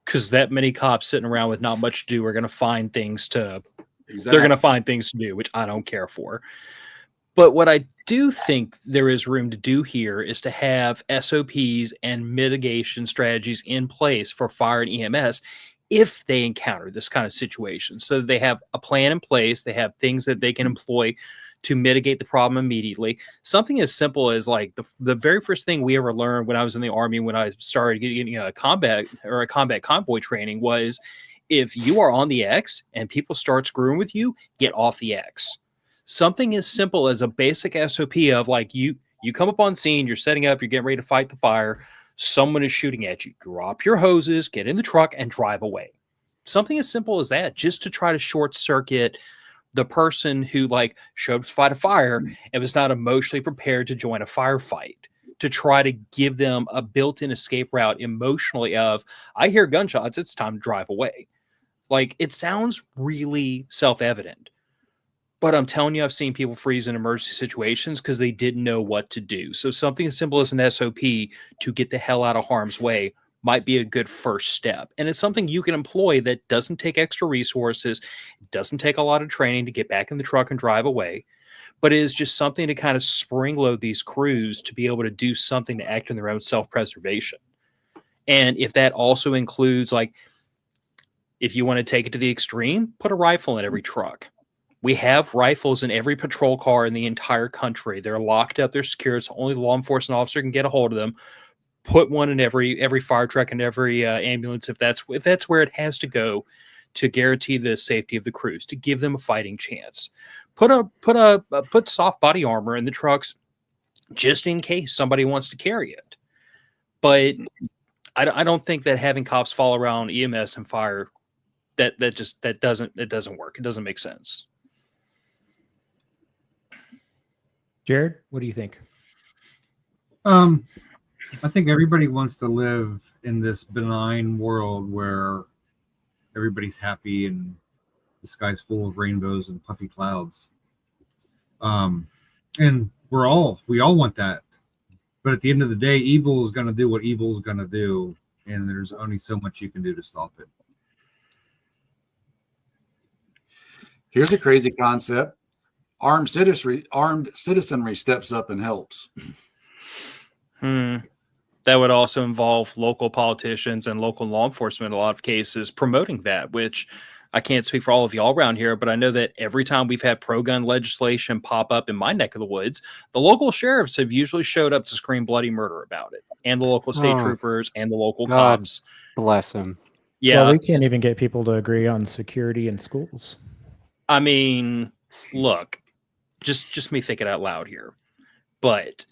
Because that many cops sitting around with not much to do are going to find things to they're going to find things to do, which I don't care for. But what I do think there is room to do here is to have SOPs and mitigation strategies in place for fire and EMS if they encounter this kind of situation. So they have a plan in place, they have things that they can employ to mitigate the problem immediately. Something as simple as like the very first thing we ever learned when I was in the Army, when I started getting a combat convoy training, was if you are on the X and people start screwing with you, get off the X. Something as simple as a basic SOP of like you come up on scene, you're setting up, you're getting ready to fight the fire, someone is shooting at you. Drop your hoses, get in the truck, and drive away. Something as simple as that, just to try to short circuit the person who like showed up to fight a fire and was not emotionally prepared to join a firefight, to try to give them a built-in escape route emotionally of, I hear gunshots, it's time to drive away. Like, it sounds really self-evident. But I'm telling you, I've seen people freeze in emergency situations because they didn't know what to do. So something as simple as an SOP to get the hell out of harm's way might be a good first step. And it's something you can employ that doesn't take extra resources, doesn't take a lot of training to get back in the truck and drive away, but it is just something to kind of spring load these crews to be able to do something to act in their own self-preservation. And if that also includes, like, if you want to take it to the extreme, put a rifle in every truck. We have rifles in every patrol car in the entire country. They're locked up. They're secure. It's only the law enforcement officer can get a hold of them. Put one in every fire truck and every ambulance if that's where it has to go, to guarantee the safety of the crews, to give them a fighting chance. Put soft body armor in the trucks just in case somebody wants to carry it. But I don't think that having cops follow around EMS and fire that doesn't work. It doesn't make sense. Jared, what do you think? I think everybody wants to live in this benign world where everybody's happy and the sky's full of rainbows and puffy clouds. And we all want that. But at the end of the day, evil is going to do what evil is going to do, and there's only so much you can do to stop it. Here's a crazy concept. Armed citizenry steps up and helps. That would also involve local politicians and local law enforcement in a lot of cases promoting that, which I can't speak for all of y'all around here, but I know that every time we've had pro-gun legislation pop up in my neck of the woods, the local sheriffs have usually showed up to scream bloody murder about it, and the local state troopers and the local cops. Bless them. Yeah. Well, we can't even get people to agree on security in schools. I mean, look, just me thinking out loud here, but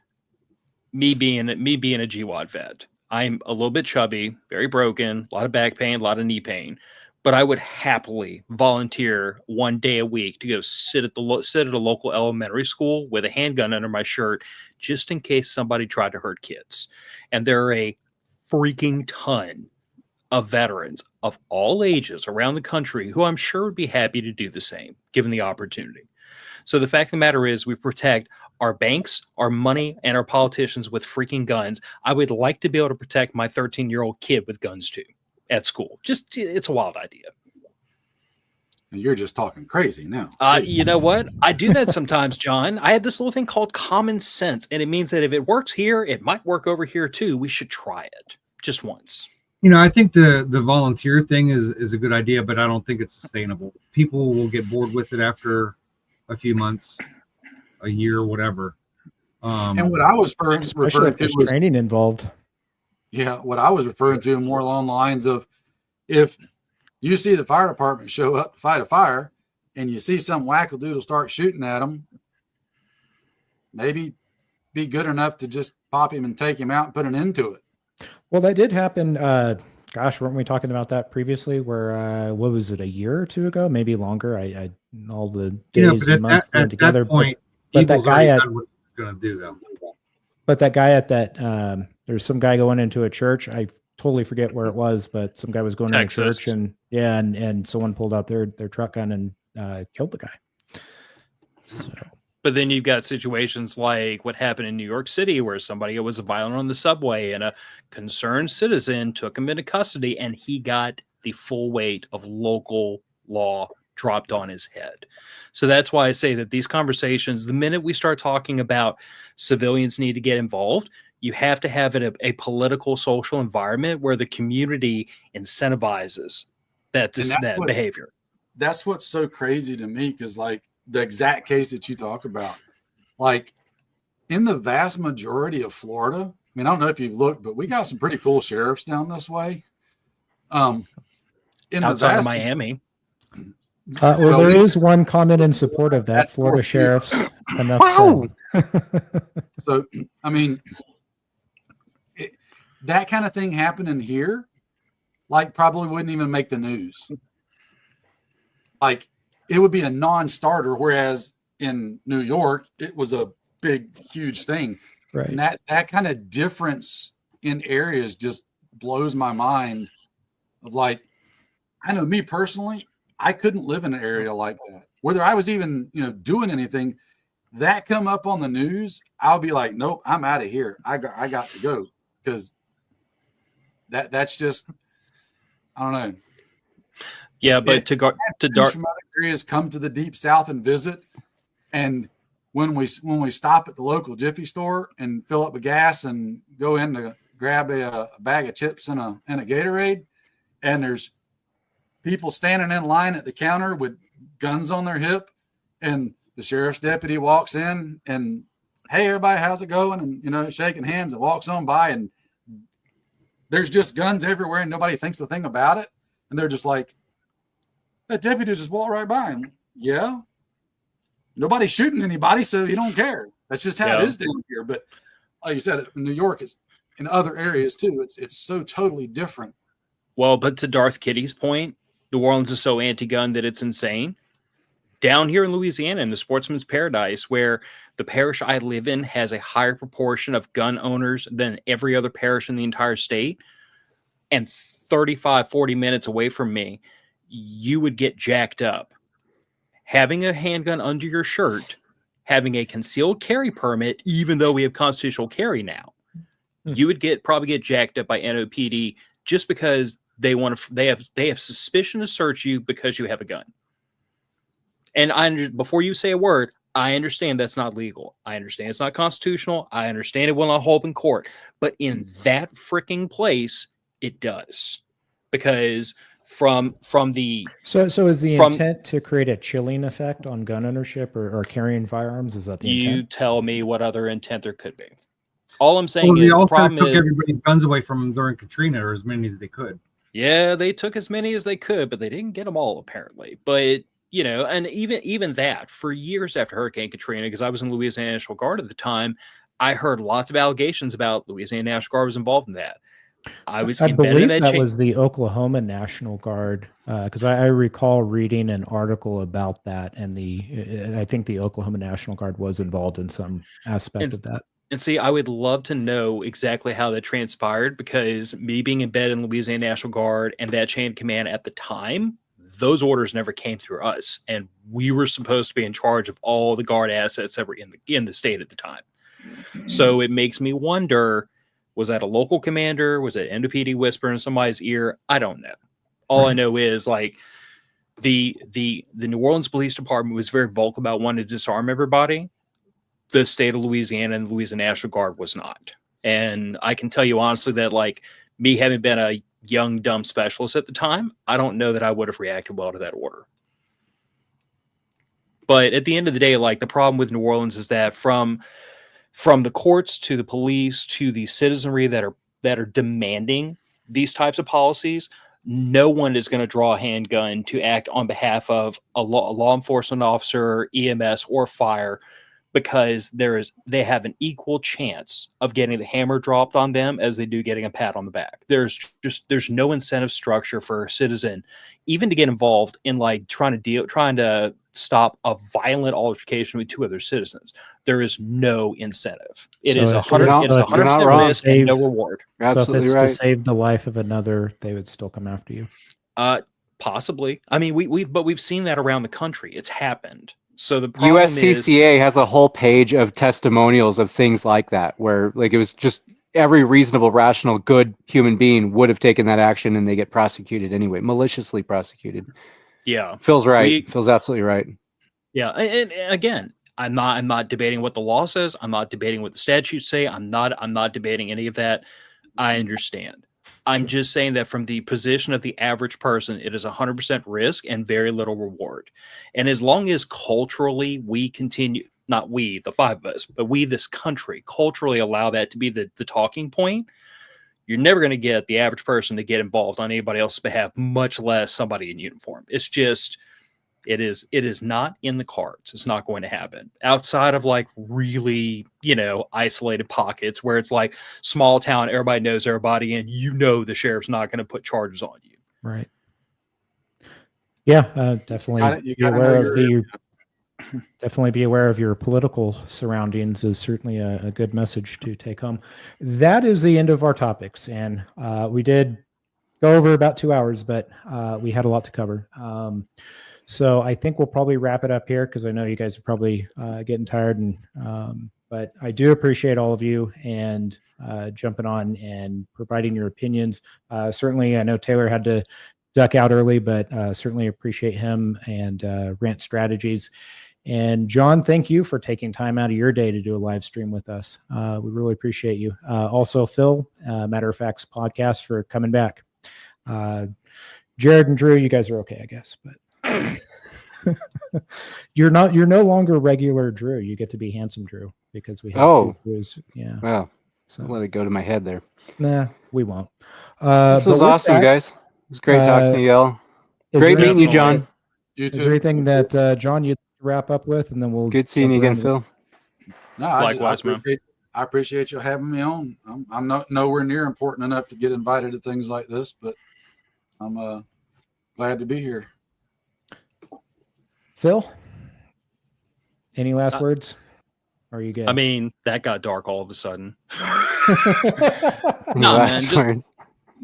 me being a GWAD vet, I'm a little bit chubby, very broken, a lot of back pain, a lot of knee pain, but I would happily volunteer one day a week to go sit at a local elementary school with a handgun under my shirt, just in case somebody tried to hurt kids. And there are a freaking ton of veterans of all ages around the country who I'm sure would be happy to do the same, given the opportunity. So the fact of the matter is, we protect our banks, our money, and our politicians with freaking guns. I would like to be able to protect my 13-year-old kid with guns too at school. Just, it's a wild idea. You're just talking crazy now. You know what? I do that sometimes, John. I have this little thing called common sense, and it means that if it works here, it might work over here too. We should try it just once. You know, I think the volunteer thing is a good idea, but I don't think it's sustainable. People will get bored with it after a few months, a year, whatever. And what I was referring to was training involved. Yeah, what I was referring to more along the lines of, if you see the fire department show up to fight a fire and you see some wackadoodle start shooting at them, maybe be good enough to just pop him and take him out and put an end to it. Well, that did happen. Gosh, weren't we talking about that previously? Where what was it, a year or two ago, maybe longer? I all the days and months blend together. That point, but that guy at what he's going to do though. But that guy at that there's some guy going into a church. I totally forget where it was, but some guy was going into a church, and and someone pulled out their truck gun and killed the guy. So. But then you've got situations like what happened in New York City, where somebody was violent on the subway and a concerned citizen took him into custody, and he got the full weight of local law dropped on his head. So that's why I say that these conversations, the minute we start talking about civilians need to get involved, you have to have it a political, social environment where the community incentivizes that behavior. That's what's so crazy to me, because like the exact case that you talk about, like in the vast majority of Florida, I mean, I don't know if you've looked, but we got some pretty cool sheriffs down this way. Outside of Miami. Well, there is one comment in support of that. Florida sheriffs. Enough So, I mean, that kind of thing happening here, like, probably wouldn't even make the news. Like, it would be a non-starter, whereas in New York, it was a big, huge thing. Right. And that kind of difference in areas just blows my mind. Of like, I know me personally, I couldn't live in an area like that. Whether I was even, doing anything, that come up on the news, I'll be like, nope, I'm out of here. I got to go, because that's just, I don't know. Yeah, but to dark from other areas come to the Deep South and visit, and when we stop at the local Jiffy store and fill up with gas and go in to grab a bag of chips and a Gatorade, and there's people standing in line at the counter with guns on their hip, and the sheriff's deputy walks in and, hey, everybody, how's it going? And shaking hands, and walks on by, and there's just guns everywhere, and nobody thinks a thing about it, and they're just like, that deputy just walked right by him. Yeah. Nobody's shooting anybody, so you don't care. That's just how it is down here. But like you said, in New York, it's in other areas too. It's so totally different. Well, but to Darth Kitty's point, New Orleans is so anti-gun that it's insane. Down here in Louisiana, in the Sportsman's Paradise, where the parish I live in has a higher proportion of gun owners than every other parish in the entire state, and 35, 40 minutes away from me, you would get jacked up. Having a handgun under your shirt, having a concealed carry permit, even though we have constitutional carry now, you would probably get jacked up by NOPD just because they have suspicion to search you because you have a gun. And before you say a word, I understand that's not legal. I understand it's not constitutional. I understand it will not hold in court. But in that freaking place, it does. Because from the is the intent to create a chilling effect on gun ownership or carrying firearms? Is that the intent? You tell me what other intent there could be. All I'm saying is the problem took is everybody's guns away from them during Katrina, or as many as they could. Yeah, they took as many as they could, but they didn't get them all apparently. But and even that, for years after Hurricane Katrina, because I was in Louisiana National Guard at the time, I heard lots of allegations about Louisiana National Guard was involved in that. I believe that was the Oklahoma National Guard, because I recall reading an article about that, and I think the Oklahoma National Guard was involved in some aspect of that. And see, I would love to know exactly how that transpired, because me being embedded in Louisiana National Guard and that chain of command at the time, those orders never came through us, and we were supposed to be in charge of all the Guard assets that were in the state at the time. So it makes me wonder. Was that a local commander? Was it NOPD whisper in somebody's ear? I don't know. All I know is like the New Orleans Police Department was very vocal about wanting to disarm everybody. The state of Louisiana and the Louisiana National Guard was not. And I can tell you honestly that, like, me having been a young, dumb specialist at the time, I don't know that I would have reacted well to that order. But at the end of the day, like, the problem with New Orleans is that from the courts to the police to the citizenry that are demanding these types of policies, no one is going to draw a handgun to act on behalf of a law enforcement officer, EMS, or fire, because they have an equal chance of getting the hammer dropped on them as they do getting a pat on the back. There's no incentive structure for a citizen even to get involved in like trying to stop a violent altercation with two other citizens. There is no incentive. It is 100% risk and no reward. So if it's to save the life of another, they would still come after you. Possibly. I mean, we've seen that around the country. It's happened. So the problem USCCA has a whole page of testimonials of things like that, where like it was just every reasonable, rational, good human being would have taken that action, and they get prosecuted anyway, maliciously prosecuted. Yeah, Phil's right. Phil's absolutely right. Yeah, and again, I'm not debating what the law says. I'm not debating what the statutes say. I'm not debating any of that. I understand. I'm just saying that from the position of the average person, it is 100% risk and very little reward. And as long as culturally we continue, not we, the five of us, but we, this country, culturally allow that to be the talking point, you're never going to get the average person to get involved on anybody else's behalf, much less somebody in uniform. It's just, it is not in the cards. It's not going to happen outside of like really, isolated pockets where it's like small town, everybody knows everybody, and the sheriff's not going to put charges on you. Right. Yeah, definitely. Definitely be aware of your political surroundings is certainly a good message to take home. That is the end of our topics, and we did go over about 2 hours, but we had a lot to cover. So I think we'll probably wrap it up here because I know you guys are probably getting tired. But I do appreciate all of you and jumping on and providing your opinions. Certainly, I know Taylor had to duck out early, but certainly appreciate him and Rant Strategies. And John, thank you for taking time out of your day to do a live stream with us. We really appreciate you. Also, Phil, Matter of Facts podcast for coming back. Jared and Drew, you guys are okay, I guess, but. You're no longer regular Drew. You get to be handsome Drew because we have two Drews. Yeah. Wow. So let it go to my head there. Nah, we won't. This was awesome, guys. It was great talking to y'all. Great meeting you, John. You too. Is there anything that John you'd wrap up with, and then we'll good seeing you again, Phil. No, likewise, man. I appreciate you having me on. I'm not nowhere near important enough to get invited to things like this, but I'm glad to be here. Phil, any last words? Or are you good? I mean, that got dark all of a sudden. No, man.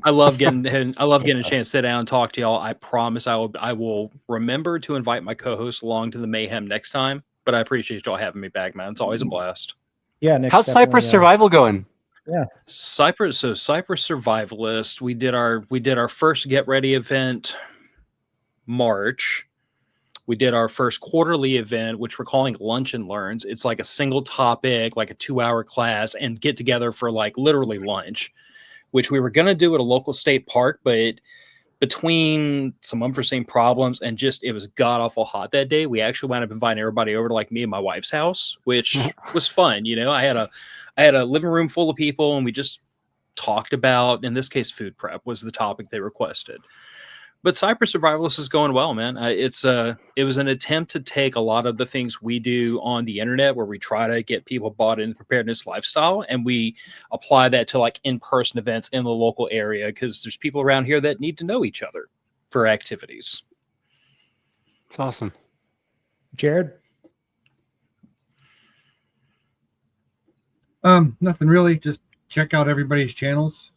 I love getting a chance to sit down and talk to y'all. I promise I will remember to invite my co-host along to the mayhem next time. But I appreciate y'all having me back, man. It's always a blast. Yeah. How's Cypress Survival going? Yeah. Cypress Survivalist. We did our first Get Ready event March. We did our first quarterly event, which we're calling Lunch and Learns. It's like a single topic, like a 2-hour class, and get together for like literally lunch, which we were going to do at a local state park, but between some unforeseen problems and just it was god awful hot that day, we actually wound up inviting everybody over to like me and my wife's house, which was fun. I had a living room full of people, and we just talked about, in this case, food prep was the topic they requested. But Cypress Survivalist is going well, man. It was an attempt to take a lot of the things we do on the internet where we try to get people bought into preparedness lifestyle, and we apply that to like in-person events in the local area because there's people around here that need to know each other for activities. It's awesome. Jared? Nothing really. Just check out everybody's channels.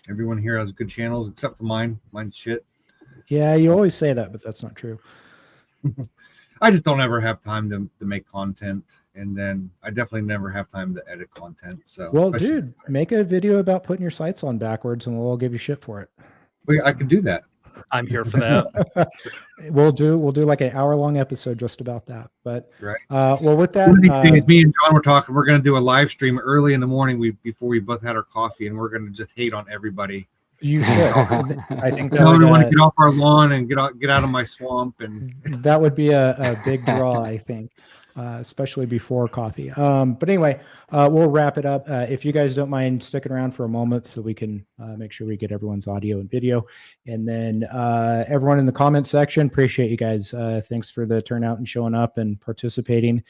Everyone here has good channels except for mine. Mine's shit. Yeah, you always say that, but that's not true. I just don't ever have time to make content, and then I definitely never have time to edit content. So, well, dude, make a video about putting your sights on backwards, and we'll all give you shit for it. Well, I can do that. I'm here for that. We'll do like an hour-long episode just about that. But right. Well, with that, one of these days, me and John were talking. We're going to do a live stream early in the morning before we both had our coffee, and we're going to just hate on everybody. You should. I think that we want to get off our lawn and get out of my swamp, and that would be a big draw, I think. especially before coffee. But anyway, we'll wrap it up. If you guys don't mind sticking around for a moment so we can make sure we get everyone's audio and video. And then everyone in the comment section, appreciate you guys. Thanks for the turnout and showing up and participating.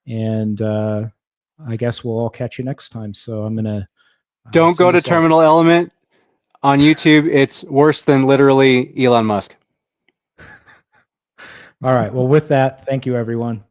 And I guess we'll all catch you next time. So I'm going to Don't go to Terminal Element on YouTube. It's worse than literally Elon Musk. All right. Well, with that, thank you, everyone.